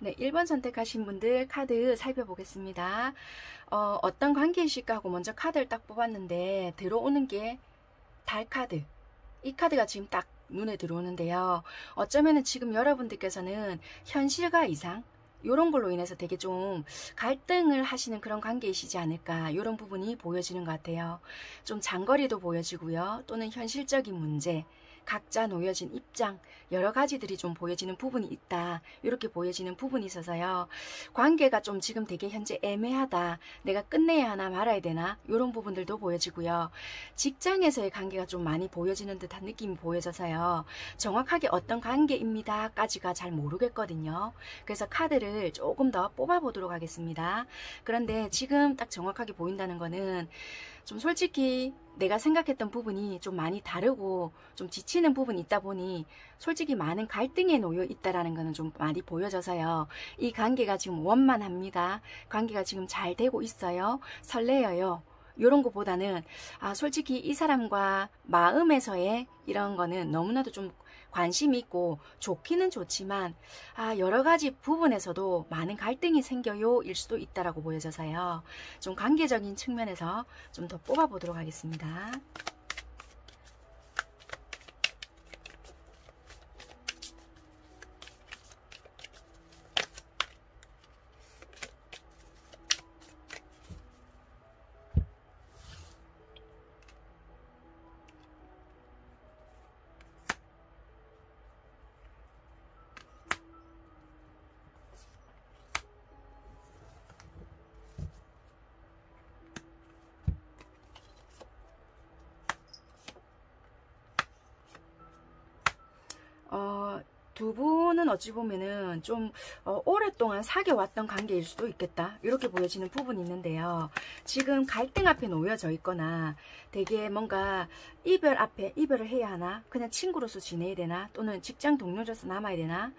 네, 1번 선택하신 분들 카드 살펴보겠습니다. 어떤 관계이실까 하고 먼저 카드를 딱 뽑았는데 들어오는 게 달 카드. 이 카드가 지금 딱 눈에 들어오는데요. 어쩌면은 지금 여러분들께서는 현실과 이상 이런 걸로 인해서 되게 좀 갈등을 하시는 그런 관계이시지 않을까, 이런 부분이 보여지는 것 같아요. 좀 장거리도 보여지고요. 또는 현실적인 문제, 각자 놓여진 입장, 여러 가지들이 좀 보여지는 부분이 있다, 이렇게 보여지는 부분이 있어서요. 관계가 좀 지금 되게 현재 애매하다, 내가 끝내야 하나 말아야 되나, 이런 부분들도 보여지고요. 직장에서의 관계가 좀 많이 보여지는 듯한 느낌이 보여져서요. 정확하게 어떤 관계입니다 까지가 잘 모르겠거든요. 그래서 카드를 조금 더 뽑아 보도록 하겠습니다. 그런데 지금 딱 정확하게 보인다는 거는 좀 솔직히 내가 생각했던 부분이 좀 많이 다르고 좀 지치는 부분이 있다 보니 솔직히 많은 갈등에 놓여 있다라는 거는 좀 많이 보여져서요. 이 관계가 지금 원만합니다. 관계가 지금 잘 되고 있어요. 설레어요. 이런 것보다는 솔직히 이 사람과 마음에서의 이런 거는 너무나도 좀 관심이 있고 좋기는 좋지만 여러 가지 부분에서도 많은 갈등이 생겨요 일 수도 있다라고 보여져서요. 좀 관계적인 측면에서 좀 더 뽑아 보도록 하겠습니다. 두 분은 어찌 보면은 좀 오랫동안 사귀어왔던 관계일 수도 있겠다, 이렇게 보여지는 부분이 있는데요. 지금 갈등 앞에 놓여져 있거나 되게 뭔가 이별 앞에 이별을 해야 하나, 그냥 친구로서 지내야 되나, 또는 직장 동료로서 남아야 되나,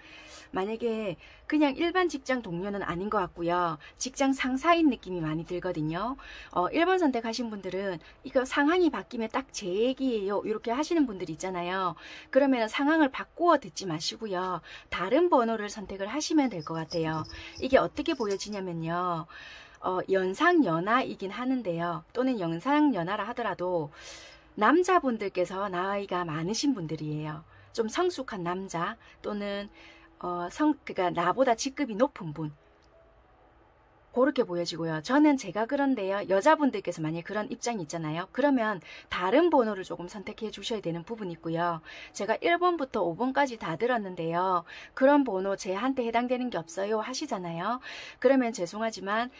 만약에 그냥 일반 직장 동료는 아닌 것 같고요. 직장 상사인 느낌이 많이 들거든요. 1번 선택하신 분들은 이거 상황이 바뀌면 딱 제 얘기예요, 이렇게 하시는 분들이 있잖아요. 그러면 상황을 바꾸어 듣지 마시고요. 다른 번호를 선택을 하시면 될 것 같아요. 이게 어떻게 보여지냐면요. 연상연하이긴 하는데요. 또는 연상연하라 하더라도 남자분들께서 나이가 많으신 분들이에요. 좀 성숙한 남자, 또는 그러니까 나보다 직급이 높은 분, 그렇게 보여지고요. 저는 제가 그런데요. 여자분들께서 만약에 그런 입장이 있잖아요. 그러면 다른 번호를 조금 선택해 주셔야 되는 부분이 있고요. 제가 1번부터 5번까지 다 들었는데요. 그런 번호 제한테 해당되는 게 없어요 하시잖아요. 그러면 죄송하지만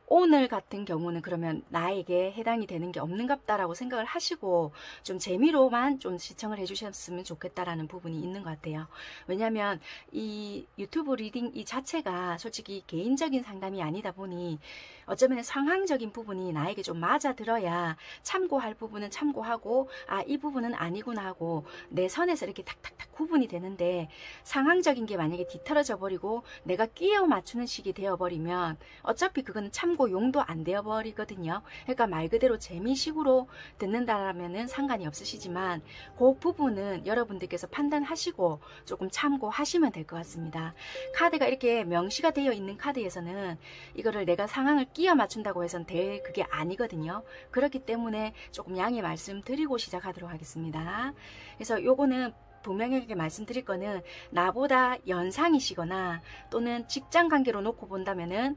오늘 같은 경우는 그러면 나에게 해당이 되는 게 없는갑다라고 생각을 하시고 좀 재미로만 좀 시청을 해주셨으면 좋겠다라는 부분이 있는 것 같아요. 왜냐하면 이 유튜브 리딩 이 자체가 솔직히 개인적인 상담이 아니다 보니 어쩌면 상황적인 부분이 나에게 좀 맞아 들어야 참고할 부분은 참고하고 이 부분은 아니구나 하고 내 선에서 이렇게 탁탁탁 구분이 되는데, 상황적인 게 만약에 뒤틀어져 버리고 내가 끼워 맞추는 식이 되어버리면 어차피 그거는 참고용도 안 되어버리거든요. 그러니까 말 그대로 재미식으로 듣는다라면 상관이 없으시지만 그 부분은 여러분들께서 판단하시고 조금 참고하시면 될 것 같습니다. 카드가 이렇게 명시가 되어 있는 카드에서는 이거를 내가 상황을 끼워 맞춘다고 해서는 될 그게 아니거든요. 그렇기 때문에 조금 양해 말씀드리고 시작하도록 하겠습니다. 그래서 요거는 분명하게 말씀드릴 거는 나보다 연상이시거나 또는 직장 관계로 놓고 본다면은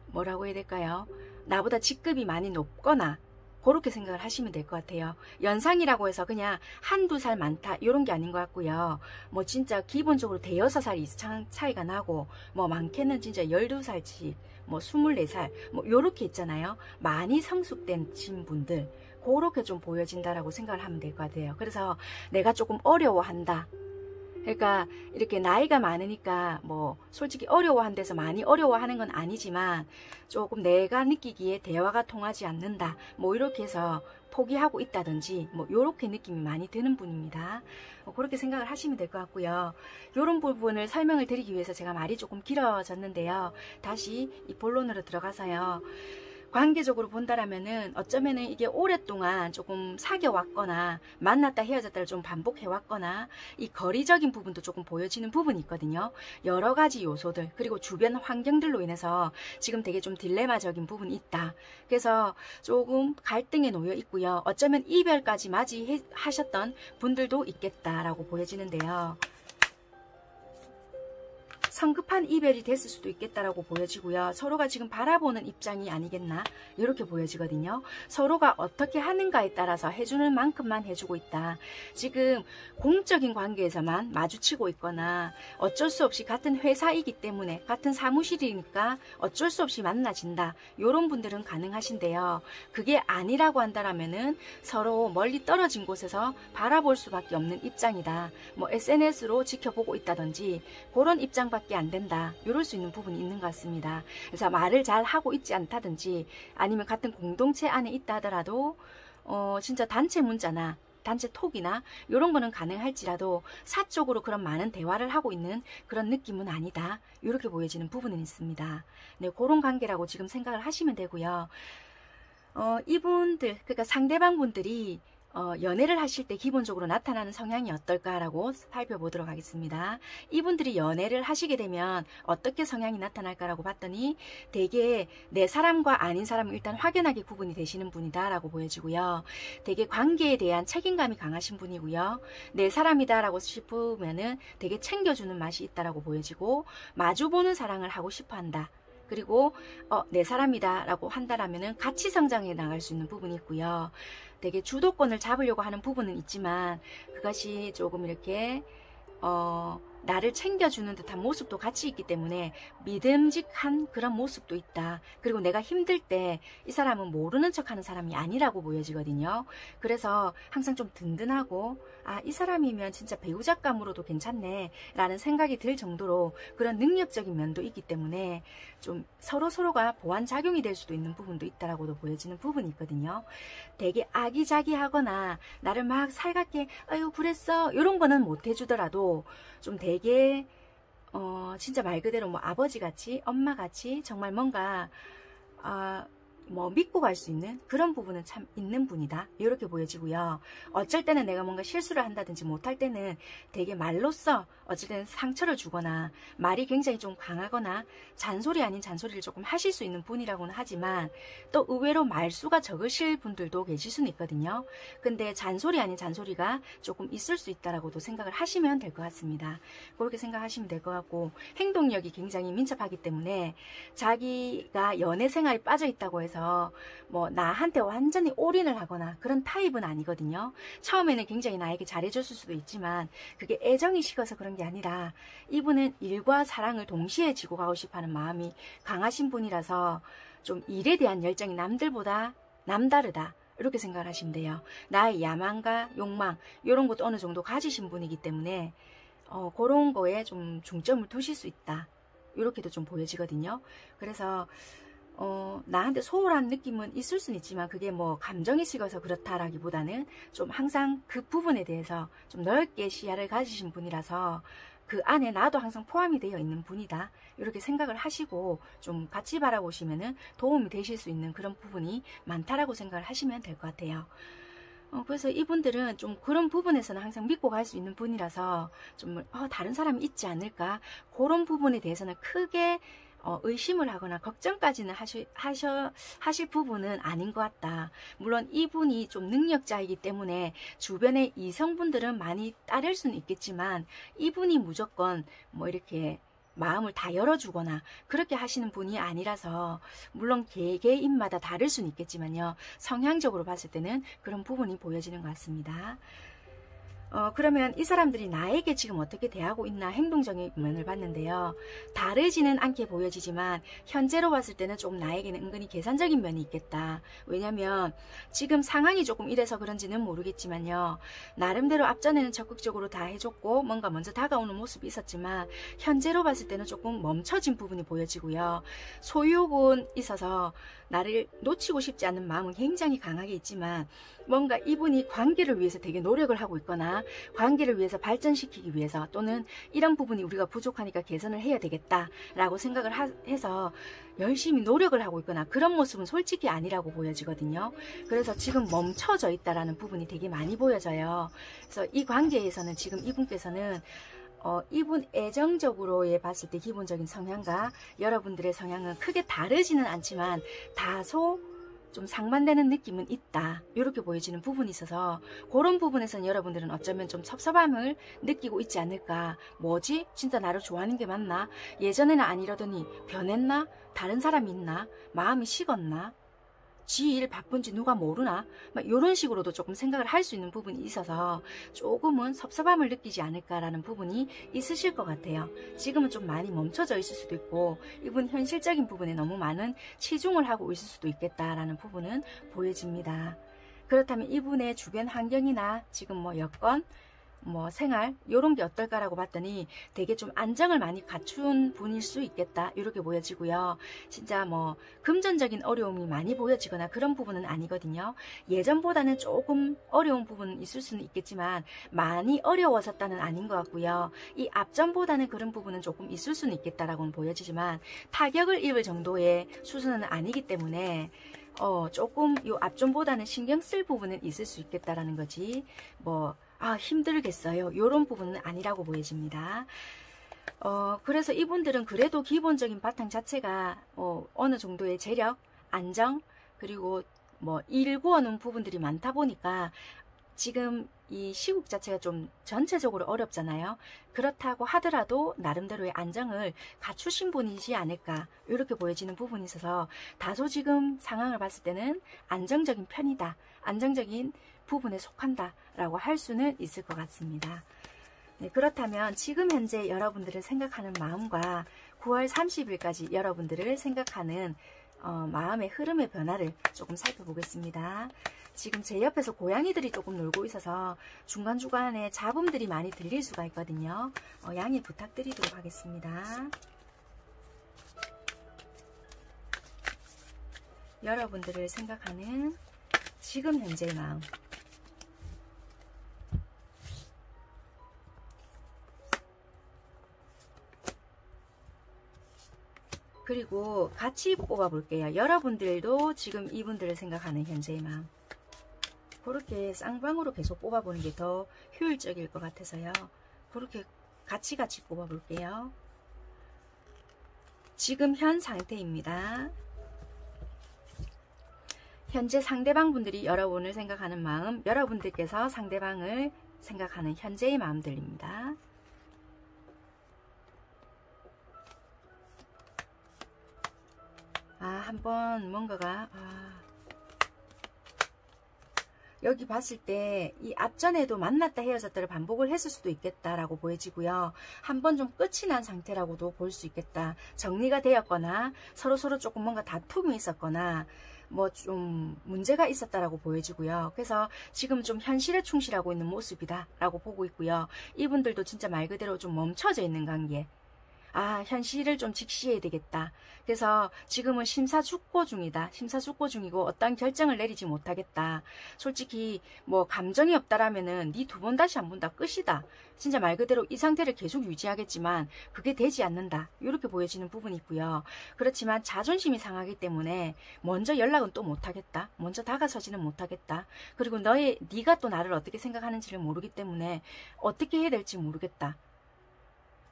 뭐라고 해야 될까요? 나보다 직급이 많이 높거나 그렇게 생각을 하시면 될 것 같아요. 연상이라고 해서 그냥 한두 살 많다 이런 게 아닌 것 같고요. 뭐 진짜 기본적으로 대여섯 살 이상 차이가 나고 뭐 많게는 진짜 12살치 뭐 24살 뭐 요렇게 있잖아요. 많이 성숙된 분들 그렇게 좀 보여진다라고 생각을 하면 될 것 같아요. 그래서 내가 조금 어려워한다. 그러니까 이렇게 나이가 많으니까 뭐 솔직히 어려워한 데서 많이 어려워하는 건 아니지만 조금 내가 느끼기에 대화가 통하지 않는다, 뭐 이렇게 해서 포기하고 있다든지 뭐 이렇게 느낌이 많이 드는 분입니다. 그렇게 생각을 하시면 될 것 같고요. 이런 부분을 설명을 드리기 위해서 제가 말이 조금 길어졌는데요. 다시 이 본론으로 들어가서요. 관계적으로 본다라면은 어쩌면은 이게 오랫동안 조금 사귀어 왔거나 만났다 헤어졌다를 좀 반복해 왔거나 이 거리적인 부분도 조금 보여지는 부분이 있거든요. 여러 가지 요소들 그리고 주변 환경들로 인해서 지금 되게 좀 딜레마적인 부분이 있다. 그래서 조금 갈등에 놓여 있고요. 어쩌면 이별까지 맞이하셨던 분들도 있겠다라고 보여지는데요. 성급한 이별이 됐을 수도 있겠다라고 보여지고요. 서로가 지금 바라보는 입장이 아니겠나 이렇게 보여지거든요. 서로가 어떻게 하는가에 따라서 해주는 만큼만 해주고 있다. 지금 공적인 관계에서만 마주치고 있거나 어쩔 수 없이 같은 회사이기 때문에 같은 사무실이니까 어쩔 수 없이 만나진다. 이런 분들은 가능하신데요. 그게 아니라고 한다면은 서로 멀리 떨어진 곳에서 바라볼 수밖에 없는 입장이다. 뭐 SNS로 지켜보고 있다든지 그런 입장밖에 안 된다. 이럴 수 있는 부분이 있는 것 같습니다. 그래서 말을 잘 하고 있지 않다든지 아니면 같은 공동체 안에 있다 하더라도 진짜 단체 문자나 단체 톡이나 이런 거는 가능할지라도 사적으로 그런 많은 대화를 하고 있는 그런 느낌은 아니다. 이렇게 보여지는 부분은 있습니다. 네, 그런 관계라고 지금 생각을 하시면 되고요. 이분들, 그러니까 상대방 분들이 연애를 하실 때 기본적으로 나타나는 성향이 어떨까라고 살펴보도록 하겠습니다. 이분들이 연애를 하시게 되면 어떻게 성향이 나타날까라고 봤더니 되게 내 사람과 아닌 사람을 일단 확연하게 구분이 되시는 분이다 라고 보여지고요. 되게 관계에 대한 책임감이 강하신 분이고요. 내 사람이다 라고 싶으면은 되게 챙겨주는 맛이 있다라고 보여지고 마주보는 사랑을 하고 싶어 한다. 그리고 내 사람이다 라고 한다라면은 같이 성장해 나갈 수 있는 부분이 있고요. 되게 주도권을 잡으려고 하는 부분은 있지만 그것이 조금 이렇게 나를 챙겨주는 듯한 모습도 같이 있기 때문에 믿음직한 그런 모습도 있다. 그리고 내가 힘들 때 이 사람은 모르는 척하는 사람이 아니라고 보여지거든요. 그래서 항상 좀 든든하고 이 사람이면 진짜 배우자감으로도 괜찮네 라는 생각이 들 정도로 그런 능력적인 면도 있기 때문에 좀 서로가 보완작용이 될 수도 있는 부분도 있다라고도 보여지는 부분이 있거든요. 되게 아기자기하거나 나를 막 살갑게 아유 그랬어 이런 거는 못 해주더라도 좀 되게 진짜 말 그대로 뭐 아버지같이 엄마같이 정말 뭔가 뭐 믿고 갈 수 있는 그런 부분은 참 있는 분이다 이렇게 보여지고요. 어쩔 때는 내가 뭔가 실수를 한다든지 못할 때는 되게 말로써 어쩔 때는 상처를 주거나 말이 굉장히 좀 강하거나 잔소리 아닌 잔소리를 조금 하실 수 있는 분이라고는 하지만 또 의외로 말수가 적으실 분들도 계실 수는 있거든요. 근데 잔소리 아닌 잔소리가 조금 있을 수 있다라고도 생각을 하시면 될 것 같습니다. 그렇게 생각하시면 될 것 같고 행동력이 굉장히 민첩하기 때문에 자기가 연애 생활에 빠져 있다고 해서 뭐 나한테 완전히 올인을 하거나 그런 타입은 아니거든요. 처음에는 굉장히 나에게 잘해줬을 수도 있지만 그게 애정이 식어서 그런 게 아니라 이분은 일과 사랑을 동시에 지고 가고 싶어하는 마음이 강하신 분이라서 좀 일에 대한 열정이 남들보다 남다르다 이렇게 생각을 하시면 돼요. 나의 야망과 욕망 이런 것도 어느 정도 가지신 분이기 때문에 그런 거에 좀 중점을 두실 수 있다 이렇게도 좀 보여지거든요. 그래서 나한테 소홀한 느낌은 있을 수는 있지만 그게 뭐 감정이 식어서 그렇다라기보다는 좀 항상 그 부분에 대해서 좀 넓게 시야를 가지신 분이라서 그 안에 나도 항상 포함이 되어 있는 분이다 이렇게 생각을 하시고 좀 같이 바라보시면은 도움이 되실 수 있는 그런 부분이 많다라고 생각을 하시면 될 것 같아요. 그래서 이분들은 좀 그런 부분에서는 항상 믿고 갈 수 있는 분이라서 좀 다른 사람이 있지 않을까 그런 부분에 대해서는 크게 의심을 하거나 걱정까지는 하실 부분은 아닌 것 같다. 물론 이분이 좀 능력자이기 때문에 주변의 이성분들은 많이 따를 수는 있겠지만 이분이 무조건 뭐 이렇게 마음을 다 열어주거나 그렇게 하시는 분이 아니라서 물론 개개인마다 다를 수는 있겠지만요. 성향적으로 봤을 때는 그런 부분이 보여지는 것 같습니다. 그러면 이 사람들이 나에게 지금 어떻게 대하고 있나 행동적인 면을 봤는데요. 다르지는 않게 보여지지만 현재로 봤을 때는 좀 나에게는 은근히 계산적인 면이 있겠다. 왜냐면 지금 상황이 조금 이래서 그런지는 모르겠지만요. 나름대로 앞전에는 적극적으로 다 해줬고 뭔가 먼저 다가오는 모습이 있었지만 현재로 봤을 때는 조금 멈춰진 부분이 보여지고요. 소유욕은 있어서 나를 놓치고 싶지 않은 마음은 굉장히 강하게 있지만 뭔가 이분이 관계를 위해서 되게 노력을 하고 있거나 되거나 관계를 위해서 발전시키기 위해서 또는 이런 부분이 우리가 부족하니까 개선을 해야 되겠다라고 생각을 해서 열심히 노력을 하고 있거나 그런 모습은 솔직히 아니라고 보여지거든요. 그래서 지금 멈춰져 있다라는 부분이 되게 많이 보여져요. 그래서 이 관계에서는 지금 이분께서는 이분 애정적으로에 봤을 때 기본적인 성향과 여러분들의 성향은 크게 다르지는 않지만 다소 좀 상반되는 느낌은 있다, 이렇게 보여지는 부분이 있어서 그런 부분에서는 여러분들은 어쩌면 좀 섭섭함을 느끼고 있지 않을까. 뭐지? 진짜 나를 좋아하는 게 맞나? 예전에는 안 이러더니 변했나? 다른 사람이 있나? 마음이 식었나? 지 일 바쁜지 누가 모르나? 막 이런 식으로도 조금 생각을 할 수 있는 부분이 있어서 조금은 섭섭함을 느끼지 않을까라는 부분이 있으실 것 같아요. 지금은 좀 많이 멈춰져 있을 수도 있고 이분 현실적인 부분에 너무 많은 치중을 하고 있을 수도 있겠다라는 부분은 보여집니다. 그렇다면 이분의 주변 환경이나 지금 뭐 여건, 뭐 생활 요런 게 어떨까라고 봤더니 되게 좀 안정을 많이 갖춘 분일 수 있겠다, 이렇게 보여지고요. 진짜 뭐 금전적인 어려움이 많이 보여지거나 그런 부분은 아니거든요. 예전보다는 조금 어려운 부분은 있을 수는 있겠지만 많이 어려워졌다는 아닌 것 같고요. 이 앞전보다는 그런 부분은 조금 있을 수는 있겠다라고는 보여지지만 타격을 입을 정도의 수준은 아니기 때문에 조금 요 앞전보다는 신경 쓸 부분은 있을 수 있겠다라는 거지, 뭐 힘들겠어요, 요런 부분은 아니라고 보여집니다. 그래서 이분들은 그래도 기본적인 바탕 자체가 어느 정도의 재력, 안정, 그리고 뭐 일 구워놓은 부분들이 많다 보니까 지금 이 시국 자체가 좀 전체적으로 어렵잖아요. 그렇다고 하더라도 나름대로의 안정을 갖추신 분이지 않을까, 이렇게 보여지는 부분이 있어서 다소 지금 상황을 봤을 때는 안정적인 편이다, 안정적인 부분에 속한다 라고 할 수는 있을 것 같습니다. 네, 그렇다면 지금 현재 여러분들을 생각하는 마음과 9월 30일까지 여러분들을 생각하는 마음의 흐름의 변화를 조금 살펴보겠습니다. 지금 제 옆에서 고양이들이 조금 놀고 있어서 중간중간에 잡음들이 많이 들릴 수가 있거든요. 양해 부탁드리도록 하겠습니다. 여러분들을 생각하는 지금 현재의 마음, 그리고 같이 뽑아볼게요. 여러분들도 지금 이분들을 생각하는 현재의 마음, 그렇게 쌍방으로 계속 뽑아보는 게 더 효율적일 것 같아서요. 그렇게 같이 뽑아볼게요. 지금 현 상태입니다. 현재 상대방 분들이 여러분을 생각하는 마음, 여러분들께서 상대방을 생각하는 현재의 마음들입니다. 한번 뭔가가 여기 봤을 때 이 앞전에도 만났다 헤어졌다를 반복을 했을 수도 있겠다라고 보여지고요. 한번 좀 끝이 난 상태라고도 볼 수 있겠다. 정리가 되었거나 서로서로 조금 뭔가 다툼이 있었거나 뭐 좀 문제가 있었다라고 보여지고요. 그래서 지금 좀 현실에 충실하고 있는 모습이다 라고 보고 있고요. 이분들도 진짜 말 그대로 좀 멈춰져 있는 관계, 현실을 좀 직시해야 되겠다. 그래서 지금은 심사숙고 중이다. 심사숙고 중이고 어떤 결정을 내리지 못하겠다. 솔직히 뭐 감정이 없다라면은 니 두 번 다시 안 본다, 끝이다. 진짜 말 그대로 이 상태를 계속 유지하겠지만 그게 되지 않는다, 이렇게 보여지는 부분이 있고요. 그렇지만 자존심이 상하기 때문에 먼저 연락은 또 못하겠다. 먼저 다가서지는 못하겠다. 그리고 네가 또 나를 어떻게 생각하는지를 모르기 때문에 어떻게 해야 될지 모르겠다.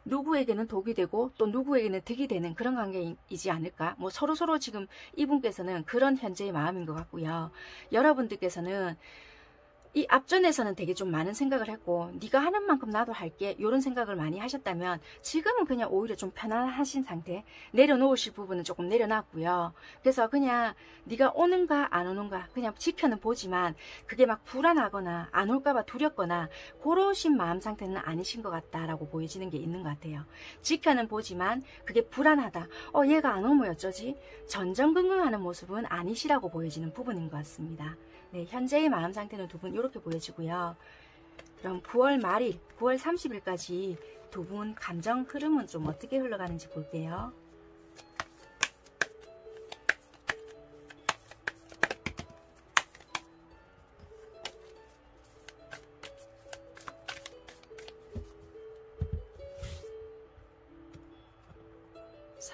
누구에게는 독이 되고 또 누구에게는 득이 되는 그런 관계이지 않을까. 뭐 서로서로 지금 이분께서는 그런 현재의 마음인 것 같고요. 여러분들께서는 이 앞전에서는 되게 좀 많은 생각을 했고 네가 하는 만큼 나도 할게, 이런 생각을 많이 하셨다면 지금은 그냥 오히려 좀 편안하신 상태, 내려놓으실 부분은 조금 내려놨고요. 그래서 그냥 네가 오는가 안 오는가 그냥 지켜는 보지만 그게 막 불안하거나 안 올까봐 두렵거나 그러신 마음 상태는 아니신 것 같다라고 보여지는 게 있는 것 같아요. 지켜는 보지만 그게 불안하다, 얘가 안 오면 어쩌지, 전전긍긍하는 모습은 아니시라고 보여지는 부분인 것 같습니다. 네, 현재의 마음 상태는 두 분 이렇게 보여지고요. 그럼 9월 말일, 9월 30일까지 두 분 감정 흐름은 좀 어떻게 흘러가는지 볼게요.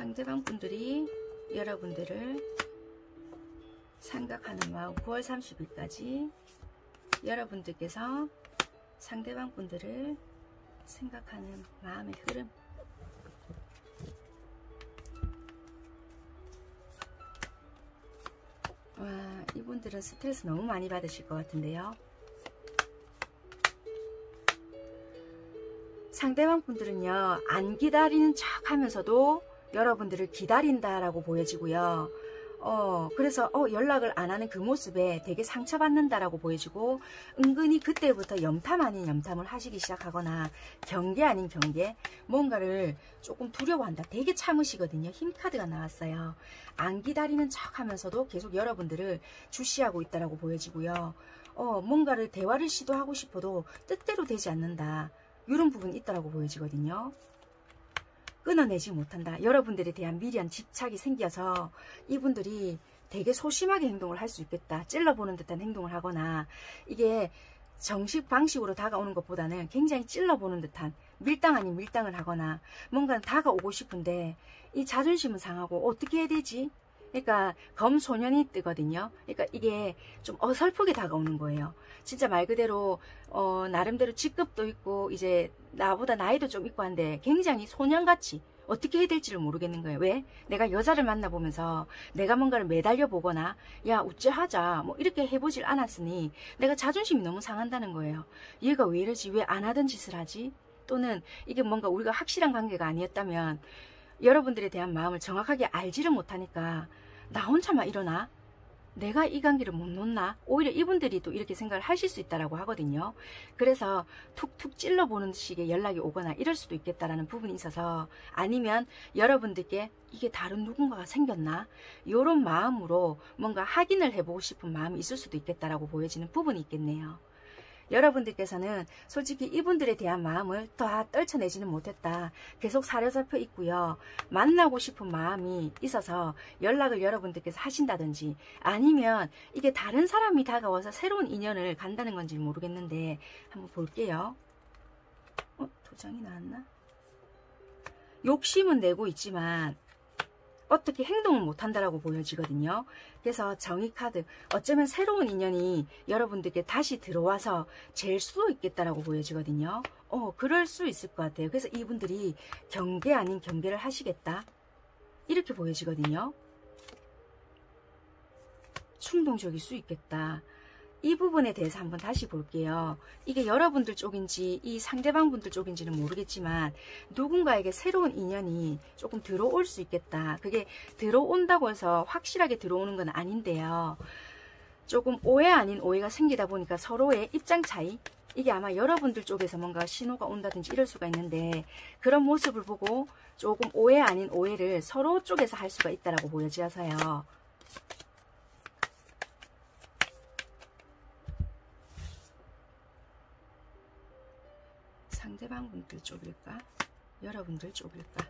상대방 분들이 여러분들을 생각하는 마음, 9월 30일까지 여러분들께서 상대방 분들을 생각하는 마음의 흐름. 와, 이분들은 스트레스 너무 많이 받으실 것 같은데요. 상대방 분들은요, 안 기다리는 척 하면서도 여러분들을 기다린다라고 보여지고요. 그래서 연락을 안 하는 그 모습에 되게 상처받는다라고 보여지고, 은근히 그때부터 염탐 아닌 염탐을 하시기 시작하거나, 경계 아닌 경계, 뭔가를 조금 두려워한다. 되게 참으시거든요. 힘카드가 나왔어요. 안 기다리는 척 하면서도 계속 여러분들을 주시하고 있다라고 보여지고요. 뭔가를 대화를 시도하고 싶어도 뜻대로 되지 않는다. 이런 부분이 있다라고 보여지거든요. 끊어내지 못한다. 여러분들에 대한 미련, 집착이 생겨서 이분들이 되게 소심하게 행동을 할 수 있겠다. 찔러보는 듯한 행동을 하거나, 이게 정식 방식으로 다가오는 것보다는 굉장히 찔러보는 듯한 밀당 아닌 밀당을 하거나, 뭔가 다가오고 싶은데 이 자존심은 상하고 어떻게 해야 되지? 그러니까 검소년이 뜨거든요. 그러니까 이게 좀 어설프게 다가오는 거예요. 진짜 말 그대로 나름대로 직급도 있고 이제 나보다 나이도 좀 있고 한데 굉장히 소년같이 어떻게 해야 될지를 모르겠는 거예요. 왜? 내가 여자를 만나보면서 내가 뭔가를 매달려 보거나 야 우째하자 뭐 이렇게 해보질 않았으니 내가 자존심이 너무 상한다는 거예요. 얘가 왜 이러지? 왜 안 하던 짓을 하지? 또는 이게 뭔가 우리가 확실한 관계가 아니었다면 여러분들에 대한 마음을 정확하게 알지를 못하니까 나 혼자만 이러나? 내가 이 관계를 못 놓나? 오히려 이분들이 또 이렇게 생각을 하실 수 있다라고 하거든요. 그래서 툭툭 찔러보는 식의 연락이 오거나 이럴 수도 있겠다라는 부분이 있어서, 아니면 여러분들께 이게 다른 누군가가 생겼나? 이런 마음으로 뭔가 확인을 해보고 싶은 마음이 있을 수도 있겠다라고 보여지는 부분이 있겠네요. 여러분들께서는 솔직히 이분들에 대한 마음을 다 떨쳐내지는 못했다. 계속 사로잡혀 있고요. 만나고 싶은 마음이 있어서 연락을 여러분들께서 하신다든지, 아니면 이게 다른 사람이 다가와서 새로운 인연을 간다는 건지 모르겠는데 한번 볼게요. 도장이 나왔나? 욕심은 내고 있지만 어떻게 행동을 못한다라고 보여지거든요. 그래서 정의카드, 어쩌면 새로운 인연이 여러분들께 다시 들어와서 잴 수도 있겠다라고 보여지거든요. 그럴 수 있을 것 같아요. 그래서 이분들이 경계 아닌 경계를 하시겠다, 이렇게 보여지거든요. 충동적일 수 있겠다. 이 부분에 대해서 한번 다시 볼게요. 이게 여러분들 쪽인지 이 상대방 분들 쪽인지는 모르겠지만 누군가에게 새로운 인연이 조금 들어올 수 있겠다. 그게 들어온다고 해서 확실하게 들어오는 건 아닌데요. 조금 오해 아닌 오해가 생기다 보니까 서로의 입장 차이, 이게 아마 여러분들 쪽에서 뭔가 신호가 온다든지 이럴 수가 있는데, 그런 모습을 보고 조금 오해 아닌 오해를 서로 쪽에서 할 수가 있다라고 보여져서요. 상대방 분들 쪽일까? 여러분들 쪽일까?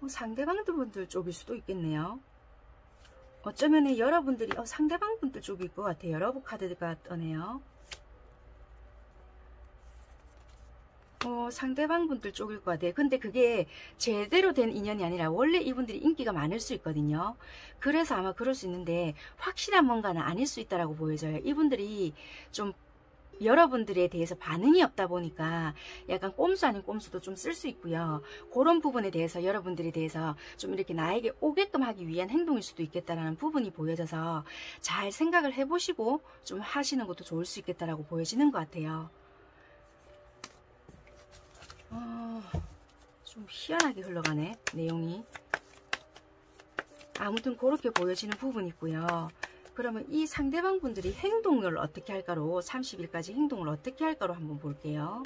상대방 분들 쪽일 수도 있겠네요. 어쩌면 여러분들이 상대방 분들 쪽일 것 같아요. 여러분 카드가 떠네요. 상대방 분들 쪽일 것 같아요. 근데 그게 제대로 된 인연이 아니라 원래 이분들이 인기가 많을 수 있거든요. 그래서 아마 그럴 수 있는데 확실한 뭔가는 아닐 수 있다라고 보여져요. 이분들이 좀 여러분들에 대해서 반응이 없다 보니까 약간 꼼수 아닌 꼼수도 좀 쓸 수 있고요. 그런 부분에 대해서 여러분들에 대해서 좀 이렇게 나에게 오게끔 하기 위한 행동일 수도 있겠다라는 부분이 보여져서 잘 생각을 해보시고 좀 하시는 것도 좋을 수 있겠다라고 보여지는 것 같아요. 좀 희한하게 흘러가네, 내용이. 아무튼 그렇게 보여지는 부분이 있고요. 그러면 이 상대방 분들이 행동을 어떻게 할까로, 30일까지 행동을 어떻게 할까로 한번 볼게요.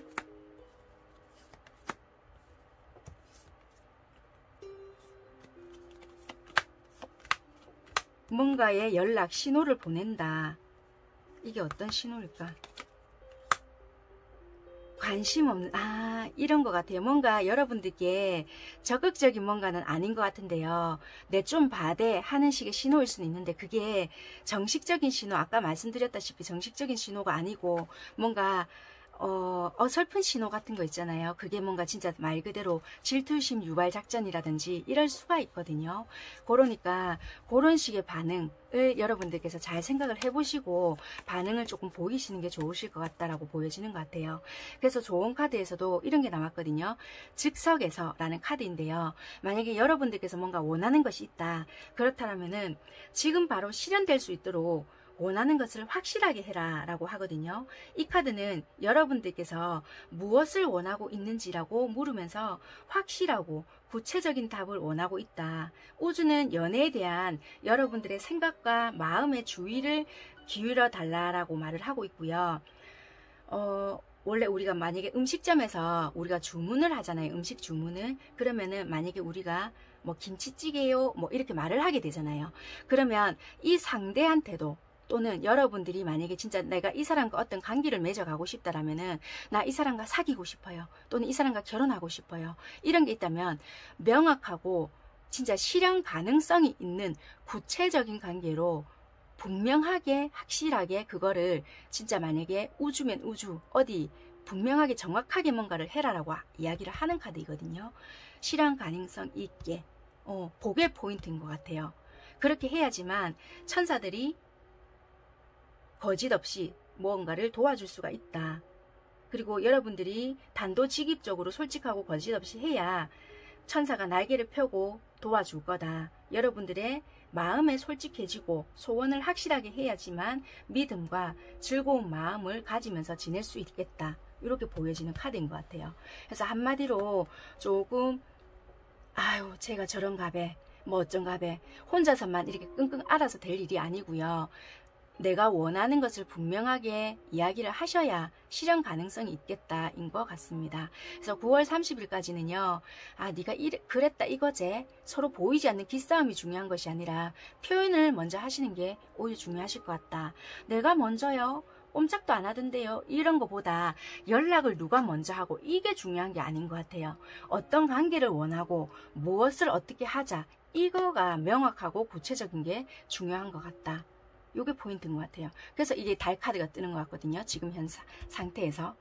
뭔가의 연락, 신호를 보낸다. 이게 어떤 신호일까? 관심 없는, 이런 것 같아요. 뭔가 여러분들께 적극적인 뭔가는 아닌 것 같은데요. 내 좀 봐대 하는 식의 신호일 수는 있는데, 그게 정식적인 신호, 아까 말씀드렸다시피 정식적인 신호가 아니고 뭔가 어설픈 신호 같은 거 있잖아요. 그게 뭔가 진짜 말 그대로 질투심 유발 작전이라든지 이럴 수가 있거든요. 그러니까 그런 식의 반응을 여러분들께서 잘 생각을 해보시고 반응을 조금 보이시는 게 좋으실 것 같다라고 보여지는 것 같아요. 그래서 좋은 카드에서도 이런 게 나왔거든요. 즉석에서 라는 카드인데요. 만약에 여러분들께서 뭔가 원하는 것이 있다. 그렇다면은 지금 바로 실현될 수 있도록 원하는 것을 확실하게 해라 라고 하거든요. 이 카드는 여러분들께서 무엇을 원하고 있는지라고 물으면서 확실하고 구체적인 답을 원하고 있다. 우주는 연애에 대한 여러분들의 생각과 마음의 주의를 기울여 달라라고 말을 하고 있고요. 원래 우리가 만약에 음식점에서 우리가 주문을 하잖아요. 음식 주문을. 그러면은 만약에 우리가 뭐 김치찌개요 뭐 이렇게 말을 하게 되잖아요. 그러면 이 상대한테도 또는 여러분들이 만약에 진짜 내가 이 사람과 어떤 관계를 맺어가고 싶다라면은 나 이 사람과 사귀고 싶어요. 또는 이 사람과 결혼하고 싶어요. 이런 게 있다면 명확하고 진짜 실현 가능성이 있는 구체적인 관계로 분명하게 확실하게 그거를 진짜 만약에 우주면 우주 어디 분명하게 정확하게 뭔가를 해라라고 이야기를 하는 카드이거든요. 실현 가능성 있게 그게 포인트인 것 같아요. 그렇게 해야지만 천사들이 거짓 없이 무언가를 도와줄 수가 있다. 그리고 여러분들이 단도직입적으로 솔직하고 거짓 없이 해야 천사가 날개를 펴고 도와줄 거다. 여러분들의 마음에 솔직해지고 소원을 확실하게 해야지만 믿음과 즐거운 마음을 가지면서 지낼 수 있겠다. 이렇게 보여지는 카드인 것 같아요. 그래서 한마디로 조금 아유 제가 저런가 배 뭐 어쩐가 배 혼자서만 이렇게 끙끙 앓아서 될 일이 아니고요. 내가 원하는 것을 분명하게 이야기를 하셔야 실현 가능성이 있겠다인 것 같습니다. 그래서 9월 30일까지는요. 아 네가 그랬다 이거제 서로 보이지 않는 기싸움이 중요한 것이 아니라 표현을 먼저 하시는 게 오히려 중요하실 것 같다. 내가 먼저요. 꼼짝도 안 하던데요. 이런 거보다 연락을 누가 먼저 하고 이게 중요한 게 아닌 것 같아요. 어떤 관계를 원하고 무엇을 어떻게 하자 이거가 명확하고 구체적인 게 중요한 것 같다. 요게 포인트인 것 같아요. 그래서 이게 달 카드가 뜨는 것 같거든요. 지금 현 상태에서.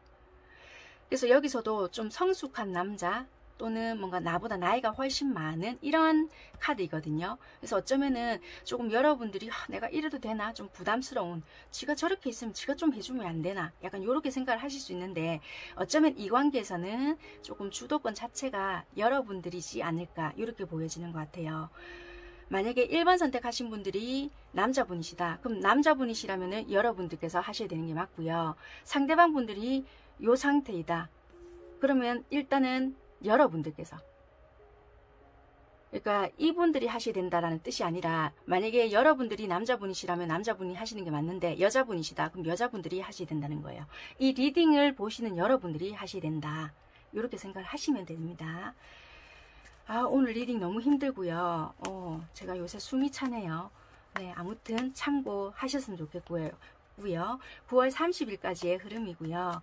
그래서 여기서도 좀 성숙한 남자 또는 뭔가 나보다 나이가 훨씬 많은 이런 카드이거든요. 그래서 어쩌면은 조금 여러분들이 내가 이래도 되나 좀 부담스러운 지가 저렇게 있으면 지가 좀 해주면 안 되나 약간 이렇게 생각을 하실 수 있는데 어쩌면 이 관계에서는 조금 주도권 자체가 여러분들이지 않을까 이렇게 보여지는 것 같아요. 만약에 1번 선택하신 분들이 남자분이시다. 그럼 남자분이시라면 여러분들께서 하셔야 되는 게 맞고요. 상대방 분들이 요 상태이다. 그러면 일단은 여러분들께서 그러니까 이분들이 하셔야 된다라는 뜻이 아니라 만약에 여러분들이 남자분이시라면 남자분이 하시는 게 맞는데 여자분이시다. 그럼 여자분들이 하셔야 된다는 거예요. 이 리딩을 보시는 여러분들이 하셔야 된다. 이렇게 생각을 하시면 됩니다. 아 오늘 리딩 너무 힘들고요. 제가 요새 숨이 차네요. 네, 아무튼 참고하셨으면 좋겠고요. 9월 30일까지의 흐름이고요.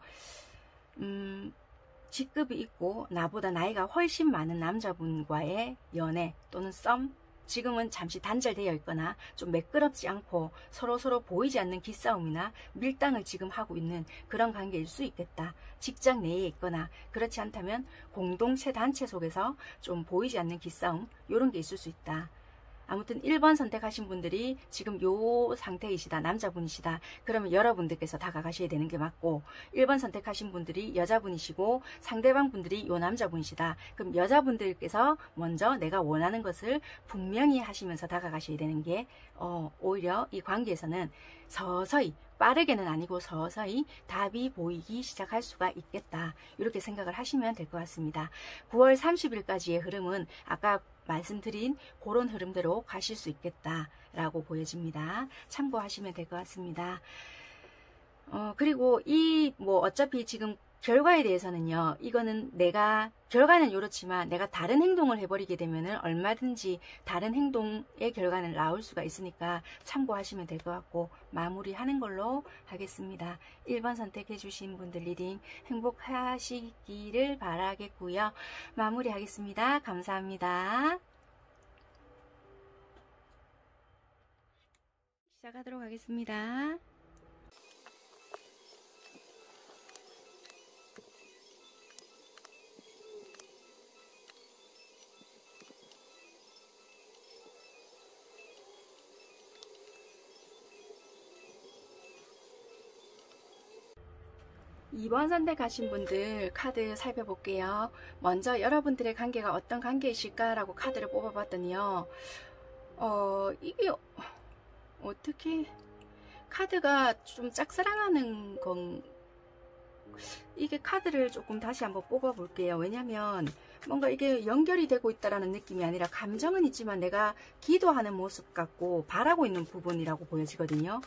직급이 있고 나보다 나이가 훨씬 많은 남자분과의 연애 또는 썸 지금은 잠시 단절되어 있거나 좀 매끄럽지 않고 서로 보이지 않는 기싸움이나 밀당을 지금 하고 있는 그런 관계일 수 있겠다. 직장 내에 있거나 그렇지 않다면 공동체 단체 속에서 좀 보이지 않는 기싸움 이런 게 있을 수 있다. 아무튼 1번 선택하신 분들이 지금 요 상태이시다. 남자분이시다. 그러면 여러분들께서 다가가셔야 되는 게 맞고 1번 선택하신 분들이 여자분이시고 상대방 분들이 요 남자분이시다. 그럼 여자분들께서 먼저 내가 원하는 것을 분명히 하시면서 다가가셔야 되는 게 오히려 이 관계에서는 서서히 빠르게는 아니고 서서히 답이 보이기 시작할 수가 있겠다. 이렇게 생각을 하시면 될 것 같습니다. 9월 30일까지의 흐름은 아까 말씀드린 그런 흐름대로 가실 수 있겠다라고 보여집니다. 참고하시면 될 것 같습니다. 그리고 이 뭐 어차피 지금 결과에 대해서는요. 이거는 내가 결과는 이렇지만 내가 다른 행동을 해버리게 되면은 얼마든지 다른 행동의 결과는 나올 수가 있으니까 참고하시면 될 것 같고 마무리하는 걸로 하겠습니다. 1번 선택해 주신 분들 리딩 행복하시기를 바라겠고요. 마무리하겠습니다. 감사합니다. 시작하도록 하겠습니다. 2번 선택하신 분들 카드 살펴볼게요. 먼저 여러분들의 관계가 어떤 관계이실까라고 카드를 뽑아봤더니요. 이게 어떻게 카드가 좀 짝사랑하는 건 이게 카드를 조금 다시 한번 뽑아 볼게요. 왜냐면 뭔가 이게 연결이 되고 있다라는 느낌이 아니라 감정은 있지만 내가 기도하는 모습 같고 바라고 있는 부분이라고 보여지거든요.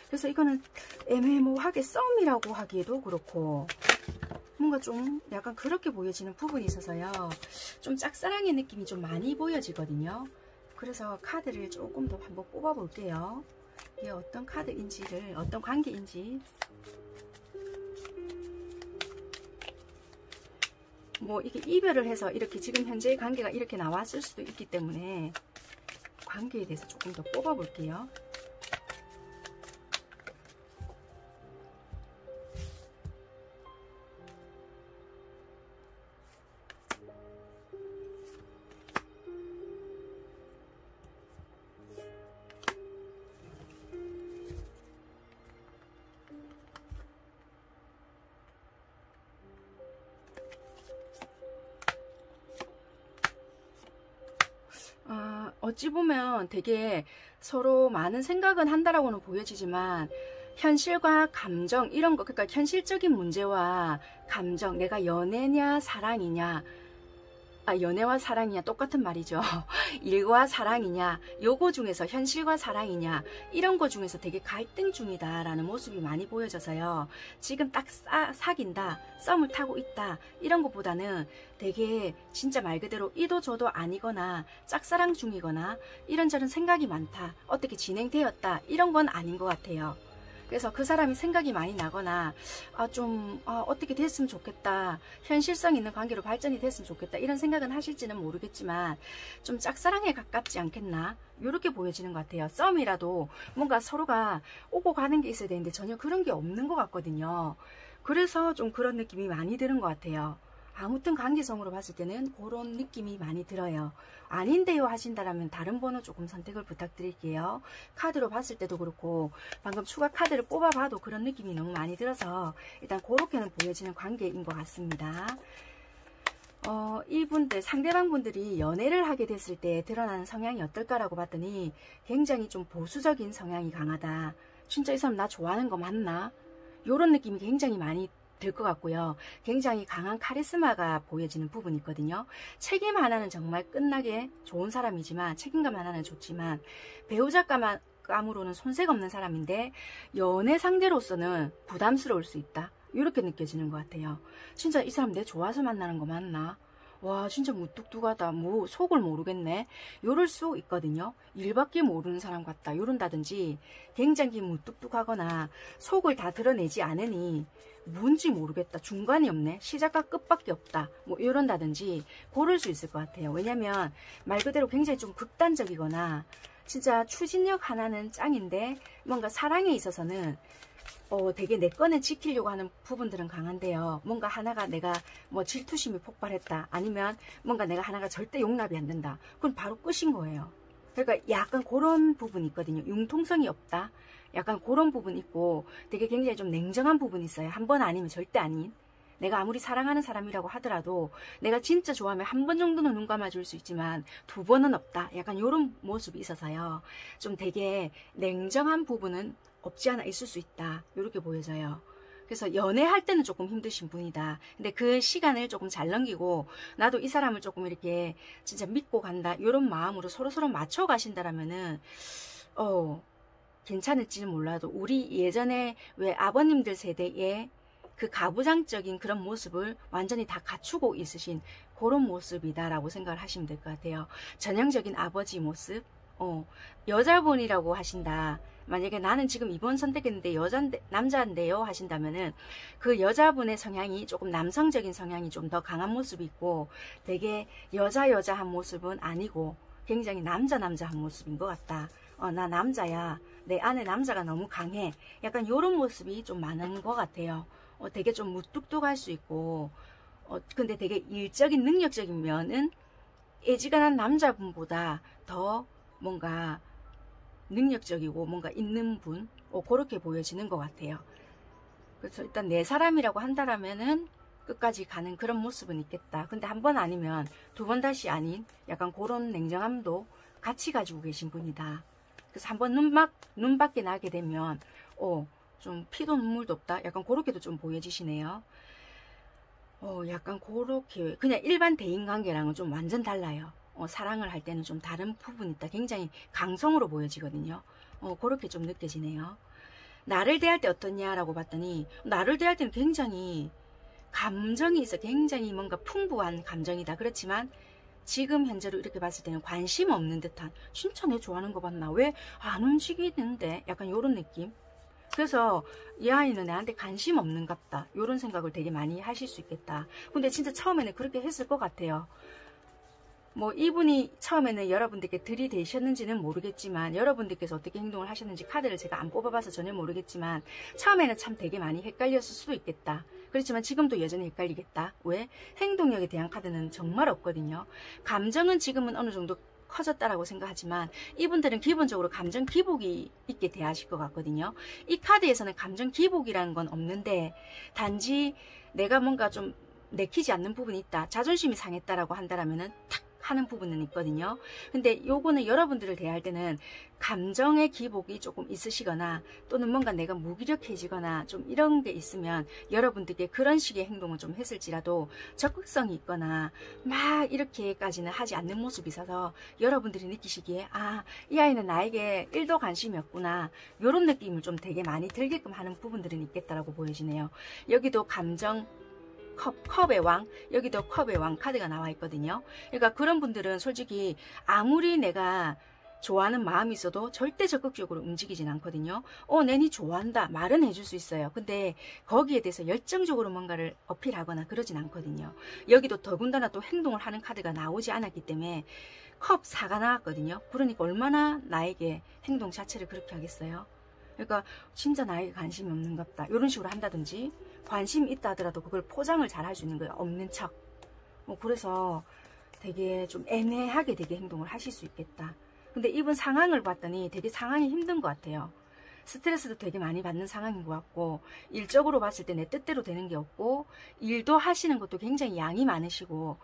그래서 이거는 애매모호하게 썸이라고 하기에도 그렇고 뭔가 좀 약간 그렇게 보여지는 부분이 있어서요. 좀 짝사랑의 느낌이 좀 많이 보여지거든요. 그래서 카드를 조금 더 한번 뽑아 볼게요. 이게 어떤 카드인지를, 어떤 관계인지. 뭐 이게 이별을 해서 이렇게 지금 현재의 관계가 이렇게 나왔을 수도 있기 때문에 관계에 대해서 조금 더 뽑아 볼게요. 어찌 보면 되게 서로 많은 생각은 한다라고는 보여지지만 현실과 감정 이런 거, 그러니까 현실적인 문제와 감정, 내가 연애냐 사랑이냐, 연애와 사랑이냐 똑같은 말이죠. 일과 사랑이냐, 요거 중에서 현실과 사랑이냐, 이런 거 중에서 되게 갈등 중이다 라는 모습이 많이 보여져서요. 지금 딱 사귄다, 썸을 타고 있다, 이런 것보다는 되게 진짜 말 그대로 이도 저도 아니거나 짝사랑 중이거나 이런저런 생각이 많다, 어떻게 진행되었다, 이런 건 아닌 것 같아요. 그래서 그 사람이 생각이 많이 나거나 어떻게 됐으면 좋겠다, 현실성 있는 관계로 발전이 됐으면 좋겠다, 이런 생각은 하실지는 모르겠지만 좀 짝사랑에 가깝지 않겠나, 이렇게 보여지는 것 같아요. 썸이라도 뭔가 서로가 오고 가는 게 있어야 되는데 전혀 그런 게 없는 것 같거든요. 그래서 좀 그런 느낌이 많이 드는 것 같아요. 아무튼 관계성으로 봤을 때는 그런 느낌이 많이 들어요. 아닌데요 하신다라면 다른 번호 조금 선택을 부탁드릴게요. 카드로 봤을 때도 그렇고 방금 추가 카드를 뽑아봐도 그런 느낌이 너무 많이 들어서 일단 그렇게는 보여지는 관계인 것 같습니다. 이분들, 상대방 분들이 연애를 하게 됐을 때 드러나는 성향이 어떨까라고 봤더니 굉장히 좀 보수적인 성향이 강하다. 진짜 이 사람 나 좋아하는 거 맞나? 이런 느낌이 굉장히 많이 들 것 같고요. 굉장히 강한 카리스마가 보여지는 부분이 있거든요. 책임 하나는 정말 끝나게 좋은 사람이지만, 책임감 하나는 좋지만 배우자감으로는 손색 없는 사람인데 연애 상대로서는 부담스러울 수 있다, 이렇게 느껴지는 것 같아요. 진짜 이 사람 내 좋아서 만나는 거 맞나? 와, 진짜 무뚝뚝하다, 뭐 속을 모르겠네, 요럴 수 있거든요. 일밖에 모르는 사람 같다, 요런다든지 굉장히 무뚝뚝하거나 속을 다 드러내지 않으니 뭔지 모르겠다, 중간이 없네, 시작과 끝밖에 없다, 뭐 이런다든지 고를 수 있을 것 같아요. 왜냐면 말 그대로 굉장히 좀 극단적이거나 진짜 추진력 하나는 짱인데 뭔가 사랑에 있어서는 되게 내 거는 지키려고 하는 부분들은 강한데요. 뭔가 하나가 내가 뭐 질투심이 폭발했다, 아니면 뭔가 내가 하나가 절대 용납이 안 된다, 그럼 바로 끝인 거예요. 그러니까 약간 그런 부분이 있거든요. 융통성이 없다, 약간 그런 부분 있고 되게 굉장히 좀 냉정한 부분이 있어요. 한 번 아니면 절대 아닌, 내가 아무리 사랑하는 사람이라고 하더라도 내가 진짜 좋아하면 한 번 정도는 눈 감아줄 수 있지만 두 번은 없다, 약간 이런 모습이 있어서요. 좀 되게 냉정한 부분은 없지 않아 있을 수 있다, 이렇게 보여져요. 그래서 연애할 때는 조금 힘드신 분이다. 근데 그 시간을 조금 잘 넘기고 나도 이 사람을 조금 이렇게 진짜 믿고 간다, 이런 마음으로 서로서로 맞춰 가신다라면은 괜찮을지는 몰라도 우리 예전에 왜 아버님들 세대에 그 가부장적인 그런 모습을 완전히 다 갖추고 있으신 그런 모습이다라고 생각을 하시면 될 것 같아요. 전형적인 아버지 모습. 여자분이라고 하신다, 만약에 나는 지금 이번 선택했는데 남자인데요 하신다면은 그 여자분의 성향이 조금 남성적인 성향이 좀 더 강한 모습이 있고 되게 여자한 모습은 아니고 굉장히 남자한 모습인 것 같다. 나 남자야, 내 안에 남자가 너무 강해, 약간 이런 모습이 좀 많은 것 같아요. 되게 좀 무뚝뚝할 수 있고 근데 되게 일적인 능력적인 면은 애지간한 남자분보다 더 뭔가 능력적이고 뭔가 있는 분, 그렇게 보여지는 것 같아요. 그래서 일단 내 사람이라고 한다라면은 끝까지 가는 그런 모습은 있겠다. 근데 한 번 아니면 두 번 다시 아닌 약간 그런 냉정함도 같이 가지고 계신 분이다. 그래서 한번 눈밖에 나게 되면 좀 피도 눈물도 없다. 약간 그렇게도 좀 보여지시네요. 약간 그렇게 그냥 일반 대인관계랑은 좀 완전 달라요. 사랑을 할 때는 좀 다른 부분이 있다. 굉장히 강성으로 보여지거든요. 그렇게 좀 느껴지네요. 나를 대할 때 어떠냐라고 봤더니 나를 대할 때는 굉장히 감정이 있어. 굉장히 뭔가 풍부한 감정이다. 그렇지만 지금 현재로 이렇게 봤을 때는 관심 없는 듯한, 진짜 내 좋아하는 거 봤나? 왜 안 움직이는데? 약간 요런 느낌. 그래서 이 아이는 나한테 관심 없는갑다. 요런 생각을 되게 많이 하실 수 있겠다. 근데 진짜 처음에는 그렇게 했을 것 같아요. 뭐 이분이 처음에는 여러분들께 들이대셨는지는 모르겠지만, 여러분들께서 어떻게 행동을 하셨는지 카드를 제가 안 뽑아봐서 전혀 모르겠지만, 처음에는 참 되게 많이 헷갈렸을 수도 있겠다. 그렇지만 지금도 여전히 헷갈리겠다. 왜? 행동력에 대한 카드는 정말 없거든요. 감정은 지금은 어느 정도 커졌다라고 생각하지만 이분들은 기본적으로 감정 기복이 있게 대하실 것 같거든요. 이 카드에서는 감정 기복이라는 건 없는데, 단지 내가 뭔가 좀 내키지 않는 부분이 있다, 자존심이 상했다라고 한다라면은 탁 하는 부분은 있거든요. 근데 요거는 여러분들을 대할 때는 감정의 기복이 조금 있으시거나, 또는 뭔가 내가 무기력해지거나 좀 이런 게 있으면 여러분들께 그런 식의 행동을 좀 했을지라도 적극성이 있거나 막 이렇게까지는 하지 않는 모습이 있어서 여러분들이 느끼시기에 이 아이는 나에게 1도 관심이 없구나, 요런 느낌을 좀 되게 많이 들게끔 하는 부분들은 있겠다라고 보여지네요. 여기도 감정 컵의 왕, 여기도 컵의 왕 카드가 나와 있거든요. 그러니까 그런 분들은 솔직히 아무리 내가 좋아하는 마음이 있어도 절대 적극적으로 움직이진 않거든요. 내니 좋아한다 말은 해줄 수 있어요. 근데 거기에 대해서 열정적으로 뭔가를 어필하거나 그러진 않거든요. 여기도 더군다나 또 행동을 하는 카드가 나오지 않았기 때문에 컵 4가 나왔거든요. 그러니까 얼마나 나에게 행동 자체를 그렇게 하겠어요. 그러니까 진짜 나에게 관심이 없는갑다, 이런 식으로 한다든지, 관심이 있다 하더라도 그걸 포장을 잘 할 수 있는 거예요. 없는 척. 그래서 되게 좀 애매하게 되게 행동을 하실 수 있겠다. 근데 이분 상황을 봤더니 되게 상황이 힘든 것 같아요. 스트레스도 되게 많이 받는 상황인 것 같고, 일적으로 봤을 때 내 뜻대로 되는 게 없고, 일도 하시는 것도 굉장히 양이 많으시고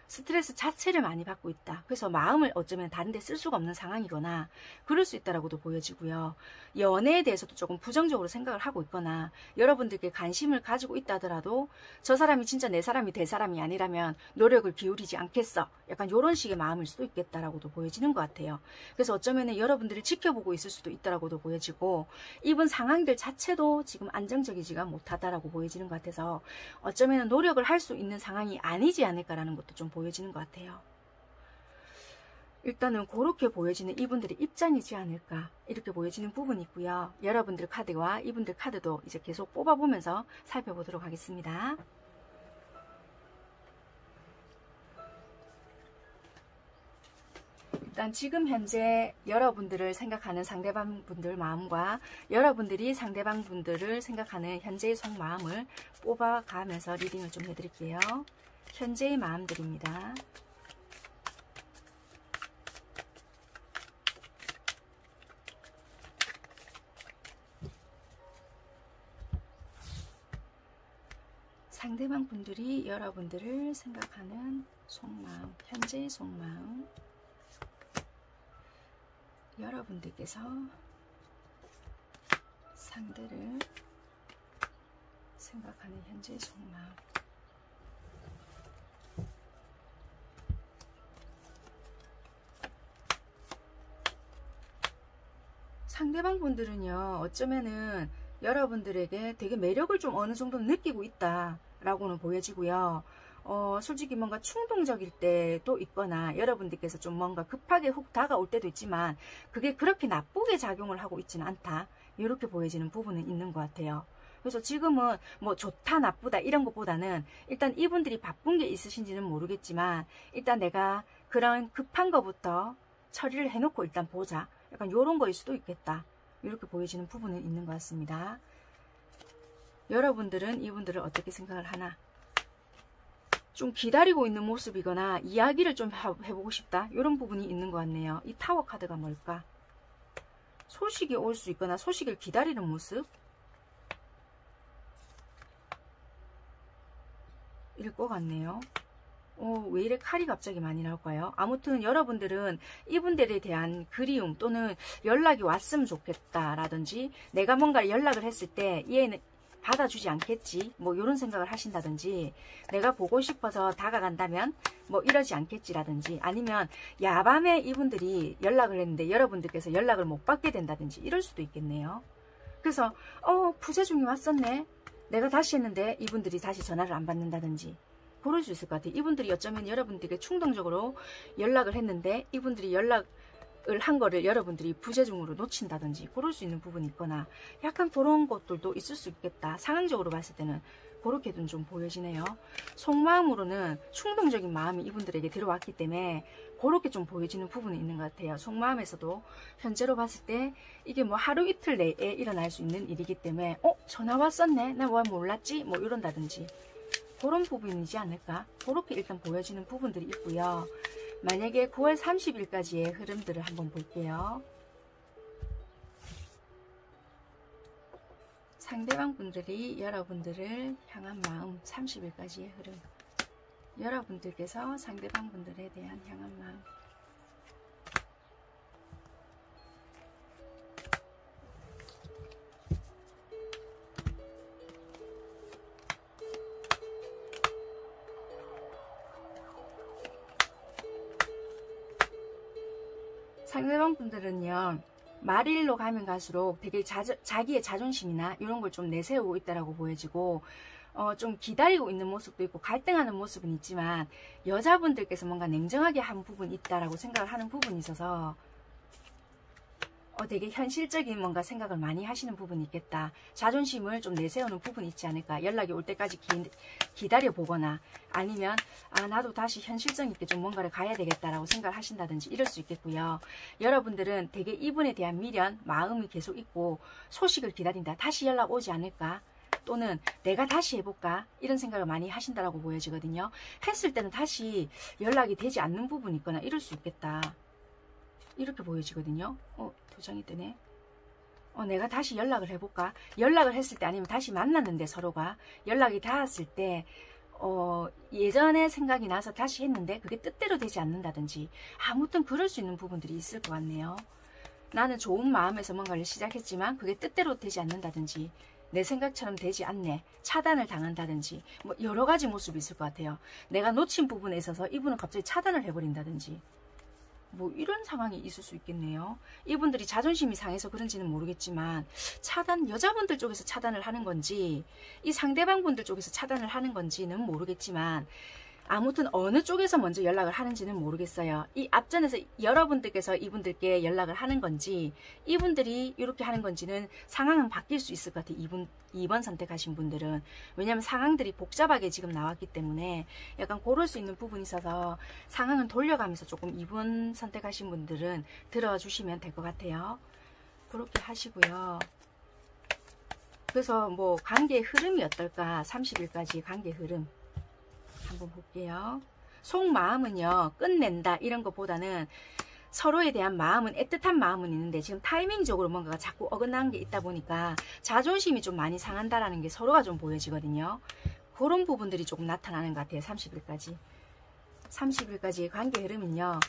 스트레스 자체를 많이 받고 있다. 그래서 마음을 어쩌면 다른 데 쓸 수가 없는 상황이거나 그럴 수 있다라고도 보여지고요. 연애에 대해서도 조금 부정적으로 생각을 하고 있거나, 여러분들께 관심을 가지고 있다 하더라도 저 사람이 진짜 내 사람이 될 사람이 아니라면 노력을 기울이지 않겠어, 약간 이런 식의 마음일 수도 있겠다라고도 보여지는 것 같아요. 그래서 어쩌면 여러분들을 지켜보고 있을 수도 있다라고도 보여지고, 이분 상황들 자체도 지금 안정적이지가 못하다라고 보여지는 것 같아서 어쩌면 노력을 할 수 있는 상황이 아니지 않을까라는 것도 좀 보여지는 것 같아요. 일단은 그렇게 보여지는 이분들의 입장이지 않을까, 이렇게 보여지는 부분이 있고요. 여러분들 카드와 이분들 카드도 이제 계속 뽑아보면서 살펴보도록 하겠습니다. 일단 지금 현재 여러분들을 생각하는 상대방 분들 마음과 여러분들이 상대방 분들을 생각하는 현재의 속마음을 뽑아가면서 리딩을 좀 해드릴게요. 현재의 마음들입니다. 상대방 분들이 여러분들을 생각하는 속마음, 현재의 속마음, 여러분들께서 상대를 생각하는 현재의 속마음. 상대방 분들은요, 어쩌면은 여러분들에게 되게 매력을 좀 어느 정도 느끼고 있다 라고는 보여지고요. 솔직히 뭔가 충동적일 때도 있거나, 여러분들께서 좀 뭔가 급하게 훅 다가올 때도 있지만 그게 그렇게 나쁘게 작용을 하고 있지는 않다, 이렇게 보여지는 부분은 있는 것 같아요. 그래서 지금은 뭐 좋다 나쁘다 이런 것보다는 일단 이분들이 바쁜 게 있으신지는 모르겠지만 일단 내가 그런 급한 거부터 처리를 해놓고 일단 보자, 약간 요런 거일 수도 있겠다, 이렇게 보여지는 부분은 있는 것 같습니다. 여러분들은 이분들을 어떻게 생각을 하나, 좀 기다리고 있는 모습이거나 이야기를 좀 해보고 싶다, 이런 부분이 있는 것 같네요. 이 타워 카드가 뭘까? 소식이 올 수 있거나 소식을 기다리는 모습? 이럴 것 같네요. 왜 이래 칼이 갑자기 많이 나올까요? 아무튼 여러분들은 이분들에 대한 그리움 또는 연락이 왔으면 좋겠다라든지 내가 뭔가 연락을 했을 때 얘는 받아주지 않겠지 뭐 이런 생각을 하신다든지 내가 보고 싶어서 다가간다면 뭐 이러지 않겠지라든지 아니면 야밤에 이분들이 연락을 했는데 여러분들께서 연락을 못 받게 된다든지 이럴 수도 있겠네요. 그래서 부재중이 왔었네 내가 다시 했는데 이분들이 다시 전화를 안 받는다든지 그럴 수 있을 것 같아요. 이분들이 어쩌면 여러분들에게 충동적으로 연락을 했는데 이분들이 연락을 한 거를 여러분들이 부재중으로 놓친다든지 그럴 수 있는 부분이 있거나 약간 그런 것들도 있을 수 있겠다. 상황적으로 봤을 때는 그렇게도 좀 보여지네요. 속마음으로는 충동적인 마음이 이분들에게 들어왔기 때문에 그렇게 좀 보여지는 부분이 있는 것 같아요. 속마음에서도 현재로 봤을 때 이게 뭐 하루 이틀 내에 일어날 수 있는 일이기 때문에 전화 왔었네 나 왜 몰랐지 뭐 이런다든지 그런 부분이지 않을까 그렇게 일단 보여지는 부분들이 있고요. 만약에 9월 30일까지의 흐름들을 한번 볼게요. 상대방 분들이 여러분들을 향한 마음 30일까지의 흐름 여러분들께서 상대방 분들에 대한 향한 마음 상대방 분들은요 말일로 가면 갈수록 되게 자기의 자존심이나 이런 걸 좀 내세우고 있다라고 보여지고 좀 기다리고 있는 모습도 있고 갈등하는 모습은 있지만 여자분들께서 뭔가 냉정하게 한 부분이 있다라고 생각을 하는 부분이 있어서 되게 현실적인 뭔가 생각을 많이 하시는 부분이 있겠다. 자존심을 좀 내세우는 부분이 있지 않을까. 연락이 올 때까지 기다려 보거나 아니면 나도 다시 현실성 있게 좀 뭔가를 가야 되겠다라고 생각을 하신다든지 이럴 수 있겠고요. 여러분들은 되게 이분에 대한 미련, 마음이 계속 있고 소식을 기다린다. 다시 연락 오지 않을까. 또는 내가 다시 해볼까 이런 생각을 많이 하신다라고 보여지거든요. 했을 때는 다시 연락이 되지 않는 부분이 있거나 이럴 수 있겠다. 이렇게 보여지거든요. 도장이 뜨네. 내가 다시 연락을 해볼까? 연락을 했을 때 아니면 다시 만났는데 서로가 연락이 닿았을 때 예전에 생각이 나서 다시 했는데 그게 뜻대로 되지 않는다든지 아무튼 그럴 수 있는 부분들이 있을 것 같네요. 나는 좋은 마음에서 뭔가를 시작했지만 그게 뜻대로 되지 않는다든지 내 생각처럼 되지 않네. 차단을 당한다든지 뭐 여러 가지 모습이 있을 것 같아요. 내가 놓친 부분에 있어서 이분은 갑자기 차단을 해버린다든지 뭐 이런 상황이 있을 수 있겠네요. 이분들이 자존심이 상해서 그런지는 모르겠지만 여자분들 쪽에서 차단을 하는 건지 이 상대방 분들 쪽에서 차단을 하는 건지는 모르겠지만 아무튼 어느 쪽에서 먼저 연락을 하는지는 모르겠어요. 이 앞전에서 여러분들께서 이분들께 연락을 하는 건지 이분들이 이렇게 하는 건지는 상황은 바뀔 수 있을 것 같아요. 2번 선택하신 분들은. 왜냐하면 상황들이 복잡하게 지금 나왔기 때문에 약간 고를 수 있는 부분이 있어서 상황은 돌려가면서 조금 2번 선택하신 분들은 들어주시면 될 것 같아요. 그렇게 하시고요. 그래서 뭐 관계의 흐름이 어떨까. 30일까지 관계의 흐름 한번 볼게요. 속마음은요 끝낸다 이런 것보다는 서로에 대한 마음은 애틋한 마음은 있는데 지금 타이밍적으로 뭔가가 자꾸 어긋나는 게 있다 보니까 자존심이 좀 많이 상한다라는 게 서로가 좀 보여지거든요. 그런 부분들이 조금 나타나는 것 같아요. 30일까지 관계 흐름은요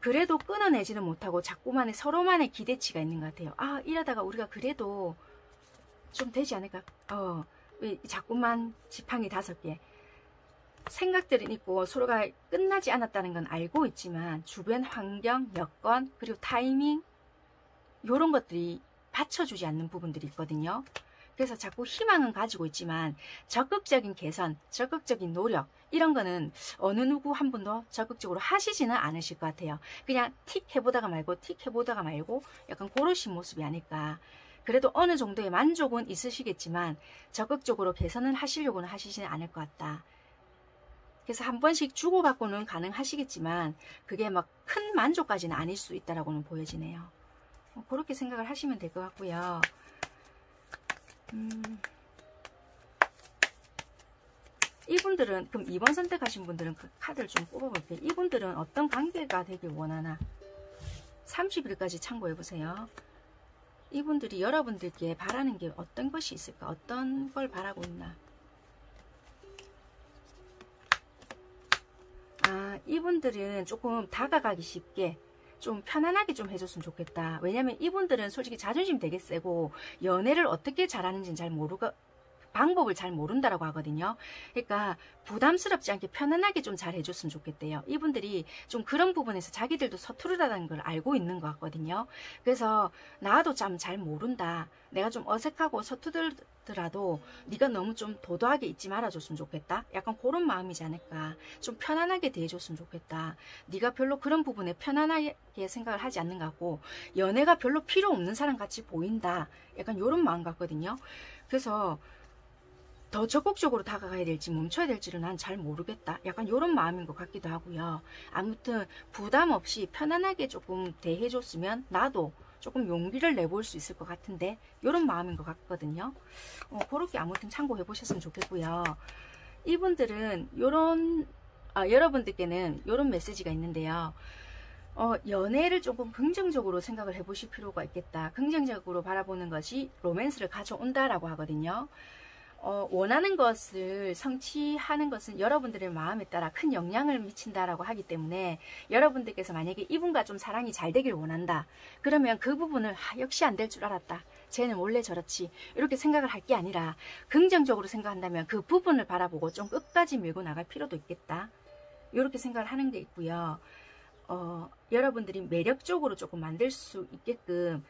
그래도 끊어내지는 못하고 자꾸만의 서로만의 기대치가 있는 것 같아요. 이러다가 우리가 그래도 좀 되지 않을까. 왜 자꾸만 지팡이 5개 생각들은 있고 서로가 끝나지 않았다는 건 알고 있지만 주변 환경, 여건, 그리고 타이밍 이런 것들이 받쳐주지 않는 부분들이 있거든요. 그래서 자꾸 희망은 가지고 있지만 적극적인 개선, 적극적인 노력 이런 거는 어느 누구 한 분도 적극적으로 하시지는 않으실 것 같아요. 그냥 틱 해보다가 말고 약간 그러신 모습이 아닐까. 그래도 어느 정도의 만족은 있으시겠지만 적극적으로 개선은 하시려고는 하시지는 않을 것 같다. 그래서 한 번씩 주고받고는 가능하시겠지만 그게 막 큰 만족까지는 아닐 수 있다라고는 보여지네요. 그렇게 생각을 하시면 될 것 같고요. 이분들은 그럼 2번 선택하신 분들은 그 카드를 좀 뽑아볼게요. 이분들은 어떤 관계가 되길 원하나 30일까지 참고해보세요. 이분들이 여러분들께 바라는 게 어떤 것이 있을까? 어떤 걸 바라고 있나? 이분들은 조금 다가가기 쉽게 좀 편안하게 좀 해줬으면 좋겠다. 왜냐면 이분들은 솔직히 자존심 되게 세고 연애를 어떻게 잘하는지는 잘 모르고 방법을 잘 모른다라고 하거든요. 그러니까 부담스럽지 않게 편안하게 좀 잘 해줬으면 좋겠대요. 이분들이 좀 그런 부분에서 자기들도 서투르다는 걸 알고 있는 것 같거든요. 그래서 나도 참 잘 모른다. 내가 좀 어색하고 서투르더라도 네가 너무 좀 도도하게 있지 말아줬으면 좋겠다. 약간 그런 마음이지 않을까. 좀 편안하게 대해줬으면 좋겠다. 네가 별로 그런 부분에 편안하게 생각을 하지 않는 것 같고 연애가 별로 필요 없는 사람 같이 보인다. 약간 이런 마음 같거든요. 그래서 더 적극적으로 다가가야 될지 멈춰야 될지를 난 잘 모르겠다. 약간 이런 마음인 것 같기도 하고요. 아무튼 부담 없이 편안하게 조금 대해줬으면 나도 조금 용기를 내볼 수 있을 것 같은데 이런 마음인 것 같거든요. 그렇게 아무튼 참고해 보셨으면 좋겠고요. 이분들은 여러분들께는 이런 메시지가 있는데요. 연애를 조금 긍정적으로 생각을 해보실 필요가 있겠다. 긍정적으로 바라보는 것이 로맨스를 가져온다라고 하거든요. 원하는 것을 성취하는 것은 여러분들의 마음에 따라 큰 영향을 미친다라고 하기 때문에 여러분들께서 만약에 이분과 좀 사랑이 잘 되길 원한다. 그러면 그 부분을 역시 안 될 줄 알았다. 쟤는 원래 저렇지. 이렇게 생각을 할 게 아니라 긍정적으로 생각한다면 그 부분을 바라보고 좀 끝까지 밀고 나갈 필요도 있겠다. 이렇게 생각을 하는 게 있고요. 여러분들이 매력적으로 조금 만들 수 있게끔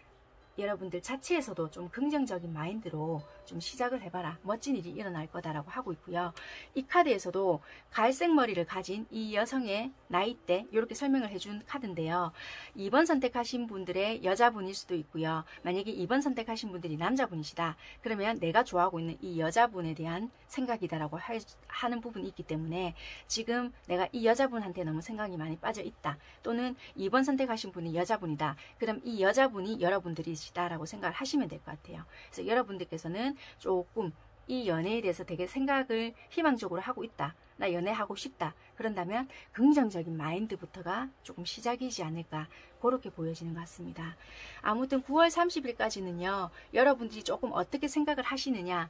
여러분들 자체에서도 좀 긍정적인 마인드로 좀 시작을 해봐라. 멋진 일이 일어날 거다라고 하고 있고요. 이 카드에서도 갈색 머리를 가진 이 여성의 나이대 이렇게 설명을 해준 카드인데요. 2번 선택하신 분들의 여자분일 수도 있고요. 만약에 2번 선택하신 분들이 남자분이시다. 그러면 내가 좋아하고 있는 이 여자분에 대한 생각이다라고 하는 부분이 있기 때문에 지금 내가 이 여자분한테 너무 생각이 많이 빠져 있다. 또는 2번 선택하신 분이 여자분이다. 그럼 이 여자분이 여러분들이시다라고 생각을 하시면 될 것 같아요. 그래서 여러분들께서는 조금 이 연애에 대해서 되게 생각을 희망적으로 하고 있다. 나 연애하고 싶다. 그런다면 긍정적인 마인드부터가 조금 시작이지 않을까 그렇게 보여지는 것 같습니다. 아무튼 9월 30일까지는요. 여러분들이 조금 어떻게 생각을 하시느냐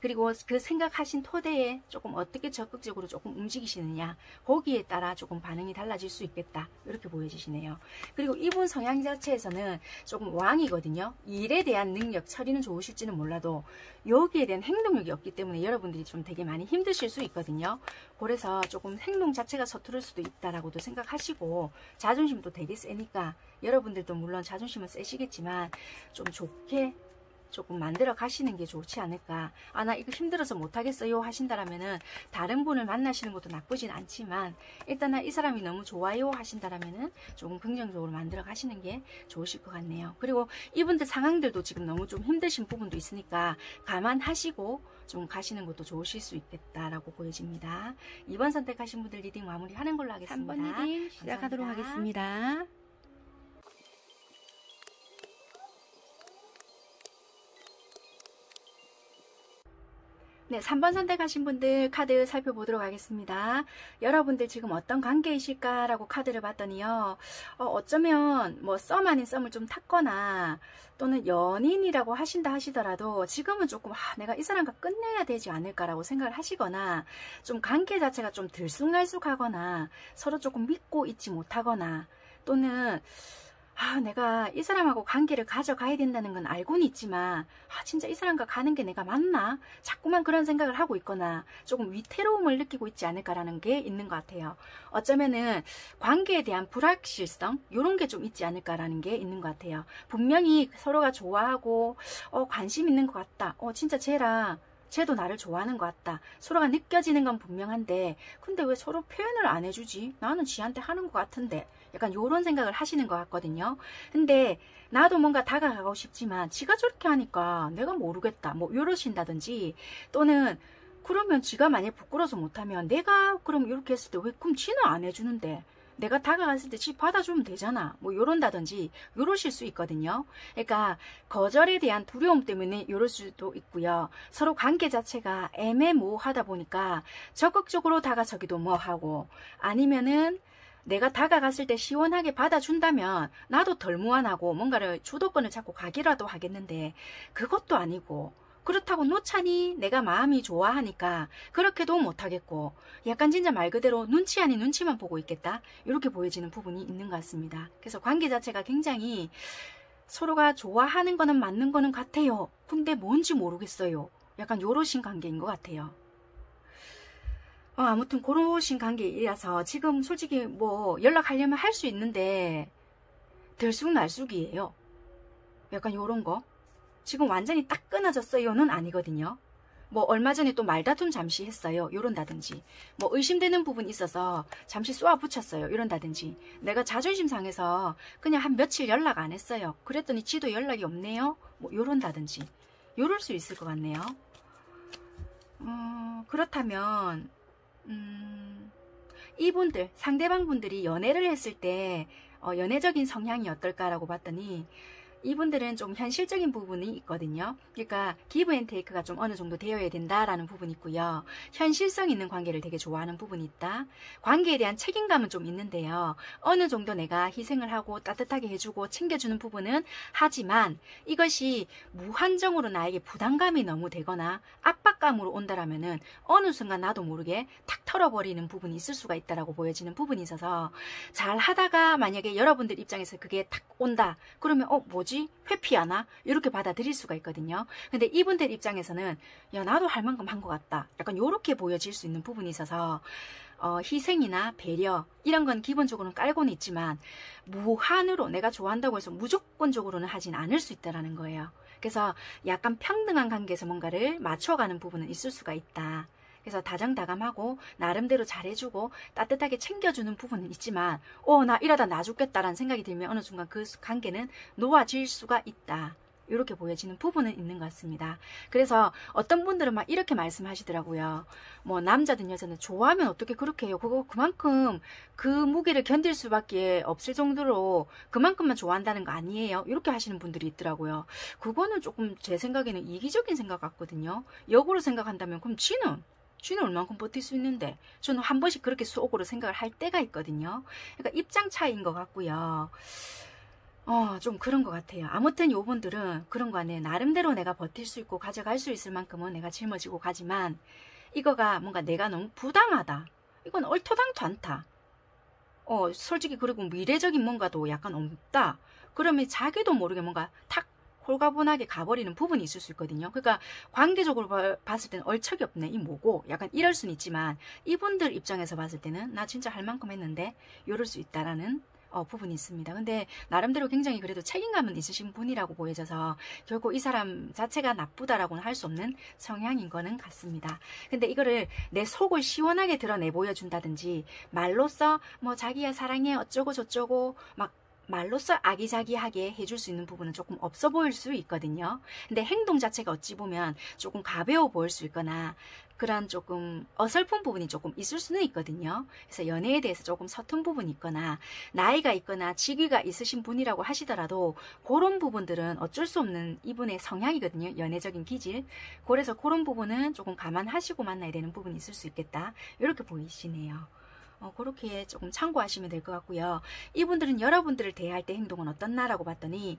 그리고 그 생각하신 토대에 조금 어떻게 적극적으로 조금 움직이시느냐 거기에 따라 조금 반응이 달라질 수 있겠다 이렇게 보여지시네요. 그리고 이분 성향 자체에서는 조금 왕이거든요. 일에 대한 능력 처리는 좋으실지는 몰라도 여기에 대한 행동력이 없기 때문에 여러분들이 좀 되게 많이 힘드실 수 있거든요. 그래서 조금 행동 자체가 서투를 수도 있다라고도 생각하시고 자존심도 되게 세니까 여러분들도 물론 자존심은 세시겠지만 좀 좋게 조금 만들어 가시는 게 좋지 않을까. 나 이거 힘들어서 못하겠어요 하신다라면은 다른 분을 만나시는 것도 나쁘진 않지만 일단 이 사람이 너무 좋아요 하신다라면은 조금 긍정적으로 만들어 가시는 게 좋으실 것 같네요. 그리고 이분들 상황들도 지금 너무 좀 힘드신 부분도 있으니까 감안하시고 좀 가시는 것도 좋으실 수 있겠다라고 보여집니다. 2번 선택하신 분들 리딩 마무리하는 걸로 하겠습니다. 3번 리딩 시작하도록 하겠습니다. 네, 3번 선택하신 분들 카드 살펴보도록 하겠습니다. 여러분들 지금 어떤 관계이실까라고 카드를 봤더니요. 어쩌면 뭐 썸 아닌 썸을 좀 탔거나 또는 연인이라고 하신다 하시더라도 지금은 조금 내가 이 사람과 끝내야 되지 않을까라고 생각을 하시거나 좀 관계 자체가 좀 들쑥날쑥하거나 서로 조금 믿고 있지 못하거나 또는 내가 이 사람하고 관계를 가져가야 된다는 건 알고는 있지만 진짜 이 사람과 가는 게 내가 맞나? 자꾸만 그런 생각을 하고 있거나 조금 위태로움을 느끼고 있지 않을까라는 게 있는 것 같아요. 어쩌면은 관계에 대한 불확실성 이런 게 좀 있지 않을까라는 게 있는 것 같아요. 분명히 서로가 좋아하고 관심 있는 것 같다. 진짜 쟤도 나를 좋아하는 것 같다. 서로가 느껴지는 건 분명한데 근데 왜 서로 표현을 안 해주지? 나는 지한테 하는 것 같은데 약간 이런 생각을 하시는 것 같거든요. 근데 나도 뭔가 다가가고 싶지만 지가 저렇게 하니까 내가 모르겠다 뭐 이러신다든지 또는 그러면 지가 만약 부끄러워서 못하면 내가 그럼 이렇게 했을 때 왜 그럼 지는 안 해주는데 내가 다가갔을 때 지 받아주면 되잖아 뭐 이런다든지 이러실 수 있거든요. 그러니까 거절에 대한 두려움 때문에 이럴 수도 있고요. 서로 관계 자체가 애매모호하다 보니까 적극적으로 다가서기도 뭐하고 아니면은 내가 다가갔을 때 시원하게 받아준다면 나도 덜 무안하고 뭔가를 주도권을 잡고 가기라도 하겠는데 그것도 아니고 그렇다고 놓자니 내가 마음이 좋아하니까 그렇게도 못하겠고, 약간 진짜 말 그대로 눈치 아닌 눈치만 보고 있겠다, 이렇게 보여지는 부분이 있는 것 같습니다. 그래서 관계 자체가 굉장히 서로가 좋아하는 거는 맞는 거는 같아요. 근데 뭔지 모르겠어요. 약간 요러신 관계인 것 같아요. 아무튼 그러신 관계이라서 지금 솔직히 뭐 연락하려면 할 수 있는데 들쑥날쑥이에요. 약간 요런 거. 지금 완전히 딱 끊어졌어요는 아니거든요. 뭐 얼마 전에 또 말다툼 잠시 했어요, 요런다든지, 뭐 의심되는 부분이 있어서 잠시 쏘아 붙였어요, 이런다든지, 내가 자존심 상해서 그냥 한 며칠 연락 안 했어요, 그랬더니 지도 연락이 없네요, 뭐 요런다든지, 요럴 수 있을 것 같네요. 그렇다면 이분들, 상대방 분들이 연애를 했을 때 연애적인 성향이 어떨까라고 봤더니 이분들은 좀 현실적인 부분이 있거든요. 그러니까 기브 앤 테이크가 좀 어느 정도 되어야 된다라는 부분이 있고요. 현실성 있는 관계를 되게 좋아하는 부분이 있다. 관계에 대한 책임감은 좀 있는데요. 어느 정도 내가 희생을 하고 따뜻하게 해주고 챙겨주는 부분은 하지만 이것이 무한정으로 나에게 부담감이 너무 되거나 압박감으로 온다라면은 어느 순간 나도 모르게 탁 털어버리는 부분이 있을 수가 있다라고 보여지는 부분이 있어서, 잘 하다가 만약에 여러분들 입장에서 그게 탁 온다 그러면 뭐지? 회피하나? 이렇게 받아들일 수가 있거든요. 근데 이분들 입장에서는 야, 나도 할 만큼 한 것 같다, 약간 이렇게 보여질 수 있는 부분이 있어서 희생이나 배려 이런 건 기본적으로는 깔고는 있지만 무한으로 내가 좋아한다고 해서 무조건적으로는 하진 않을 수 있다는 거예요. 그래서 약간 평등한 관계에서 뭔가를 맞춰가는 부분은 있을 수가 있다. 그래서 다정다감하고 나름대로 잘해주고 따뜻하게 챙겨주는 부분은 있지만 나 이러다 나 죽겠다라는 생각이 들면 어느 순간 그 관계는 놓아질 수가 있다, 이렇게 보여지는 부분은 있는 것 같습니다. 그래서 어떤 분들은 막 이렇게 말씀하시더라고요. 뭐 남자든 여자든 좋아하면 어떻게 그렇게 해요, 그거 그만큼 그 무게를 견딜 수밖에 없을 정도로 그만큼만 좋아한다는 거 아니에요, 이렇게 하시는 분들이 있더라고요. 그거는 조금 제 생각에는 이기적인 생각 같거든요. 역으로 생각한다면 그럼 지는 얼만큼 버틸 수 있는데, 저는 한 번씩 그렇게 속으로 생각을 할 때가 있거든요. 그러니까 입장 차이인 것 같고요. 좀 그런 것 같아요. 아무튼 요분들은 그런 거 아니에요. 나름대로 내가 버틸 수 있고 가져갈 수 있을 만큼은 내가 짊어지고 가지만 이거가 뭔가 내가 너무 부당하다, 이건 얼토당토 않다, 솔직히 그리고 미래적인 뭔가도 약간 없다, 그러면 자기도 모르게 뭔가 탁 홀가분하게 가버리는 부분이 있을 수 있거든요. 그러니까 관계적으로 봤을 때는 얼척이 없네, 이 뭐고, 약간 이럴 수는 있지만 이분들 입장에서 봤을 때는 나 진짜 할 만큼 했는데 이럴 수 있다라는 부분이 있습니다. 근데 나름대로 굉장히 그래도 책임감은 있으신 분이라고 보여져서 결국 이 사람 자체가 나쁘다라고는 할 수 없는 성향인 거는 같습니다. 근데 이거를 내 속을 시원하게 드러내 보여준다든지 말로써 뭐 자기야 사랑해 어쩌고 저쩌고 막 말로써 아기자기하게 해줄 수 있는 부분은 조금 없어 보일 수 있거든요. 근데 행동 자체가 어찌 보면 조금 가벼워 보일 수 있거나 그런 조금 어설픈 부분이 조금 있을 수는 있거든요. 그래서 연애에 대해서 조금 서툰 부분이 있거나 나이가 있거나 직위가 있으신 분이라고 하시더라도 그런 부분들은 어쩔 수 없는 이분의 성향이거든요. 연애적인 기질. 그래서 그런 부분은 조금 감안하시고 만나야 되는 부분이 있을 수 있겠다, 이렇게 보이시네요. 그렇게 조금 참고하시면 될 것 같고요. 이분들은 여러분들을 대할 때 행동은 어떻나라고 봤더니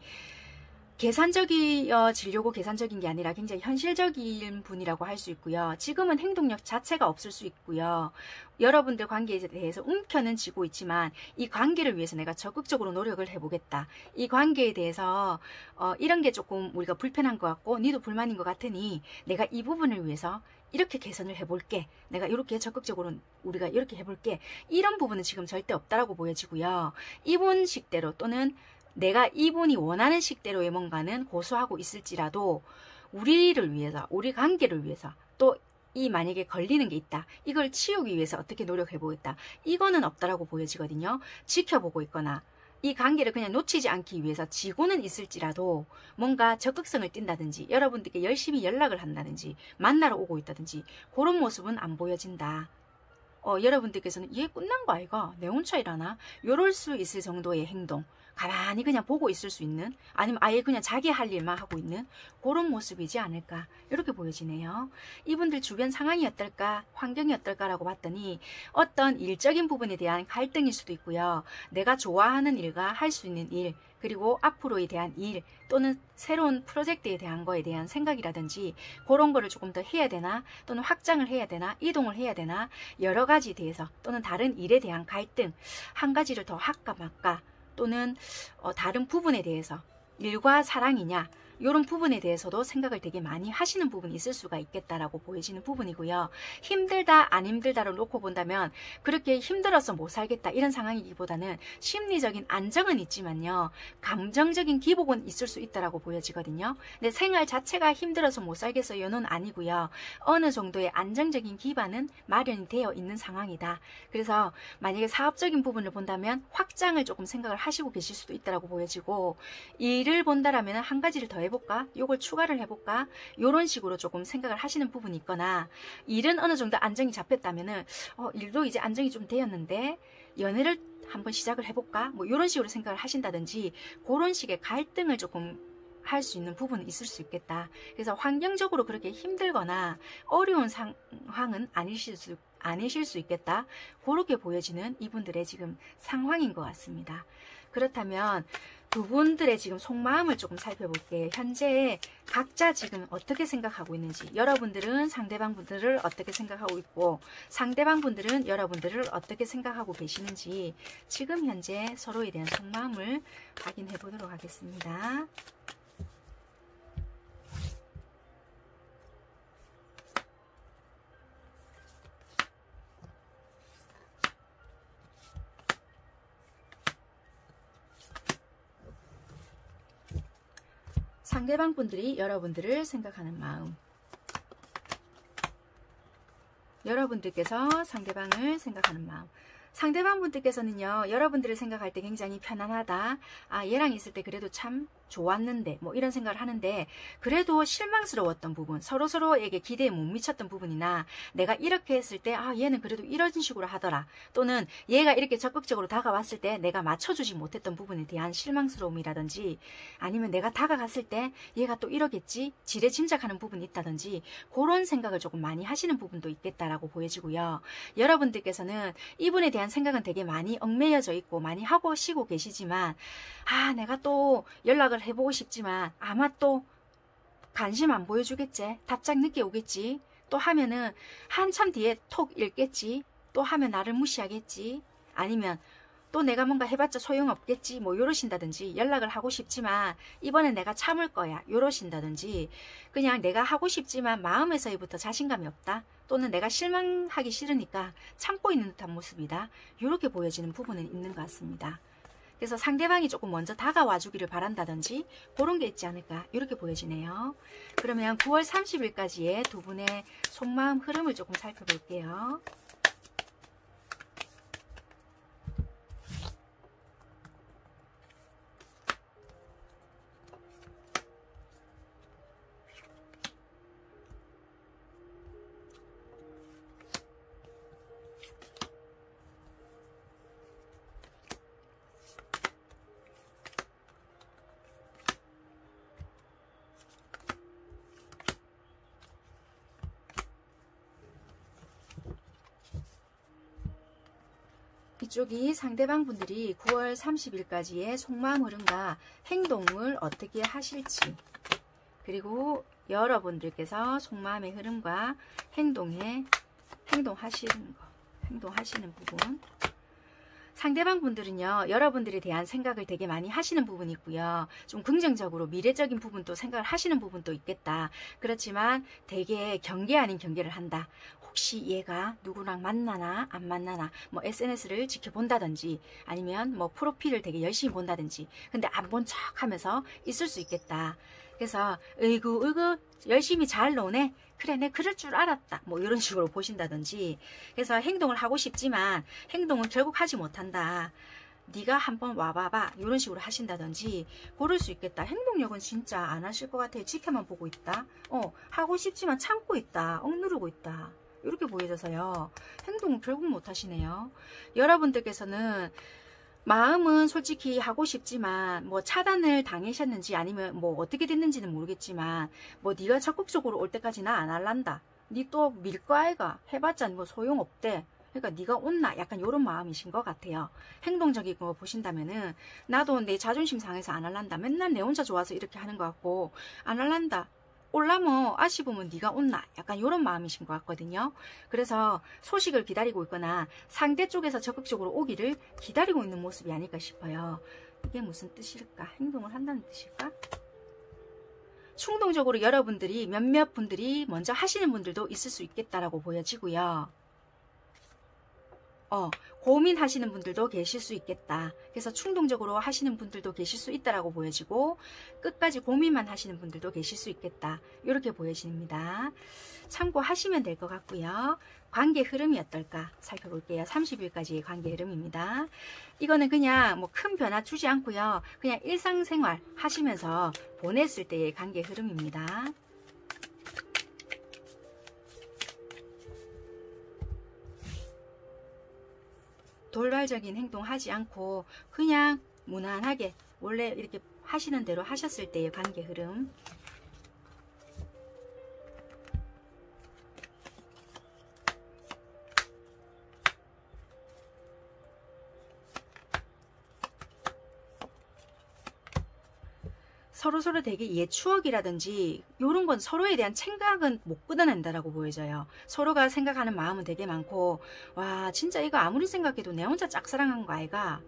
계산적이지려고 계산적인 게 아니라 굉장히 현실적인 분이라고 할 수 있고요. 지금은 행동력 자체가 없을 수 있고요. 여러분들 관계에 대해서 움켜는 쥐고 있지만 이 관계를 위해서 내가 적극적으로 노력을 해보겠다, 이 관계에 대해서 이런 게 조금 우리가 불편한 것 같고 니도 불만인 것 같으니 내가 이 부분을 위해서 이렇게 개선을 해볼게, 내가 이렇게 적극적으로 우리가 이렇게 해볼게, 이런 부분은 지금 절대 없다라고 보여지고요. 이분 식대로 또는 내가 이분이 원하는 식대로의 뭔가는 고수하고 있을지라도 우리를 위해서, 우리 관계를 위해서, 또 이 만약에 걸리는 게 있다, 이걸 치우기 위해서 어떻게 노력해보겠다, 이거는 없다라고 보여지거든요. 지켜보고 있거나 이 관계를 그냥 놓치지 않기 위해서 지고는 있을지라도 뭔가 적극성을 띈다든지 여러분들께 열심히 연락을 한다든지 만나러 오고 있다든지 그런 모습은 안 보여진다. 여러분들께서는 얘 끝난 거 아이가? 내 혼자 일하나? 이럴 수 있을 정도의 행동, 가만히 그냥 보고 있을 수 있는, 아니면 아예 그냥 자기 할 일만 하고 있는 그런 모습이지 않을까, 이렇게 보여지네요. 이분들 주변 상황이 어떨까, 환경이 어떨까라고 봤더니 어떤 일적인 부분에 대한 갈등일 수도 있고요. 내가 좋아하는 일과 할 수 있는 일, 그리고 앞으로에 대한 일, 또는 새로운 프로젝트에 대한 거에 대한 생각이라든지 그런 거를 조금 더 해야 되나, 또는 확장을 해야 되나, 이동을 해야 되나, 여러 가지에 대해서, 또는 다른 일에 대한 갈등, 한 가지를 더 할까 말까, 또는 다른 부분에 대해서, 일과 사랑이냐, 이런 부분에 대해서도 생각을 되게 많이 하시는 부분이 있을 수가 있겠다라고 보여지는 부분이고요. 힘들다 안 힘들다를 놓고 본다면 그렇게 힘들어서 못 살겠다 이런 상황이기보다는 심리적인 안정은 있지만요, 감정적인 기복은 있을 수 있다라고 보여지거든요. 근데 생활 자체가 힘들어서 못 살겠어요는 아니고요. 어느 정도의 안정적인 기반은 마련이 되어 있는 상황이다. 그래서 만약에 사업적인 부분을 본다면 확장을 조금 생각을 하시고 계실 수도 있다라고 보여지고, 일을 본다라면 한 가지를 더 해볼까? 요걸 추가를 해볼까? 요런 식으로 조금 생각을 하시는 부분이 있거나, 일은 어느 정도 안정이 잡혔다면은 일도 이제 안정이 좀 되었는데 연애를 한번 시작을 해볼까? 뭐 요런 식으로 생각을 하신다든지, 그런 식의 갈등을 조금 할 수 있는 부분은 있을 수 있겠다. 그래서 환경적으로 그렇게 힘들거나 어려운 상황은 아니실 수 있겠다. 그렇게 보여지는 이분들의 지금 상황인 것 같습니다. 그렇다면 두 분들의 지금 속마음을 조금 살펴볼게요. 현재 각자 지금 어떻게 생각하고 있는지, 여러분들은 상대방 분들을 어떻게 생각하고 있고, 상대방 분들은 여러분들을 어떻게 생각하고 계시는지 지금 현재 서로에 대한 속마음을 확인해 보도록 하겠습니다. 상대방 분들이 여러분들을 생각하는 마음, 여러분들께서 상대방을 생각하는 마음. 상대방 분들께서는요, 여러분들을 생각할 때 굉장히 편안하다, 얘랑 있을 때 그래도 참 좋았는데, 뭐 이런 생각을 하는데, 그래도 실망스러웠던 부분, 서로서로에게 기대에 못 미쳤던 부분이나, 내가 이렇게 했을 때 얘는 그래도 이런 식으로 하더라, 또는 얘가 이렇게 적극적으로 다가왔을 때 내가 맞춰주지 못했던 부분에 대한 실망스러움이라든지, 아니면 내가 다가갔을 때 얘가 또 이러겠지, 지레 짐작하는 부분이 있다든지, 그런 생각을 조금 많이 하시는 부분도 있겠다라고 보여지고요. 여러분들께서는 이분에 대한 생각은 되게 많이 얽매여져 있고 많이 하고 쉬고 계시지만, 내가 또 연락을 해보고 싶지만 아마 또 관심 안 보여주겠지, 답장 늦게 오겠지, 또 하면은 한참 뒤에 톡 읽겠지, 또 하면 나를 무시하겠지, 아니면 또 내가 뭔가 해봤자 소용없겠지, 뭐 요러신다든지, 연락을 하고 싶지만 이번엔 내가 참을 거야 요러신다든지, 그냥 내가 하고 싶지만 마음에서부터 자신감이 없다, 또는 내가 실망하기 싫으니까 참고 있는 듯한 모습이다, 이렇게 보여지는 부분은 있는 것 같습니다. 그래서 상대방이 조금 먼저 다가와 주기를 바란다든지 그런 게 있지 않을까, 이렇게 보여지네요. 그러면 9월 30일까지의 두 분의 속마음 흐름을 조금 살펴볼게요. 이쪽이 상대방 분들이 9월 30일까지의 속마음 흐름과 행동을 어떻게 하실지, 그리고 여러분들께서 속마음의 흐름과 행동하시는 부분. 상대방 분들은요, 여러분들에 대한 생각을 되게 많이 하시는 부분이 있고요. 좀 긍정적으로 미래적인 부분도 생각을 하시는 부분도 있겠다. 그렇지만 되게 경계 아닌 경계를 한다. 혹시 얘가 누구랑 만나나 안 만나나, 뭐 SNS를 지켜본다든지, 아니면 뭐 프로필을 되게 열심히 본다든지, 근데 안 본 척 하면서 있을 수 있겠다. 그래서 으이구 열심히 잘 노네, 그래 내 그럴 줄 알았다, 뭐 이런 식으로 보신다든지, 그래서 행동을 하고 싶지만 행동은 결국 하지 못한다, 네가 한번 와봐봐, 이런 식으로 하신다든지 그럴 수 있겠다. 행동력은 진짜 안 하실 것 같아요. 지켜만 보고 있다, 하고 싶지만 참고 있다, 억누르고 있다, 이렇게 보여져서요, 행동은 결국 못 하시네요. 여러분들께서는 마음은 솔직히 하고 싶지만 뭐 차단을 당하셨는지 아니면 뭐 어떻게 됐는지는 모르겠지만 뭐 네가 적극적으로 올 때까지 나 안 할란다. 니 또 밀 거 아이가. 해봤자 뭐 소용없대. 그러니까 네가 온나 약간 요런 마음이신 것 같아요. 행동적인 거 보신다면은 나도 내 자존심 상해서 안 할란다. 맨날 내 혼자 좋아서 이렇게 하는 것 같고 안 할란다. 올라면 아쉬우면 네가 온나 약간 요런 마음이신 것 같거든요. 그래서 소식을 기다리고 있거나 상대 쪽에서 적극적으로 오기를 기다리고 있는 모습이 아닐까 싶어요. 이게 무슨 뜻일까? 행동을 한다는 뜻일까? 충동적으로 여러분들이 몇몇 분들이 먼저 하시는 분들도 있을 수 있겠다라고 보여지고요. 고민하시는 분들도 계실 수 있겠다. 그래서 충동적으로 하시는 분들도 계실 수 있다라고 보여지고 끝까지 고민만 하시는 분들도 계실 수 있겠다. 이렇게 보여집니다. 참고하시면 될 것 같고요. 관계 흐름이 어떨까 살펴볼게요. 30일까지의 관계 흐름입니다. 이거는 그냥 뭐 큰 변화 주지 않고요. 그냥 일상생활 하시면서 보냈을 때의 관계 흐름입니다. 돌발적인 행동 하지 않고 그냥 무난하게 원래 이렇게 하시는 대로 하셨을 때의 관계 흐름. 서로서로 되게 옛 추억이라든지 이런 건 서로에 대한 생각은 못 끊어낸다라고 보여져요. 서로가 생각하는 마음은 되게 많고 와 진짜 이거 아무리 생각해도 내 혼자 짝사랑한 거 아이가?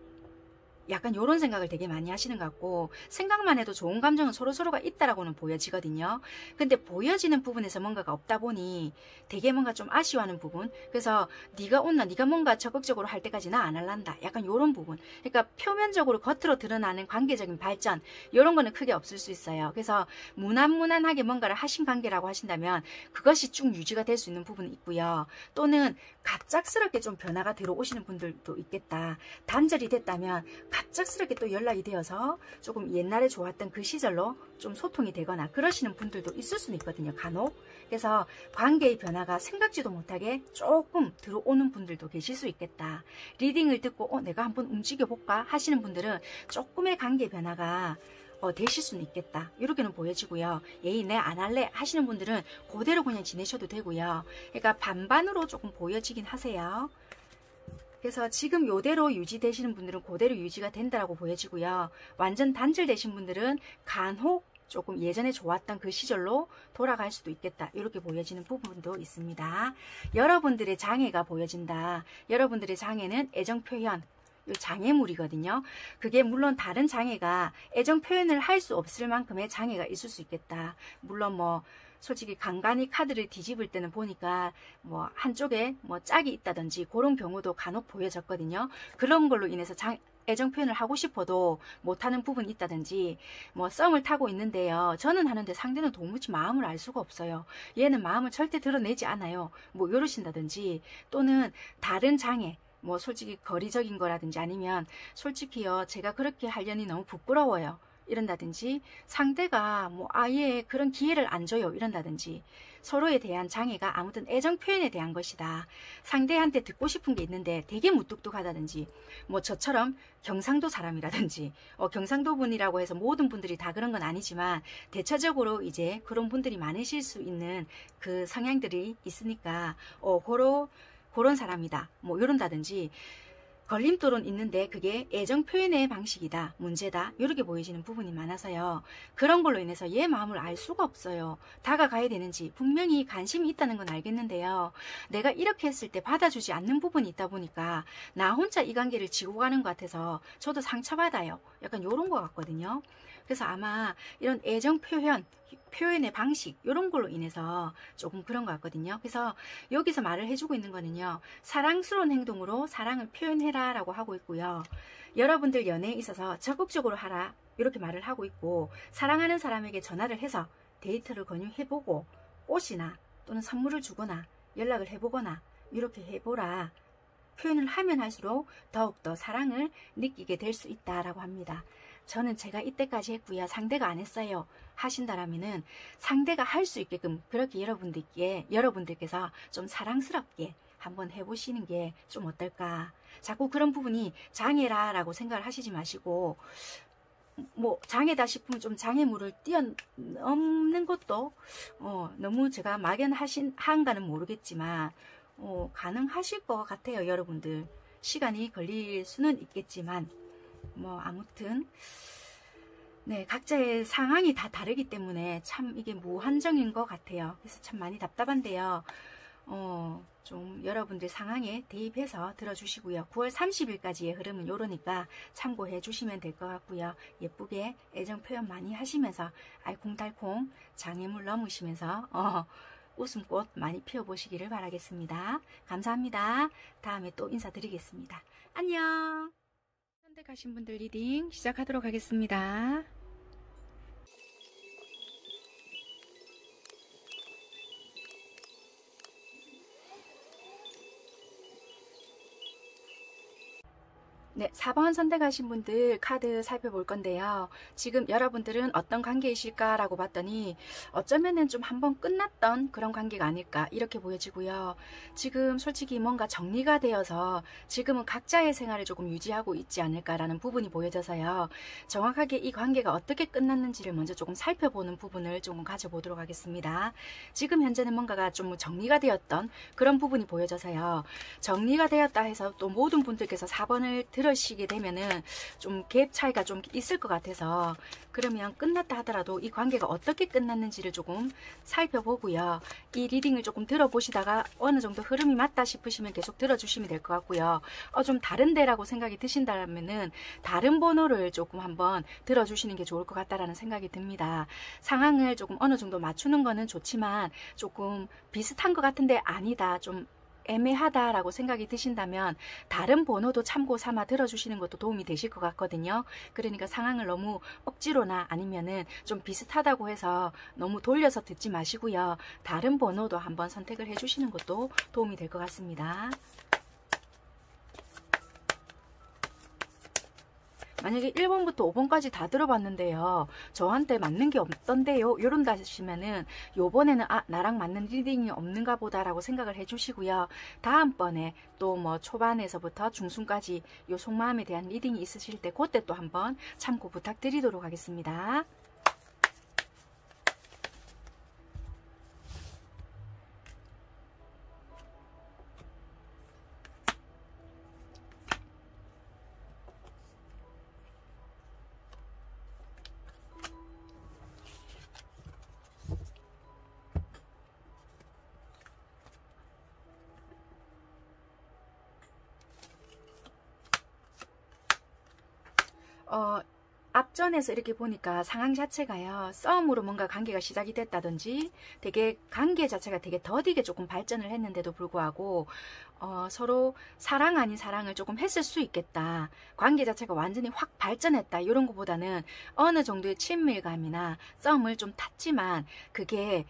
약간 이런 생각을 되게 많이 하시는 것 같고 생각만 해도 좋은 감정은 서로서로가 있다라고는 보여지거든요. 근데 보여지는 부분에서 뭔가가 없다 보니 되게 뭔가 좀 아쉬워하는 부분. 그래서 네가 온나 네가 뭔가 적극적으로 할 때까지 나 안 할란다. 약간 이런 부분. 그러니까 표면적으로 겉으로 드러나는 관계적인 발전 이런 거는 크게 없을 수 있어요. 그래서 무난무난하게 뭔가를 하신 관계라고 하신다면 그것이 쭉 유지가 될 수 있는 부분이 있고요. 또는 갑작스럽게 좀 변화가 들어오시는 분들도 있겠다. 단절이 됐다면 갑작스럽게 또 연락이 되어서 조금 옛날에 좋았던 그 시절로 좀 소통이 되거나 그러시는 분들도 있을 수는 있거든요. 간혹. 그래서 관계의 변화가 생각지도 못하게 조금 들어오는 분들도 계실 수 있겠다. 리딩을 듣고 내가 한번 움직여볼까 하시는 분들은 조금의 관계 변화가 되실 수는 있겠다. 이렇게는 보여지고요. 예의 내 안 할래 하시는 분들은 그대로 그냥 지내셔도 되고요. 그러니까 반반으로 조금 보여지긴 하세요. 그래서 지금 요대로 유지되시는 분들은 그대로 유지가 된다고 보여지고요. 완전 단절되신 분들은 간혹 조금 예전에 좋았던 그 시절로 돌아갈 수도 있겠다. 이렇게 보여지는 부분도 있습니다. 여러분들의 장애가 보여진다. 여러분들의 장애는 애정 표현. 장애물이거든요. 그게 물론 다른 장애가 애정 표현을 할 수 없을 만큼의 장애가 있을 수 있겠다. 물론 뭐 솔직히 간간히 카드를 뒤집을 때는 보니까 뭐 한쪽에 뭐 짝이 있다든지 그런 경우도 간혹 보여졌거든요. 그런 걸로 인해서 애정 표현을 하고 싶어도 못하는 부분이 있다든지 뭐 썸을 타고 있는데요. 저는 하는데 상대는 도무지 마음을 알 수가 없어요. 얘는 마음을 절대 드러내지 않아요. 뭐 이러신다든지 또는 다른 장애 뭐 솔직히 거리적인 거라든지 아니면 솔직히요 제가 그렇게 하려니 너무 부끄러워요 이런다든지 상대가 뭐 아예 그런 기회를 안 줘요 이런다든지 서로에 대한 장애가 아무튼 애정 표현에 대한 것이다. 상대한테 듣고 싶은 게 있는데 되게 무뚝뚝하다든지 뭐 저처럼 경상도 사람이라든지 경상도 분이라고 해서 모든 분들이 다 그런 건 아니지만 대체적으로 이제 그런 분들이 많으실 수 있는 그 성향들이 있으니까 그런 사람이다. 뭐 이런다든지 걸림돌은 있는데 그게 애정 표현의 방식이다. 문제다. 이렇게 보여지는 부분이 많아서요. 그런 걸로 인해서 얘 마음을 알 수가 없어요. 다가가야 되는지 분명히 관심이 있다는 건 알겠는데요. 내가 이렇게 했을 때 받아주지 않는 부분이 있다 보니까 나 혼자 이 관계를 지고 가는 것 같아서 저도 상처받아요. 약간 이런 것 같거든요. 그래서 아마 이런 애정 표현의 방식 이런 걸로 인해서 조금 그런 것 같거든요. 그래서 여기서 말을 해주고 있는 거는요. 사랑스러운 행동으로 사랑을 표현해라 라고 하고 있고요. 여러분들 연애에 있어서 적극적으로 하라 이렇게 말을 하고 있고 사랑하는 사람에게 전화를 해서 데이트를 권유해보고 꽃이나 또는 선물을 주거나 연락을 해보거나 이렇게 해보라. 표현을 하면 할수록 더욱더 사랑을 느끼게 될 수 있다라고 합니다. 저는 제가 이때까지 했고요. 상대가 안 했어요. 하신다라면은 상대가 할 수 있게끔 그렇게 여러분들께서 좀 사랑스럽게 한번 해보시는 게 좀 어떨까. 자꾸 그런 부분이 장애라고 생각을 하시지 마시고, 뭐 장애다 싶으면 좀 장애물을 뛰어넘는 것도 너무 제가 막연한가는 모르겠지만 가능하실 것 같아요. 여러분들 시간이 걸릴 수는 있겠지만 뭐 아무튼 네, 각자의 상황이 다 다르기 때문에 참 이게 무한정인 것 같아요. 그래서 참 많이 답답한데요. 좀 여러분들 상황에 대입해서 들어주시고요. 9월 30일까지의 흐름은 요러니까 참고해 주시면 될 것 같고요. 예쁘게 애정 표현 많이 하시면서 알콩달콩 장애물 넘으시면서 웃음꽃 많이 피워보시기를 바라겠습니다. 감사합니다. 다음에 또 인사드리겠습니다. 안녕. 선택하신 분들 리딩 시작하도록 하겠습니다. 네, 4번 선택하신 분들 카드 살펴볼 건데요. 지금 여러분들은 어떤 관계이실까라고 봤더니 어쩌면은 좀 한번 끝났던 그런 관계가 아닐까 이렇게 보여지고요. 지금 솔직히 뭔가 정리가 되어서 지금은 각자의 생활을 조금 유지하고 있지 않을까라는 부분이 보여져서요. 정확하게 이 관계가 어떻게 끝났는지를 먼저 조금 살펴보는 부분을 조금 가져보도록 하겠습니다. 지금 현재는 뭔가가 좀 정리가 되었던 그런 부분이 보여져서요. 정리가 되었다 해서 또 모든 분들께서 4번을 들으시게 되면은 좀 갭 차이가 좀 있을 것 같아서 그러면 끝났다 하더라도 이 관계가 어떻게 끝났는지를 조금 살펴보고요. 이 리딩을 조금 들어보시다가 어느 정도 흐름이 맞다 싶으시면 계속 들어주시면 될 것 같고요. 좀 다른데 라고 생각이 드신다면은 다른 번호를 조금 한번 들어주시는 게 좋을 것 같다라는 생각이 듭니다. 상황을 조금 어느 정도 맞추는 거는 좋지만 조금 비슷한 것 같은데 아니다, 좀 애매하다라고 생각이 드신다면 다른 번호도 참고 삼아 들어주시는 것도 도움이 되실 것 같거든요. 그러니까 상황을 너무 억지로나 아니면은 좀 비슷하다고 해서 너무 돌려서 듣지 마시고요. 다른 번호도 한번 선택을 해주시는 것도 도움이 될 것 같습니다. 만약에 1번부터 5번까지 다 들어봤는데요. 저한테 맞는 게 없던데요. 이런다 하시면은 요번에는 나랑 맞는 리딩이 없는가 보다라고 생각을 해주시고요. 다음번에 또 뭐 초반에서부터 중순까지 요 속마음에 대한 리딩이 있으실 때 그때 또 한번 참고 부탁드리도록 하겠습니다. 앞전에서 이렇게 보니까 상황 자체가요, 싸움으로 뭔가 관계가 시작이 됐다든지 되게 관계 자체가 되게 더디게 조금 발전을 했는데도 불구하고 서로 사랑 아닌 사랑을 조금 했을 수 있겠다, 관계 자체가 완전히 확 발전했다 이런 것보다는 어느 정도의 친밀감이나 싸움을 좀 탔지만 그게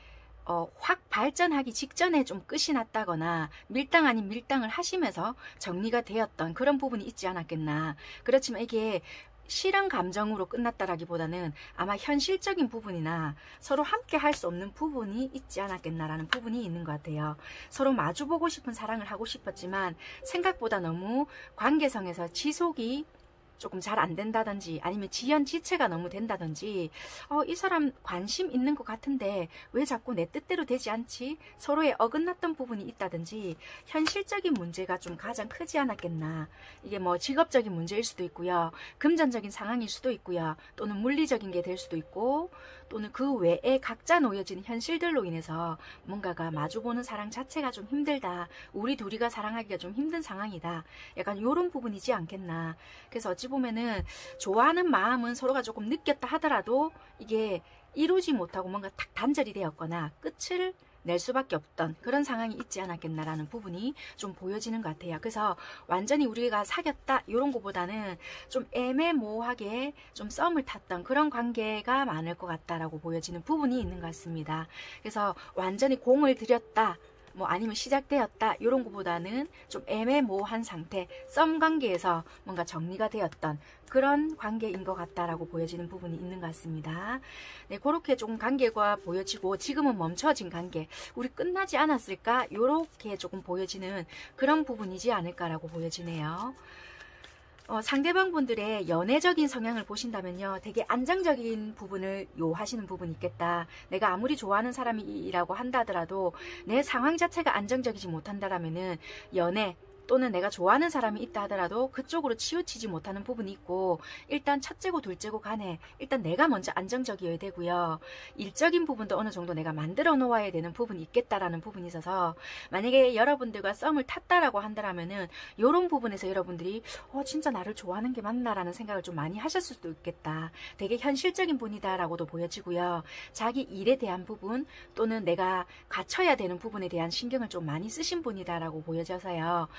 확 발전하기 직전에 좀 끝이 났다거나 밀당 아닌 밀당을 하시면서 정리가 되었던 그런 부분이 있지 않았겠나. 그렇지만 이게 실현 감정으로 끝났다라기보다는 아마 현실적인 부분이나 서로 함께 할 수 없는 부분이 있지 않았겠나라는 부분이 있는 것 같아요. 서로 마주보고 싶은 사랑을 하고 싶었지만 생각보다 너무 관계성에서 지속이 조금 잘 안 된다든지 아니면 지연지체가 너무 된다든지 이 사람 관심 있는 것 같은데 왜 자꾸 내 뜻대로 되지 않지? 서로의 어긋났던 부분이 있다든지 현실적인 문제가 좀 가장 크지 않았겠나. 이게 뭐 직업적인 문제일 수도 있고요. 금전적인 상황일 수도 있고요. 또는 물리적인 게 될 수도 있고 또는 그 외에 각자 놓여진 현실들로 인해서 뭔가가 마주보는 사랑 자체가 좀 힘들다. 우리 둘이가 사랑하기가 좀 힘든 상황이다. 약간 이런 부분이지 않겠나. 그래서 어찌 보면은 좋아하는 마음은 서로가 조금 느꼈다 하더라도 이게 이루지 못하고 뭔가 딱 단절이 되었거나 끝을 낼 수밖에 없던 그런 상황이 있지 않았겠나라는 부분이 좀 보여지는 것 같아요. 그래서 완전히 우리가 사귀었다 이런 것보다는 좀 애매모호하게 좀 썸을 탔던 그런 관계가 많을 것 같다라고 보여지는 부분이 있는 것 같습니다. 그래서 완전히 공을 들였다, 뭐 아니면 시작되었다 이런 것보다는 좀 애매모호한 상태, 썸 관계에서 뭔가 정리가 되었던 그런 관계인 것 같다라고 보여지는 부분이 있는 것 같습니다. 네, 그렇게 조금 관계가 보여지고 지금은 멈춰진 관계, 우리 끝나지 않았을까? 이렇게 조금 보여지는 그런 부분이지 않을까라고 보여지네요. 상대방 분들의 연애적인 성향을 보신다면요, 되게 안정적인 부분을 요하시는 부분이 있겠다. 내가 아무리 좋아하는 사람이라고 한다 하더라도 내 상황 자체가 안정적이지 못한다라면은 연애 또는 내가 좋아하는 사람이 있다 하더라도 그쪽으로 치우치지 못하는 부분이 있고, 일단 첫째고 둘째고 간에 일단 내가 먼저 안정적이어야 되고요. 일적인 부분도 어느 정도 내가 만들어 놓아야 되는 부분이 있겠다라는 부분이 있어서, 만약에 여러분들과 썸을 탔다라고 한다라면은 이런 부분에서 여러분들이 진짜 나를 좋아하는 게 맞나라는 생각을 좀 많이 하셨을 수도 있겠다. 되게 현실적인 분이다라고도 보여지고요. 자기 일에 대한 부분 또는 내가 갖춰야 되는 부분에 대한 신경을 좀 많이 쓰신 분이다라고 보여져서요.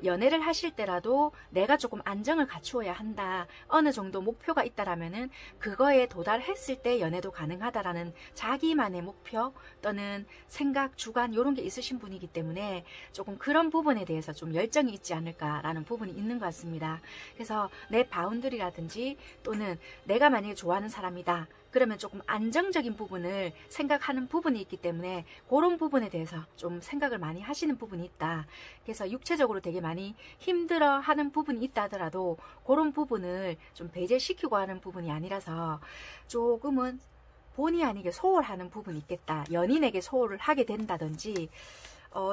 연애를 하실 때라도 내가 조금 안정을 갖추어야 한다, 어느 정도 목표가 있다라면은 그거에 도달했을 때 연애도 가능하다라는 자기만의 목표 또는 생각, 주관 이런 게 있으신 분이기 때문에 조금 그런 부분에 대해서 좀 열정이 있지 않을까라는 부분이 있는 것 같습니다. 그래서 내 바운더리라든지 또는 내가 만약에 좋아하는 사람이다 그러면 조금 안정적인 부분을 생각하는 부분이 있기 때문에 그런 부분에 대해서 좀 생각을 많이 하시는 부분이 있다. 그래서 육체적으로 되게 많이 힘들어하는 부분이 있다 하더라도 그런 부분을 좀 배제시키고 하는 부분이 아니라서 조금은 본의 아니게 소홀하는 부분이 있겠다. 연인에게 소홀을 하게 된다든지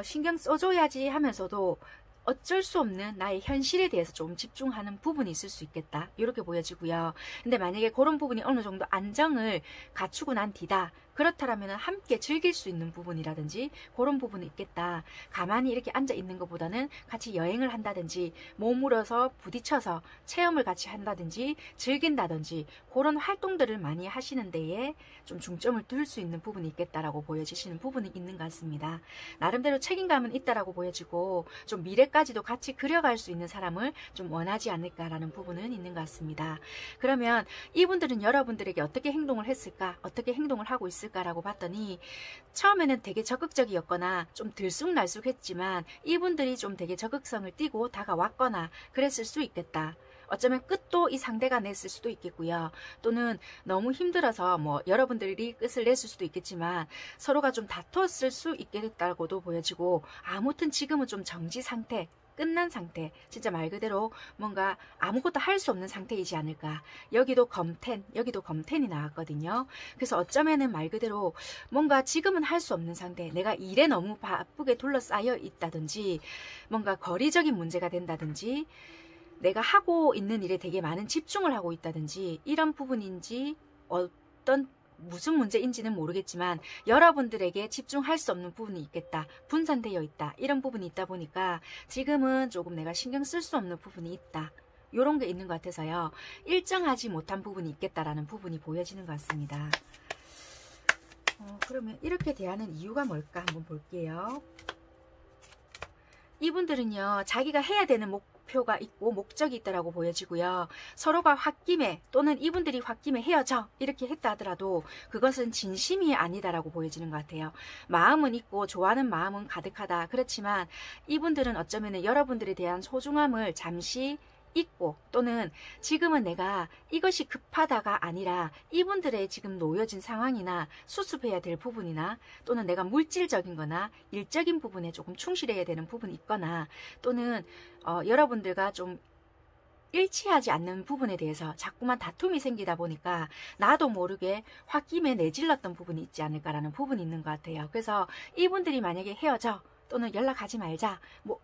신경 써줘야지 하면서도 어쩔 수 없는 나의 현실에 대해서 좀 집중하는 부분이 있을 수 있겠다, 이렇게 보여지고요. 근데 만약에 그런 부분이 어느 정도 안정을 갖추고 난 뒤다, 그렇다면 함께 즐길 수 있는 부분이라든지 그런 부분이 있겠다. 가만히 이렇게 앉아 있는 것보다는 같이 여행을 한다든지 몸으로서 부딪혀서 체험을 같이 한다든지 즐긴다든지 그런 활동들을 많이 하시는 데에 좀 중점을 둘 수 있는 부분이 있겠다라고 보여지시는 부분이 있는 것 같습니다. 나름대로 책임감은 있다라고 보여지고 좀 미래까지도 같이 그려갈 수 있는 사람을 좀 원하지 않을까라는 부분은 있는 것 같습니다. 그러면 이분들은 여러분들에게 어떻게 행동을 했을까? 어떻게 행동을 하고 있을까? 라고 봤더니 처음에는 되게 적극적이었거나 좀 들쑥날쑥했지만 이분들이 좀 되게 적극성을 띠고 다가왔거나 그랬을 수 있겠다. 어쩌면 끝도 이 상대가 냈을 수도 있겠고요. 또는 너무 힘들어서 뭐 여러분들이 끝을 냈을 수도 있겠지만 서로가 좀 다퉜을 수 있겠다고도 보여지고, 아무튼 지금은 좀 정지 상태, 끝난 상태, 진짜 말 그대로 뭔가 아무것도 할 수 없는 상태이지 않을까. 여기도 검텐이 나왔거든요. 그래서 어쩌면은 말 그대로 뭔가 지금은 할 수 없는 상태, 내가 일에 너무 바쁘게 둘러싸여 있다든지 뭔가 거리적인 문제가 된다든지 내가 하고 있는 일에 되게 많은 집중을 하고 있다든지 이런 부분인지 무슨 문제인지는 모르겠지만 여러분들에게 집중할 수 없는 부분이 있겠다, 분산되어 있다, 이런 부분이 있다 보니까 지금은 조금 내가 신경 쓸 수 없는 부분이 있다, 이런 게 있는 것 같아서요. 일정하지 못한 부분이 있겠다라는 부분이 보여지는 것 같습니다. 그러면 이렇게 대하는 이유가 뭘까 한번 볼게요. 이분들은요, 자기가 해야 되는 목표가 있고 목적이 있다라고 보여지고요. 서로가 홧김에 또는 이분들이 홧김에 헤어져 이렇게 했다 하더라도 그것은 진심이 아니다라고 보여지는 것 같아요. 마음은 있고 좋아하는 마음은 가득하다. 그렇지만 이분들은 어쩌면 여러분들에 대한 소중함을 잠시 있고, 또는 지금은 내가 이것이 급하다가 아니라 이분들의 지금 놓여진 상황이나 수습해야 될 부분이나 또는 내가 물질적인 거나 일적인 부분에 조금 충실해야 되는 부분이 있거나 또는 여러분들과 좀 일치하지 않는 부분에 대해서 자꾸만 다툼이 생기다 보니까 나도 모르게 홧김에 내질렀던 부분이 있지 않을까라는 부분이 있는 것 같아요. 그래서 이분들이 만약에 헤어져 또는 연락하지 말자 뭐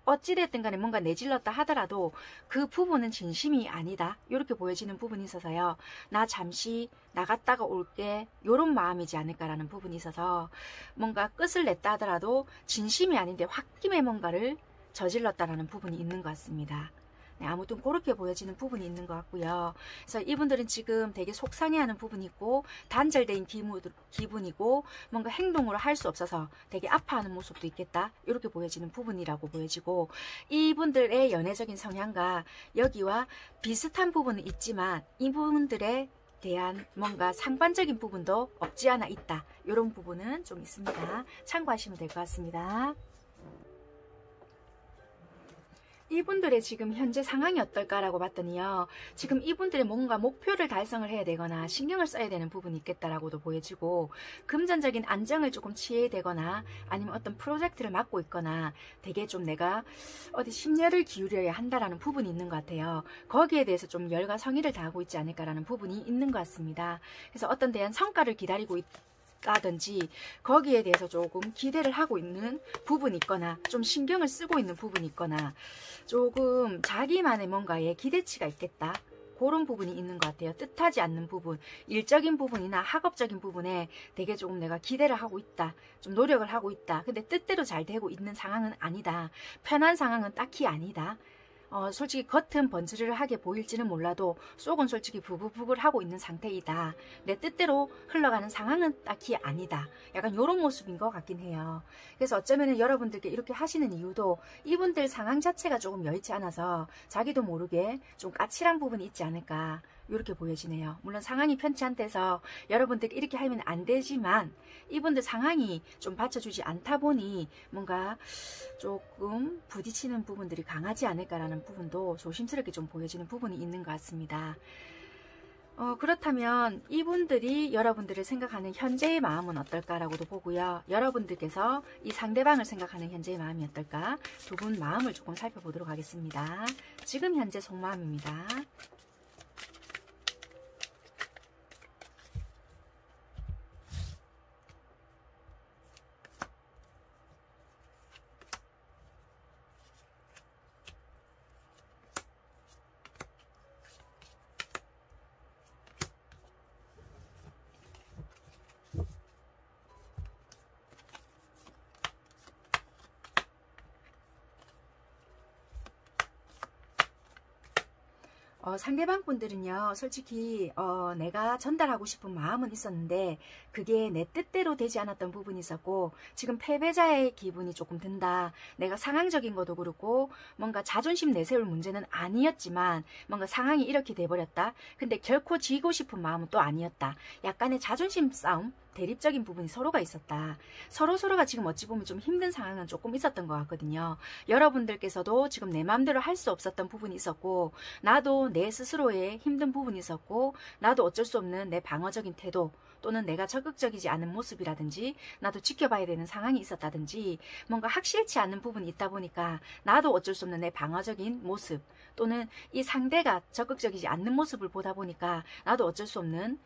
어찌됐든 간에 뭔가 내질렀다 하더라도 그 부분은 진심이 아니다, 이렇게 보여지는 부분이 있어서요. 나 잠시 나갔다가 올게, 이런 마음이지 않을까라는 부분이 있어서 뭔가 끝을 냈다 하더라도 진심이 아닌데 홧김에 뭔가를 저질렀다라는 부분이 있는 것 같습니다. 네, 아무튼 그렇게 보여지는 부분이 있는 것 같고요. 그래서 이분들은 지금 되게 속상해하는 부분이 있고 단절된 기분이고 뭔가 행동으로 할 수 없어서 되게 아파하는 모습도 있겠다, 이렇게 보여지는 부분이라고 보여지고, 이분들의 연애적인 성향과 여기와 비슷한 부분은 있지만 이분들의 대한 뭔가 상반적인 부분도 없지 않아 있다. 이런 부분은 좀 있습니다. 참고하시면 될 것 같습니다. 이분들의 지금 현재 상황이 어떨까라고 봤더니요. 지금 이분들의 뭔가 목표를 달성을 해야 되거나 신경을 써야 되는 부분이 있겠다라고도 보여지고, 금전적인 안정을 조금 취해야 되거나 아니면 어떤 프로젝트를 맡고 있거나 되게 좀 내가 어디 심려를 기울여야 한다라는 부분이 있는 것 같아요. 거기에 대해서 좀 열과 성의를 다하고 있지 않을까라는 부분이 있는 것 같습니다. 그래서 어떤 대한 성과를 기다리고 라든지 거기에 대해서 조금 기대를 하고 있는 부분이 있거나 좀 신경을 쓰고 있는 부분이 있거나 조금 자기만의 뭔가에 기대치가 있겠다. 그런 부분이 있는 것 같아요. 뜻하지 않는 부분, 일적인 부분이나 학업적인 부분에 되게 조금 내가 기대를 하고 있다. 좀 노력을 하고 있다. 근데 뜻대로 잘 되고 있는 상황은 아니다. 편한 상황은 딱히 아니다. 솔직히 겉은 번지르르하게 보일지는 몰라도 속은 솔직히 부글부글하고 있는 상태이다. 내 뜻대로 흘러가는 상황은 딱히 아니다. 약간 이런 모습인 것 같긴 해요. 그래서 어쩌면 여러분들께 이렇게 하시는 이유도 이분들 상황 자체가 조금 여의치 않아서 자기도 모르게 좀 까칠한 부분이 있지 않을까, 이렇게 보여지네요. 물론 상황이 편치 않대서 여러분들이 이렇게 하면 안 되지만 이분들 상황이 좀 받쳐주지 않다 보니 뭔가 조금 부딪히는 부분들이 강하지 않을까라는 부분도 조심스럽게 좀 보여지는 부분이 있는 것 같습니다. 그렇다면 이분들이 여러분들을 생각하는 현재의 마음은 어떨까라고도 보고요. 여러분들께서 이 상대방을 생각하는 현재의 마음이 어떨까, 두 분 마음을 조금 살펴보도록 하겠습니다. 지금 현재 속마음입니다. 상대방 분들은요, 솔직히 내가 전달하고 싶은 마음은 있었는데 그게 내 뜻대로 되지 않았던 부분이 있었고, 지금 패배자의 기분이 조금 든다. 내가 상황적인 것도 그렇고 뭔가 자존심 내세울 문제는 아니었지만 뭔가 상황이 이렇게 돼버렸다. 근데 결코 지고 싶은 마음은 또 아니었다. 약간의 자존심 싸움, 대립적인 부분이 서로가 있었다. 서로가 지금 어찌 보면 좀 힘든 상황은 조금 있었던 것 같거든요. 여러분들께서도 지금 내 마음대로 할 수 없었던 부분이 있었고, 나도 내 스스로의 힘든 부분이 있었고, 나도 어쩔 수 없는 내 방어적인 태도 또는 내가 적극적이지 않은 모습이라든지 나도 지켜봐야 되는 상황이 있었다든지 뭔가 확실치 않은 부분이 있다 보니까 나도 어쩔 수 없는 내 방어적인 모습 또는 이 상대가 적극적이지 않는 모습을 보다 보니까 나도 어쩔 수 없는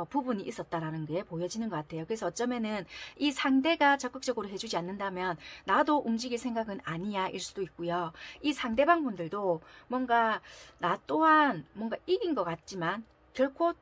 부분이 있었다라는 게 보여지는 것 같아요. 그래서 어쩌면은 이 상대가 적극적으로 해주지 않는다면 나도 움직일 생각은 아니야 일 수도 있고요. 이 상대방 분들도 뭔가 나 또한 뭔가 이긴 것 같지만 결코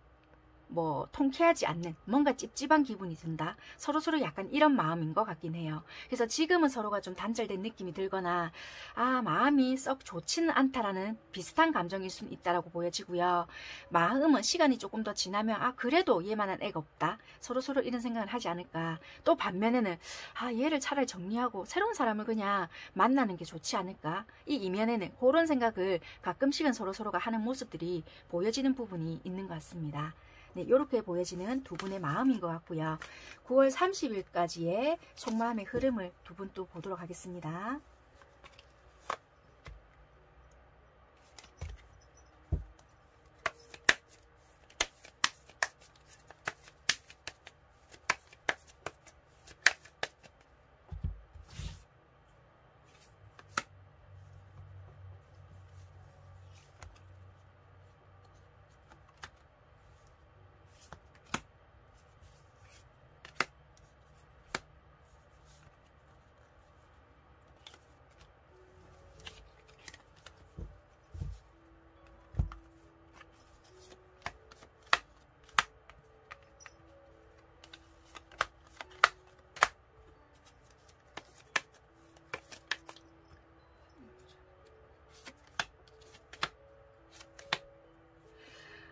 뭐 통쾌하지 않는 뭔가 찝찝한 기분이 든다. 서로 약간 이런 마음인 것 같긴 해요. 그래서 지금은 서로가 좀 단절된 느낌이 들거나 마음이 썩 좋지는 않다라는 비슷한 감정일 수는 있다라고 보여지고요. 마음은 시간이 조금 더 지나면 그래도 얘만한 애가 없다. 서로 이런 생각을 하지 않을까. 또 반면에는 얘를 차라리 정리하고 새로운 사람을 그냥 만나는 게 좋지 않을까. 이 이면에는 그런 생각을 가끔씩은 서로가 하는 모습들이 보여지는 부분이 있는 것 같습니다. 네, 이렇게 보여지는 두 분의 마음인 것 같고요. 9월 30일까지의 속마음의 흐름을 두 분 또 보도록 하겠습니다.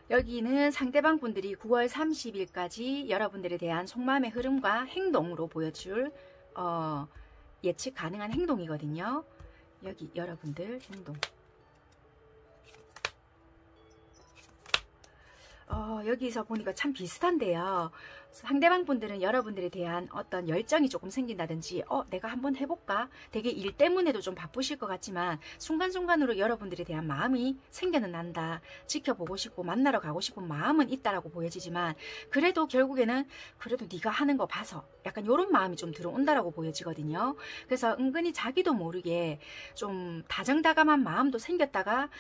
여기는 상대방 분들이 9월 30일까지 여러분들에 대한 속마음의 흐름과 행동으로 보여줄 예측 가능한 행동이거든요. 여기 여러분들 행동. 여기서 보니까 참 비슷한데요. 상대방 분들은 여러분들에 대한 어떤 열정이 조금 생긴다든지 내가 한번 해볼까? 되게 일 때문에도 좀 바쁘실 것 같지만 순간순간으로 여러분들에 대한 마음이 생겨는 난다. 지켜보고 싶고 만나러 가고 싶은 마음은 있다라고 보여지지만 그래도 결국에는 그래도 네가 하는 거 봐서 약간 이런 마음이 좀 들어온다라고 보여지거든요. 그래서 은근히 자기도 모르게 좀 다정다감한 마음도 생겼다가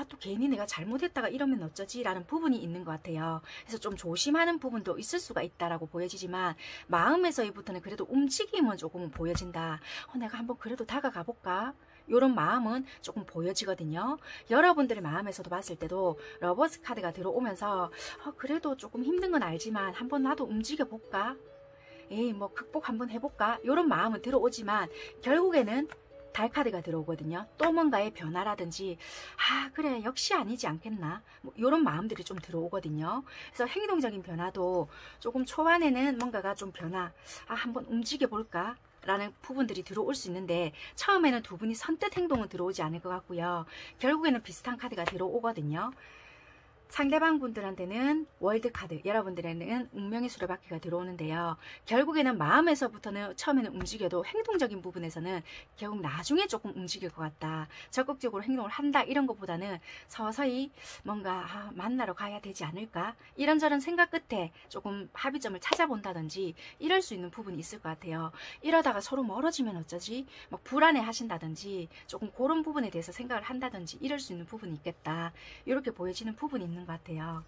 또 괜히 내가 잘못했다가 이러면 어쩌지? 라는 부분이 있는 것 같아요. 그래서 좀 조심하는 부분도 있을 수가 있다라고 보여지지만 마음에서부터는 그래도 움직임은 조금은 보여진다. 내가 한번 그래도 다가가 볼까? 이런 마음은 조금 보여지거든요. 여러분들의 마음에서도 봤을 때도 러버스 카드가 들어오면서 그래도 조금 힘든 건 알지만 한번 나도 움직여 볼까? 뭐 극복 한번 해볼까? 이런 마음은 들어오지만 결국에는 달 카드가 들어오거든요. 또 뭔가의 변화라든지 그래 역시 아니지 않겠나 뭐 이런 마음들이 좀 들어오거든요. 그래서 행동적인 변화도 조금 초반에는 뭔가가 좀 변화 한번 움직여 볼까 라는 부분들이 들어올 수 있는데 처음에는 두 분이 선뜻 행동은 들어오지 않을 것 같고요. 결국에는 비슷한 카드가 들어오거든요. 상대방 분들한테는 월드카드, 여러분들에는 운명의 수레바퀴가 들어오는데요. 결국에는 마음에서부터는 처음에는 움직여도 행동적인 부분에서는 결국 나중에 조금 움직일 것 같다. 적극적으로 행동을 한다 이런 것보다는 서서히 뭔가 만나러 가야 되지 않을까? 이런저런 생각 끝에 조금 합의점을 찾아본다든지 이럴 수 있는 부분이 있을 것 같아요. 이러다가 서로 멀어지면 어쩌지? 막 불안해 하신다든지 조금 그런 부분에 대해서 생각을 한다든지 이럴 수 있는 부분이 있겠다. 이렇게 보여지는 부분이 있는 것 같아요.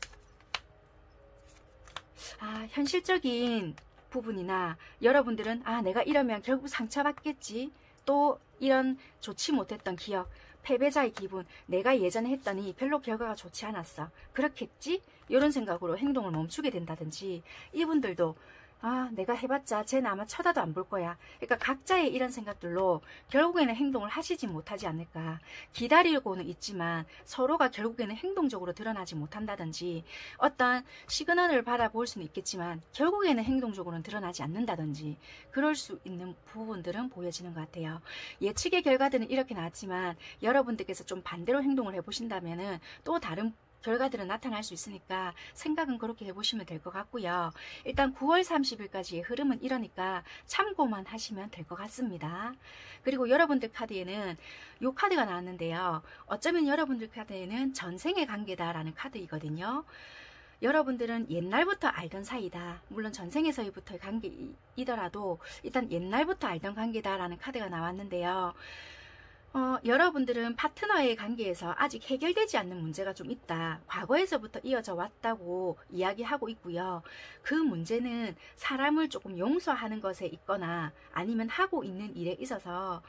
현실적인 부분이나 여러분들은 내가 이러면 결국 상처받겠지. 또 이런 좋지 못했던 기억, 패배자의 기분, 내가 예전에 했더니 별로 결과가 좋지 않았어. 그렇겠지? 이런 생각으로 행동을 멈추게 된다든지 이분들도 내가 해봤자 쟤는 아마 쳐다도 안 볼 거야. 그러니까 각자의 이런 생각들로 결국에는 행동을 하시지 못하지 않을까. 기다리고는 있지만 서로가 결국에는 행동적으로 드러나지 못한다든지 어떤 시그널을 바라볼 수는 있겠지만 결국에는 행동적으로는 드러나지 않는다든지 그럴 수 있는 부분들은 보여지는 것 같아요. 예측의 결과들은 이렇게 나왔지만 여러분들께서 좀 반대로 행동을 해보신다면 또 다른 결과들은 나타날 수 있으니까 생각은 그렇게 해보시면 될 것 같고요. 일단 9월 30일까지의 흐름은 이러니까 참고만 하시면 될 것 같습니다. 그리고 여러분들 카드에는 이 카드가 나왔는데요. 어쩌면 여러분들 카드에는 전생의 관계다라는 카드이거든요. 여러분들은 옛날부터 알던 사이다. 물론 전생에서부터의 관계이더라도 일단 옛날부터 알던 관계다라는 카드가 나왔는데요. 여러분들은 파트너의 관계에서 아직 해결되지 않는 문제가 좀 있다. 과거에서부터 이어져 왔다고 이야기하고 있고요. 그 문제는 사람을 조금 용서하는 것에 있거나 아니면 하고 있는 일에 있어서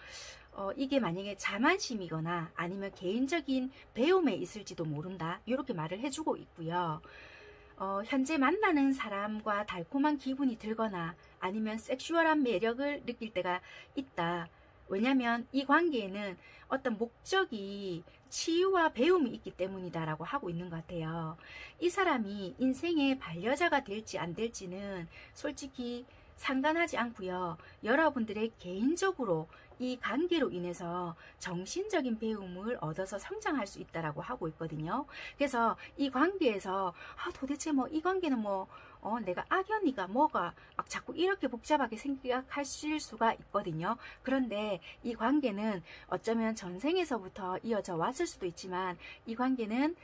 이게 만약에 자만심이거나 아니면 개인적인 배움에 있을지도 모른다. 이렇게 말을 해주고 있고요. 현재 만나는 사람과 달콤한 기분이 들거나 아니면 섹슈얼한 매력을 느낄 때가 있다. 왜냐하면 이 관계에는 어떤 목적이 치유와 배움이 있기 때문이다 라고 하고 있는 것 같아요. 이 사람이 인생의 반려자가 될지 안 될지는 솔직히 상관하지 않고요. 여러분들의 개인적으로 이 관계로 인해서 정신적인 배움을 얻어서 성장할 수 있다라고 하고 있거든요. 그래서 이 관계에서 도대체 이 관계는 내가 악연이가 뭐가 막 자꾸 이렇게 복잡하게 생각하실 수가 있거든요. 그런데 이 관계는 어쩌면 전생에서부터 이어져 왔을 수도 있지만 이 관계는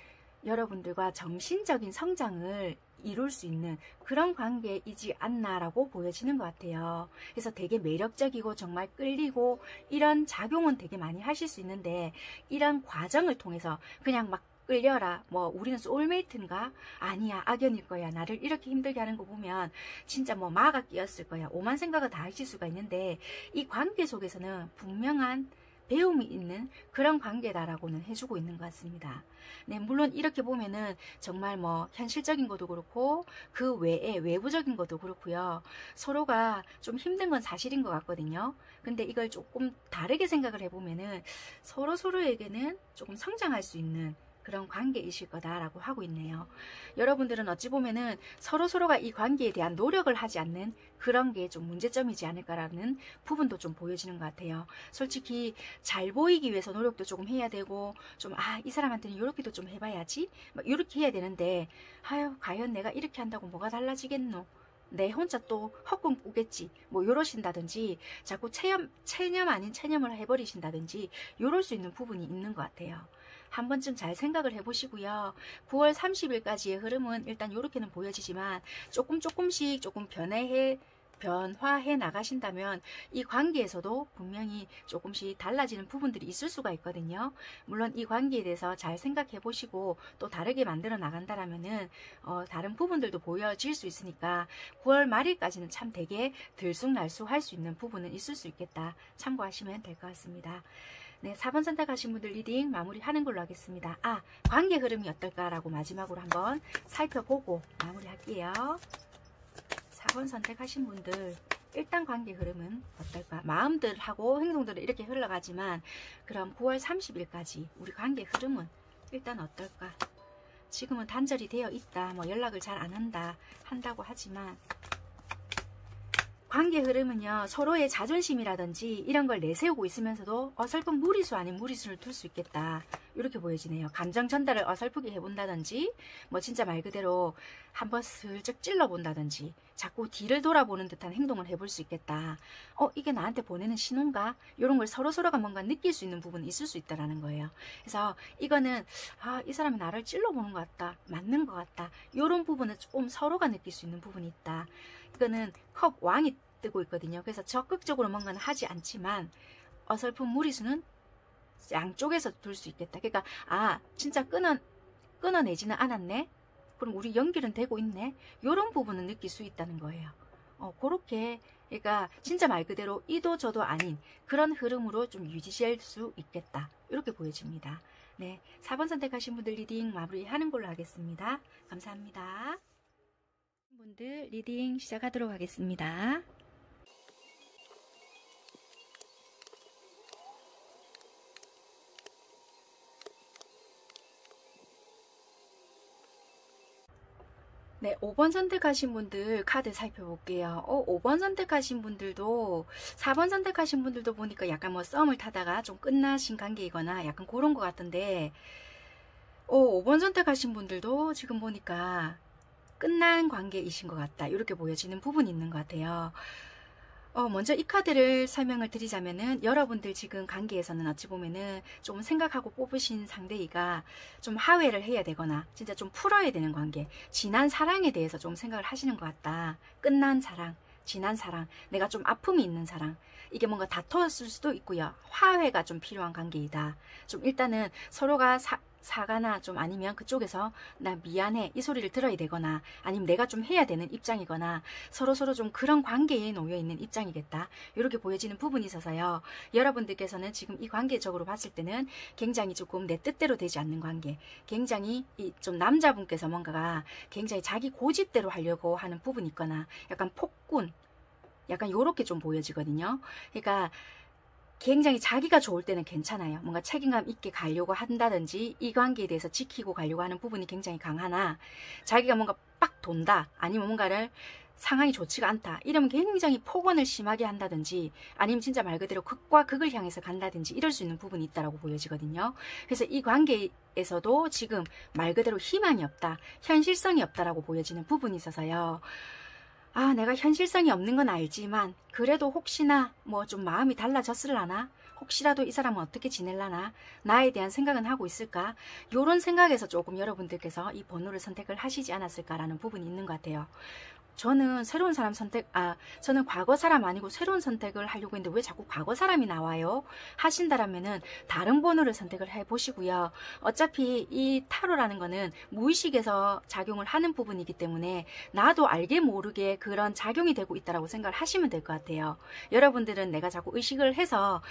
여러분들과 정신적인 성장을 이룰 수 있는 그런 관계이지 않나라고 보여지는 것 같아요. 그래서 되게 매력적이고 정말 끌리고 이런 작용은 되게 많이 하실 수 있는데 이런 과정을 통해서 그냥 막 끌려라 우리는 소울메이트인가? 아니야 악연일 거야. 나를 이렇게 힘들게 하는 거 보면 진짜 마가 끼었을 거야. 오만 생각을 다 하실 수가 있는데 이 관계 속에서는 분명한 배움이 있는 그런 관계다라고는 해주고 있는 것 같습니다. 네, 물론 이렇게 보면은 정말 현실적인 것도 그렇고 그 외에 외부적인 것도 그렇고요. 서로가 좀 힘든 건 사실인 것 같거든요. 근데 이걸 조금 다르게 생각을 해보면은 서로에게는 조금 성장할 수 있는 그런 관계이실 거다라고 하고 있네요. 여러분들은 어찌 보면은 서로서로가 이 관계에 대한 노력을 하지 않는 그런 게 좀 문제점이지 않을까라는 부분도 좀 보여지는 것 같아요. 솔직히 잘 보이기 위해서 노력도 조금 해야 되고, 좀 이 사람한테는 이렇게도 좀 해봐야지 막 이렇게 해야 되는데, 아유 과연 내가 이렇게 한다고 뭐가 달라지겠노, 내 혼자 또 헛꿈 꾸겠지, 뭐 이러신다든지, 자꾸 체념 아닌 체념을 해버리신다든지 이럴 수 있는 부분이 있는 것 같아요. 한 번쯤 잘 생각을 해보시고요. 9월 30일까지의 흐름은 일단 이렇게는 보여지지만 조금씩 조금 변화해 나가신다면 이 관계에서도 분명히 조금씩 달라지는 부분들이 있을 수가 있거든요. 물론 이 관계에 대해서 잘 생각해 보시고 또 다르게 만들어 나간다라면은 다른 부분들도 보여질 수 있으니까 9월 말일까지는 참 되게 들쑥날쑥 할 수 있는 부분은 있을 수 있겠다. 참고하시면 될 것 같습니다. 네, 4번 선택하신 분들 리딩 마무리하는 걸로 하겠습니다. 관계 흐름이 어떨까라고 마지막으로 한번 살펴보고 마무리할게요. 4번 선택하신 분들 일단 관계 흐름은 어떨까? 마음들하고 행동들은 이렇게 흘러가지만 그럼 9월 30일까지 우리 관계 흐름은 일단 어떨까? 지금은 단절이 되어 있다, 뭐 연락을 잘 안 한다고 하지만 관계 흐름은요, 서로의 자존심이라든지 이런 걸 내세우고 있으면서도 어설픈 무리수 아닌 무리수를 둘 수 있겠다, 이렇게 보여지네요. 감정 전달을 어설프게 해본다든지, 뭐 진짜 말 그대로 한번 슬쩍 찔러본다든지, 자꾸 뒤를 돌아보는 듯한 행동을 해볼 수 있겠다. 이게 나한테 보내는 신호인가? 이런 걸 서로서로가 뭔가 느낄 수 있는 부분이 있을 수 있다라는 거예요. 그래서 이거는 이 사람이 나를 찔러보는 것 같다, 맞는 것 같다, 이런 부분은 좀 서로가 느낄 수 있는 부분이 있다. 이거는 컵 왕이 뜨고 있거든요. 그래서 적극적으로 뭔가는 하지 않지만 어설픈 무리수는 양쪽에서 둘 수 있겠다. 그러니까 진짜 끊어내지는 않았네, 그럼 우리 연결은 되고 있네, 이런 부분은 느낄 수 있다는 거예요. 그렇게, 그러니까 진짜 말 그대로 이도 저도 아닌 그런 흐름으로 좀 유지될 수 있겠다, 이렇게 보여집니다. 네, 4번 선택하신 분들 리딩 마무리하는 걸로 하겠습니다. 감사합니다. 분들 리딩 시작하도록 하겠습니다. 네, 5번 선택하신 분들 카드 살펴볼게요. 5번 선택하신 분들도 4번 선택하신 분들도 보니까 약간 뭐 썸을 타다가 좀 끝나신 관계이거나 약간 그런 것 같은데, 5번 선택하신 분들도 지금 보니까 끝난 관계이신 것 같다, 이렇게 보여지는 부분이 있는 것 같아요. 먼저 이 카드를 설명을 드리자면은, 여러분들 지금 관계에서는 어찌 보면은 좀 생각하고 뽑으신 상대이가 좀 하회를 해야 되거나 진짜 좀 풀어야 되는 관계, 지난 사랑에 대해서 좀 생각을 하시는 것 같다. 끝난 사랑, 지난 사랑, 내가 좀 아픔이 있는 사랑, 이게 뭔가 다퉜을 수도 있고요. 화해가 좀 필요한 관계이다. 좀 일단은 서로가 사과나 좀 아니면 그쪽에서 나 미안해 이 소리를 들어야 되거나, 아니면 내가 좀 해야 되는 입장이거나, 서로서로 좀 그런 관계에 놓여 있는 입장이겠다, 이렇게 보여지는 부분이 있어서요. 여러분들께서는 지금 이 관계적으로 봤을 때는 굉장히 조금 내 뜻대로 되지 않는 관계, 굉장히 좀 남자분께서 뭔가가 굉장히 자기 고집대로 하려고 하는 부분이 있거나 약간 폭군, 약간 요렇게 좀 보여지거든요. 그러니까 굉장히 자기가 좋을 때는 괜찮아요. 뭔가 책임감 있게 가려고 한다든지 이 관계에 대해서 지키고 가려고 하는 부분이 굉장히 강하나, 자기가 뭔가 빡 돈다, 아니면 뭔가를 상황이 좋지가 않다 이러면 굉장히 폭언을 심하게 한다든지, 아니면 진짜 말 그대로 극과 극을 향해서 간다든지 이럴 수 있는 부분이 있다고 보여지거든요. 그래서 이 관계에서도 지금 말 그대로 희망이 없다, 현실성이 없다라고 보여지는 부분이 있어서요. 내가 현실성이 없는 건 알지만 그래도 혹시나 뭐 좀 마음이 달라졌을라나, 혹시라도 이 사람은 어떻게 지낼라나, 나에 대한 생각은 하고 있을까, 요런 생각에서 조금 여러분들께서 이 번호를 선택을 하시지 않았을까라는 부분이 있는 것 같아요. 저는 새로운 사람 저는 과거 사람 아니고 새로운 선택을 하려고 했는데 왜 자꾸 과거 사람이 나와요? 하신다라면은 다른 번호를 선택을 해 보시고요. 어차피 이 타로라는 거는 무의식에서 작용을 하는 부분이기 때문에 나도 알게 모르게 그런 작용이 되고 있다라고 생각을 하시면 될 것 같아요. 여러분들은 내가 자꾸 의식을 해서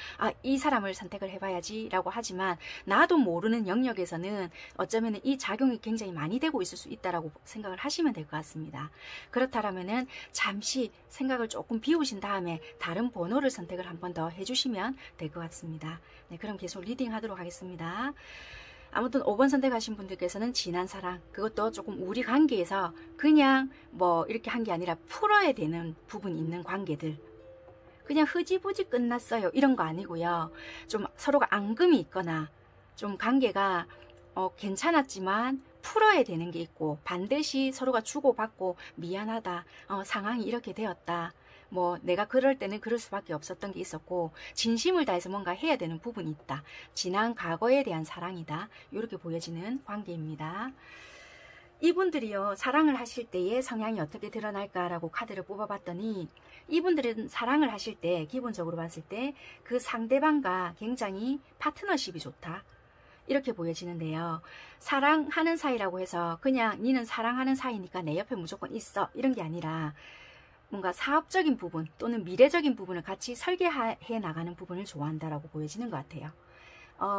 이 사람을 선택을 해봐야지 라고 하지만, 나도 모르는 영역에서는 어쩌면 이 작용이 굉장히 많이 되고 있을 수 있다라고 생각을 하시면 될 것 같습니다. 그렇다면은 잠시 생각을 조금 비우신 다음에 다른 번호를 선택을 한 번 더 해주시면 될 것 같습니다. 네, 그럼 계속 리딩 하도록 하겠습니다. 아무튼 5번 선택하신 분들께서는 진한 사랑, 그것도 조금 우리 관계에서 그냥 뭐 이렇게 한 게 아니라 풀어야 되는 부분이 있는 관계들, 그냥 흐지부지 끝났어요 이런 거 아니고요. 좀 서로가 앙금이 있거나 좀 관계가 괜찮았지만 풀어야 되는 게 있고, 반드시 서로가 주고받고 미안하다, 상황이 이렇게 되었다, 뭐 내가 그럴 때는 그럴 수밖에 없었던 게 있었고 진심을 다해서 뭔가 해야 되는 부분이 있다, 지난 과거에 대한 사랑이다, 이렇게 보여지는 관계입니다. 이분들이요, 사랑을 하실 때의 성향이 어떻게 드러날까라고 카드를 뽑아봤더니, 이분들은 사랑을 하실 때 기본적으로 봤을 때 그 상대방과 굉장히 파트너십이 좋다, 이렇게 보여지는데요. 사랑하는 사이라고 해서 그냥 니는 사랑하는 사이니까 내 옆에 무조건 있어 이런 게 아니라, 뭔가 사업적인 부분 또는 미래적인 부분을 같이 설계해 나가는 부분을 좋아한다라고 보여지는 것 같아요.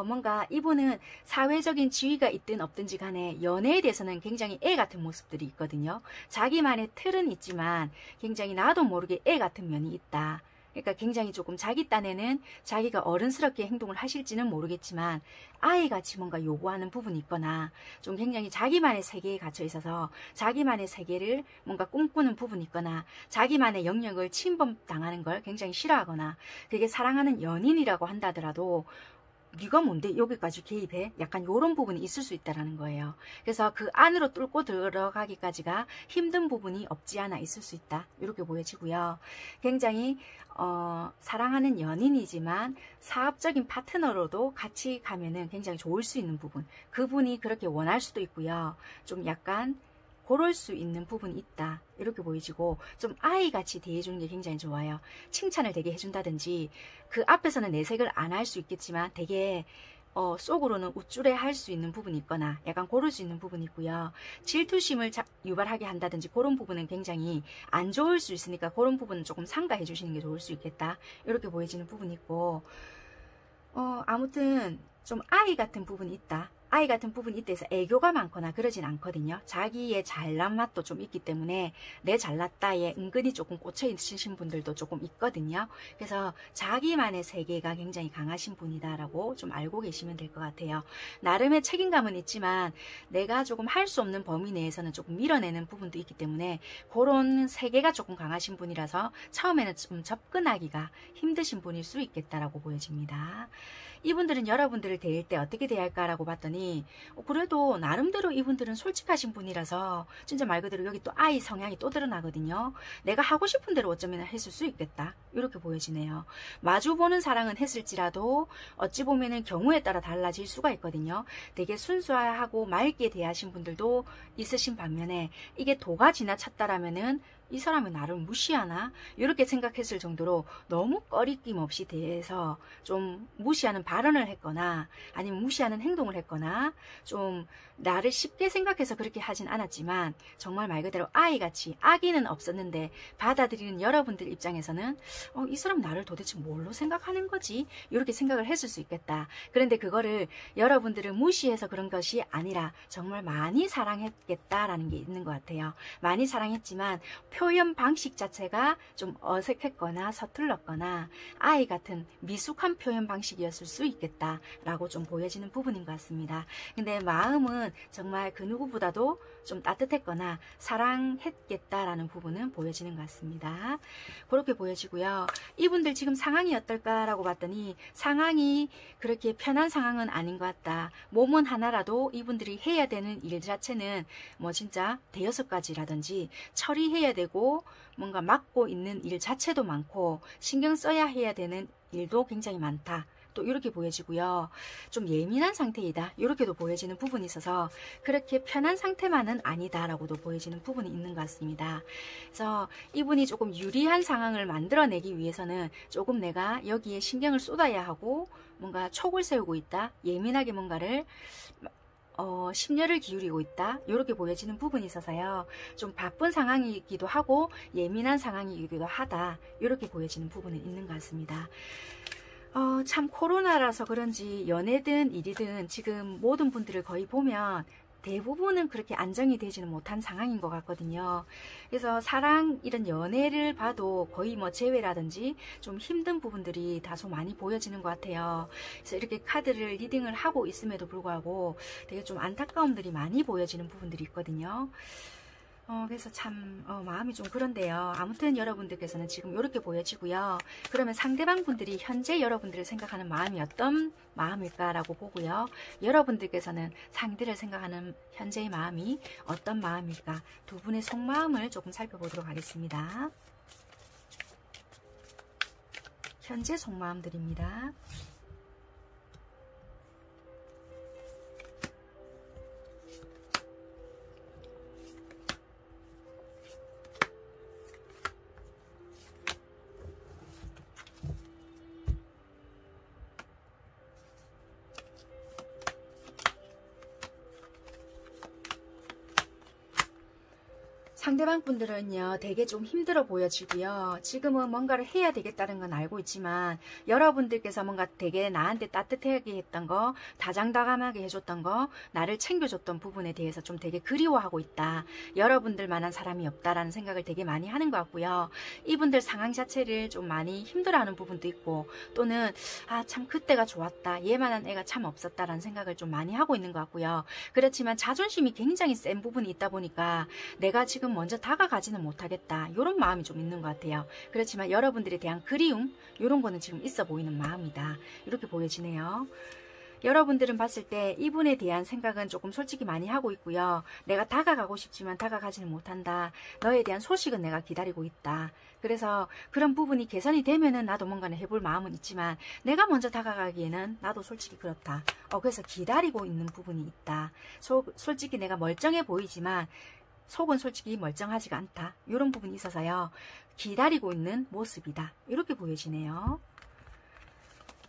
뭔가 이분은 사회적인 지위가 있든 없든지 간에 연애에 대해서는 굉장히 애 같은 모습들이 있거든요. 자기만의 틀은 있지만 굉장히 나도 모르게 애 같은 면이 있다. 그러니까 굉장히 조금 자기 딴에는 자기가 어른스럽게 행동을 하실지는 모르겠지만 아이같이 뭔가 요구하는 부분이 있거나, 좀 굉장히 자기만의 세계에 갇혀 있어서 자기만의 세계를 뭔가 꿈꾸는 부분이 있거나, 자기만의 영역을 침범당하는 걸 굉장히 싫어하거나, 그게 사랑하는 연인이라고 한다더라도 네가 뭔데 여기까지 개입해? 약간 이런 부분이 있을 수 있다는 거예요. 그래서 그 안으로 뚫고 들어가기까지가 힘든 부분이 없지 않아 있을 수 있다, 이렇게 보여지고요. 굉장히 사랑하는 연인이지만 사업적인 파트너로도 같이 가면은 굉장히 좋을 수 있는 부분, 그분이 그렇게 원할 수도 있고요. 좀 약간 그럴 수 있는 부분이 있다, 이렇게 보이지고, 좀 아이같이 대해주는 게 굉장히 좋아요. 칭찬을 되게 해준다든지, 그 앞에서는 내색을 안 할 수 있겠지만 되게 속으로는 우쭐해 할 수 있는 부분이 있거나 약간 고를 수 있는 부분이 있고요. 질투심을 유발하게 한다든지 그런 부분은 굉장히 안 좋을 수 있으니까 그런 부분은 조금 삼가해 주시는 게 좋을 수 있겠다, 이렇게 보여지는 부분이 있고, 아무튼 좀 아이 같은 부분이 있다, 아이 같은 부분이 있다 해서 애교가 많거나 그러진 않거든요. 자기의 잘난 맛도 좀 있기 때문에 내 잘났다에 은근히 조금 꽂혀 있으신 분들도 조금 있거든요. 그래서 자기만의 세계가 굉장히 강하신 분이다라고 좀 알고 계시면 될 것 같아요. 나름의 책임감은 있지만 내가 조금 할 수 없는 범위 내에서는 조금 밀어내는 부분도 있기 때문에 그런 세계가 조금 강하신 분이라서 처음에는 좀 접근하기가 힘드신 분일 수 있겠다라고 보여집니다. 이분들은 여러분들을 대할 때 어떻게 대할까라고 봤더니, 그래도 나름대로 이분들은 솔직하신 분이라서 진짜 말 그대로 여기 또 아이 성향이 또 드러나거든요. 내가 하고 싶은 대로 어쩌면 했을 수 있겠다, 이렇게 보여지네요. 마주보는 사랑은 했을지라도 어찌 보면은 경우에 따라 달라질 수가 있거든요. 되게 순수하고 맑게 대하신 분들도 있으신 반면에, 이게 도가 지나쳤다라면은 이 사람은 나를 무시하나? 이렇게 생각했을 정도로 너무 꺼리낌 없이 대해서 좀 무시하는 발언을 했거나 아니면 무시하는 행동을 했거나, 좀 나를 쉽게 생각해서 그렇게 하진 않았지만 정말 말 그대로 아이같이, 악의는 없었는데 받아들이는 여러분들 입장에서는 이 사람 나를 도대체 뭘로 생각하는 거지? 이렇게 생각을 했을 수 있겠다. 그런데 그거를 여러분들을 무시해서 그런 것이 아니라 정말 많이 사랑했겠다라는 게 있는 것 같아요. 많이 사랑했지만 표현 방식 자체가 좀 어색했거나 서툴렀거나 아이 같은 미숙한 표현 방식이었을 수 있겠다라고 좀 보여지는 부분인 것 같습니다. 근데 마음은 정말 그 누구보다도 좀 따뜻했거나 사랑했겠다라는 부분은 보여지는 것 같습니다. 그렇게 보여지고요. 이분들 지금 상황이 어떨까라고 봤더니 상황이 그렇게 편한 상황은 아닌 것 같다. 몸은 하나라도 이분들이 해야 되는 일 자체는 뭐 진짜 대여섯 가지라든지 처리해야 되고 뭔가 맡고 있는 일 자체도 많고 신경 써야 해야 되는 일도 굉장히 많다. 또 이렇게 보여지고요. 좀 예민한 상태이다, 이렇게도 보여지는 부분이 있어서 그렇게 편한 상태만은 아니다라고도 보여지는 부분이 있는 것 같습니다. 그래서 이분이 조금 유리한 상황을 만들어내기 위해서는 조금 내가 여기에 신경을 쏟아야 하고 뭔가 촉을 세우고 있다, 예민하게 뭔가를 심려를 기울이고 있다, 이렇게 보여지는 부분이 있어서요. 좀 바쁜 상황이기도 하고 예민한 상황이기도 하다, 이렇게 보여지는 부분이 있는 것 같습니다. 참 코로나라서 그런지 연애든 일이든 지금 모든 분들을 거의 보면 대부분은 그렇게 안정이 되지는 못한 상황인 것 같거든요. 그래서 사랑 이런 연애를 봐도 거의 뭐 재회라든지 좀 힘든 부분들이 다소 많이 보여지는 것 같아요. 그래서 이렇게 카드를 리딩을 하고 있음에도 불구하고 되게 좀 안타까움들이 많이 보여지는 부분들이 있거든요. 그래서 참 마음이 좀 그런데요. 아무튼 여러분들께서는 지금 이렇게 보여지고요. 그러면 상대방 분들이 현재 여러분들을 생각하는 마음이 어떤 마음일까라고 보고요. 여러분들께서는 상대를 생각하는 현재의 마음이 어떤 마음일까? 두 분의 속마음을 조금 살펴보도록 하겠습니다. 현재 속마음들입니다. 상대방 분들은요 되게 좀 힘들어 보여지고요. 지금은 뭔가를 해야 되겠다는 건 알고 있지만 여러분들께서 뭔가 되게 나한테 따뜻하게 했던 거, 다장다감하게 해줬던 거, 나를 챙겨줬던 부분에 대해서 좀 되게 그리워하고 있다. 여러분들만한 사람이 없다라는 생각을 되게 많이 하는 것 같고요. 이분들 상황 자체를 좀 많이 힘들어하는 부분도 있고, 또는 아 참 그때가 좋았다, 얘만한 애가 참 없었다라는 생각을 좀 많이 하고 있는 것 같고요. 그렇지만 자존심이 굉장히 센 부분이 있다 보니까 내가 지금 먼저 다가가지는 못하겠다, 이런 마음이 좀 있는 것 같아요. 그렇지만 여러분들에 대한 그리움, 이런 거는 지금 있어 보이는 마음이다, 이렇게 보여지네요. 여러분들은 봤을 때 이분에 대한 생각은 조금 솔직히 많이 하고 있고요. 내가 다가가고 싶지만 다가가지는 못한다. 너에 대한 소식은 내가 기다리고 있다. 그래서 그런 부분이 개선이 되면은 나도 뭔가는 해볼 마음은 있지만 내가 먼저 다가가기에는 나도 솔직히 그렇다. 그래서 기다리고 있는 부분이 있다. 솔직히 내가 멀쩡해 보이지만 속은 솔직히 멀쩡하지가 않다. 이런 부분이 있어서요. 기다리고 있는 모습이다, 이렇게 보여지네요.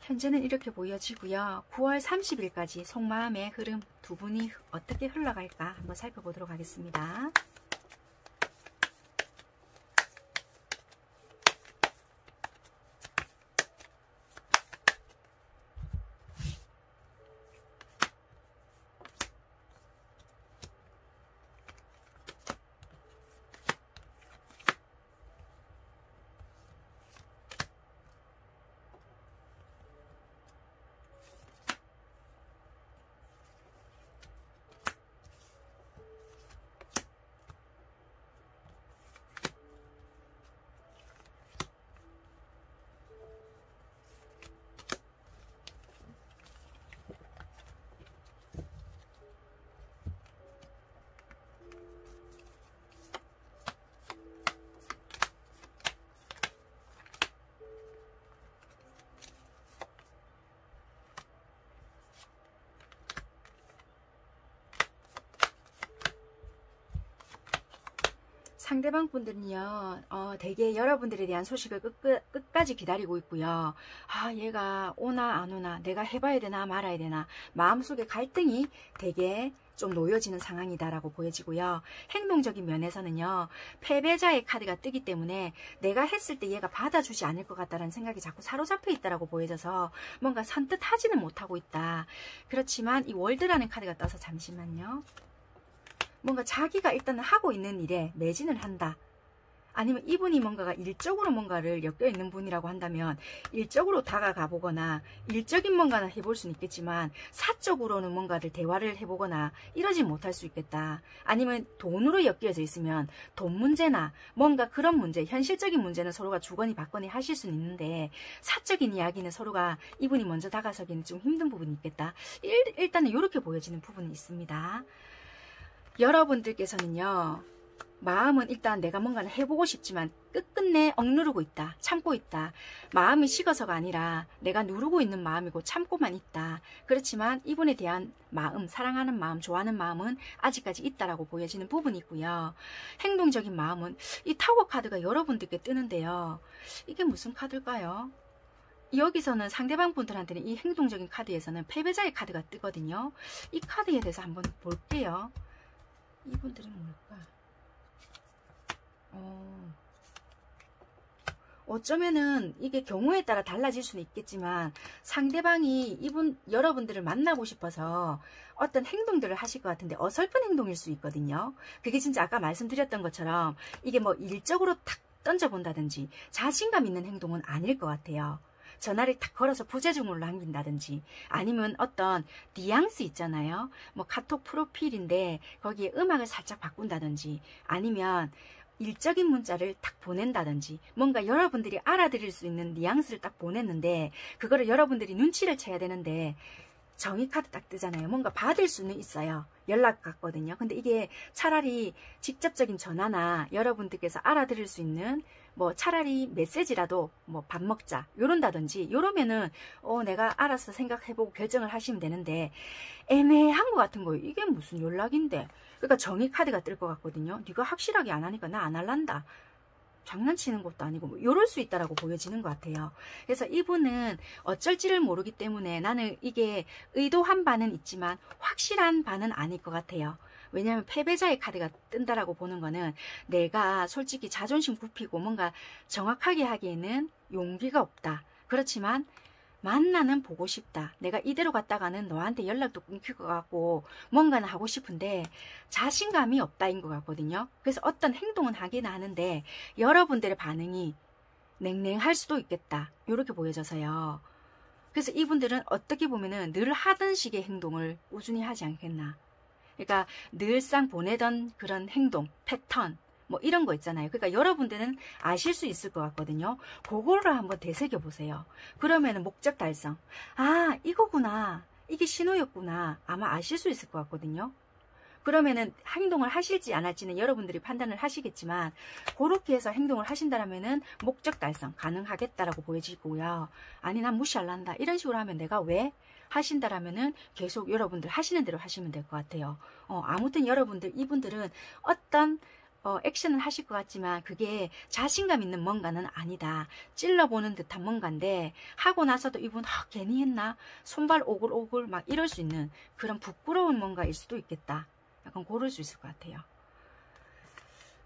현재는 이렇게 보여지고요. 9월 30일까지 속마음의 흐름 두 분이 어떻게 흘러갈까 한번 살펴보도록 하겠습니다. 상대방 분들은요, 되게 여러분들에 대한 소식을 끝까지 기다리고 있고요. 아, 얘가 오나 안 오나, 내가 해봐야 되나 말아야 되나, 마음속에 갈등이 되게 좀 놓여지는 상황이다라고 보여지고요. 행동적인 면에서는요, 패배자의 카드가 뜨기 때문에 내가 했을 때 얘가 받아주지 않을 것 같다라는 생각이 자꾸 사로잡혀 있다라고 보여져서 뭔가 선뜻하지는 못하고 있다. 그렇지만 이 월드라는 카드가 떠서, 잠시만요. 뭔가 자기가 일단은 하고 있는 일에 매진을 한다. 아니면 이분이 뭔가가 일적으로 뭔가를 엮여 있는 분이라고 한다면 일적으로 다가가 보거나 일적인 뭔가는 해볼 수는 있겠지만 사적으로는 뭔가를 대화를 해보거나 이러지 못할 수 있겠다. 아니면 돈으로 엮여져 있으면 돈 문제나 뭔가 그런 문제, 현실적인 문제는 서로가 주거니 받거니 하실 수는 있는데 사적인 이야기는 서로가 이분이 먼저 다가서기는 좀 힘든 부분이 있겠다. 일단은 이렇게 보여지는 부분이 있습니다. 여러분들께서는요, 마음은 일단 내가 뭔가를 해보고 싶지만 끝끝내 억누르고 있다, 참고 있다. 마음이 식어서가 아니라 내가 누르고 있는 마음이고 참고만 있다. 그렇지만 이분에 대한 마음, 사랑하는 마음, 좋아하는 마음은 아직까지 있다라고 보여지는 부분이 있고요. 행동적인 마음은 이 타워 카드가 여러분들께 뜨는데요. 이게 무슨 카드일까요? 여기서는 상대방 분들한테는 이 행동적인 카드에서는 패배자의 카드가 뜨거든요. 이 카드에 대해서 한번 볼게요. 이분들은 뭘까? 어쩌면은 이게 경우에 따라 달라질 수는 있겠지만 상대방이 여러분들을 만나고 싶어서 어떤 행동들을 하실 것 같은데 어설픈 행동일 수 있거든요. 그게 진짜 아까 말씀드렸던 것처럼 이게 뭐 일적으로 탁 던져본다든지 자신감 있는 행동은 아닐 것 같아요. 전화를 탁 걸어서 부재중으로 남긴다든지 아니면 어떤 뉘앙스 있잖아요. 뭐 카톡 프로필인데 거기에 음악을 살짝 바꾼다든지 아니면 일적인 문자를 딱 보낸다든지 뭔가 여러분들이 알아들을 수 있는 뉘앙스를 딱 보냈는데 그거를 여러분들이 눈치를 채야 되는데 정의카드 딱 뜨잖아요. 뭔가 받을 수는 있어요. 연락 같거든요. 근데 이게 차라리 직접적인 전화나 여러분들께서 알아들을 수 있는 뭐 차라리 메시지라도 뭐 밥 먹자 요런다든지 요러면은 내가 알아서 생각해보고 결정을 하시면 되는데 애매한 것 같은 거예요. 이게 무슨 연락인데. 그러니까 정의카드가 뜰 것 같거든요. 네가 확실하게 안 하니까 나 안 할란다. 장난치는 것도 아니고 뭐 이럴 수 있다라고 보여지는 것 같아요. 그래서 이분은 어쩔지를 모르기 때문에 나는 이게 의도한 바는 있지만 확실한 바는 아닐 것 같아요. 왜냐하면 패배자의 카드가 뜬다라고 보는 거는 내가 솔직히 자존심 굽히고 뭔가 정확하게 하기에는 용기가 없다. 그렇지만 만나는 보고 싶다. 내가 이대로 갔다가는 너한테 연락도 끊길 것 같고 뭔가는 하고 싶은데 자신감이 없다인 것 같거든요. 그래서 어떤 행동은 하긴 하는데 여러분들의 반응이 냉랭할 수도 있겠다. 이렇게 보여져서요. 그래서 이분들은 어떻게 보면은 늘 하던 식의 행동을 꾸준히 하지 않겠나. 그러니까 늘상 보내던 그런 행동, 패턴 뭐 이런 거 있잖아요. 그러니까 여러분들은 아실 수 있을 것 같거든요. 그거를 한번 되새겨 보세요. 그러면은 목적 달성. 아, 이거구나. 이게 신호였구나. 아마 아실 수 있을 것 같거든요. 그러면은 행동을 하실지 안 할지는 여러분들이 판단을 하시겠지만 그렇게 해서 행동을 하신다면은 목적 달성 가능하겠다라고 보여지고요. 아니 난 무시할란다. 이런 식으로 하면 내가 왜 하신다라면은 계속 여러분들 하시는 대로 하시면 될 것 같아요. 아무튼 여러분들 이분들은 어떤 액션을 하실 것 같지만 그게 자신감 있는 뭔가는 아니다. 찔러보는 듯한 뭔가인데 하고 나서도 이분 괜히 했나? 손발 오글오글 막 이럴 수 있는 그런 부끄러운 뭔가일 수도 있겠다. 약간 고를 수 있을 것 같아요.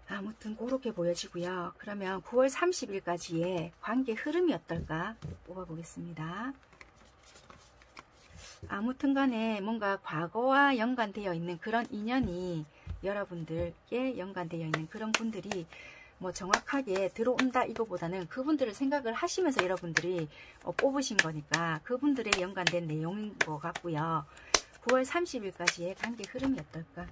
아무튼 그렇게 보여지고요. 그러면 9월 30일까지의 관계 흐름이 어떨까 뽑아보겠습니다. 아무튼 간에 뭔가 과거와 연관되어 있는 그런 인연이 여러분들께 연관되어 있는 그런 분들이 뭐 정확하게 들어온다 이거보다는 그분들을 생각을 하시면서 여러분들이 뽑으신 거니까 그분들의 연관된 내용인 것 같고요. 9월 30일까지의 관계 흐름이 어떨까?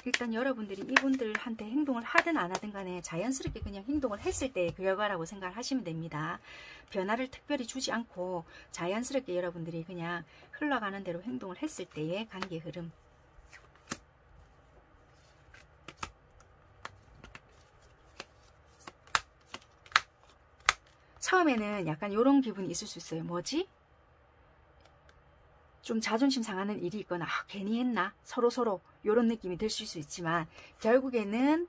일단 여러분들이 이분들한테 행동을 하든 안 하든 간에 자연스럽게 그냥 행동을 했을 때의 결과라고 생각을 하시면 됩니다. 변화를 특별히 주지 않고 자연스럽게 여러분들이 그냥 흘러가는 대로 행동을 했을 때의 관계 흐름. 처음에는 약간 이런 기분이 있을 수 있어요. 뭐지? 좀 자존심 상하는 일이 있거나 괜히 했나? 서로 이런 느낌이 드실 수 있지만 결국에는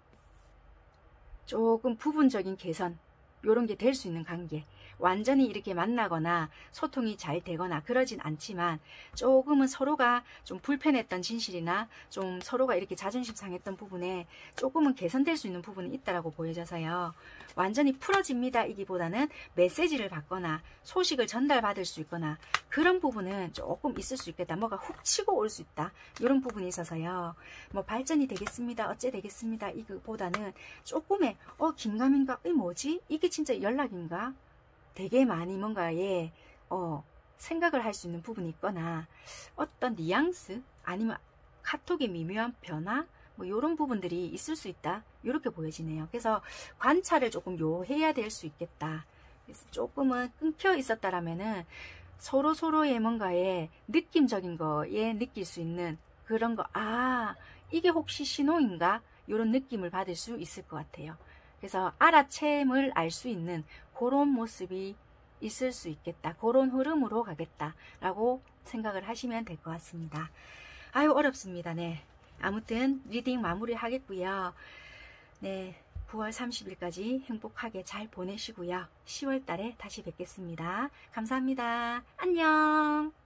조금 부분적인 개선 이런 게 될 수 있는 관계 완전히 이렇게 만나거나 소통이 잘 되거나 그러진 않지만 조금은 서로가 좀 불편했던 진실이나 좀 서로가 이렇게 자존심 상했던 부분에 조금은 개선될 수 있는 부분이 있다라고 보여져서요. 완전히 풀어집니다 이기보다는 메시지를 받거나 소식을 전달받을 수 있거나 그런 부분은 조금 있을 수 있겠다. 뭐가 훅 치고 올 수 있다. 이런 부분이 있어서요. 뭐 발전이 되겠습니다. 어째 되겠습니다. 이거보다는 조금의 긴가민가 뭐지? 이게 진짜 연락인가? 되게 많이 뭔가에 생각을 할 수 있는 부분이 있거나 어떤 뉘앙스 아니면 카톡의 미묘한 변화 뭐 이런 부분들이 있을 수 있다 이렇게 보여지네요. 그래서 관찰을 조금 요해야 될 수 있겠다. 그래서 조금은 끊겨 있었다라면은 서로의 뭔가에 느낌적인 거에 느낄 수 있는 그런 거 이게 혹시 신호인가 이런 느낌을 받을 수 있을 것 같아요. 그래서 알아챔을 알 수 있는 그런 모습이 있을 수 있겠다. 그런 흐름으로 가겠다라고 생각을 하시면 될 것 같습니다. 아유 어렵습니다. 네. 아무튼 리딩 마무리 하겠고요. 네. 9월 30일까지 행복하게 잘 보내시고요. 10월 달에 다시 뵙겠습니다. 감사합니다. 안녕.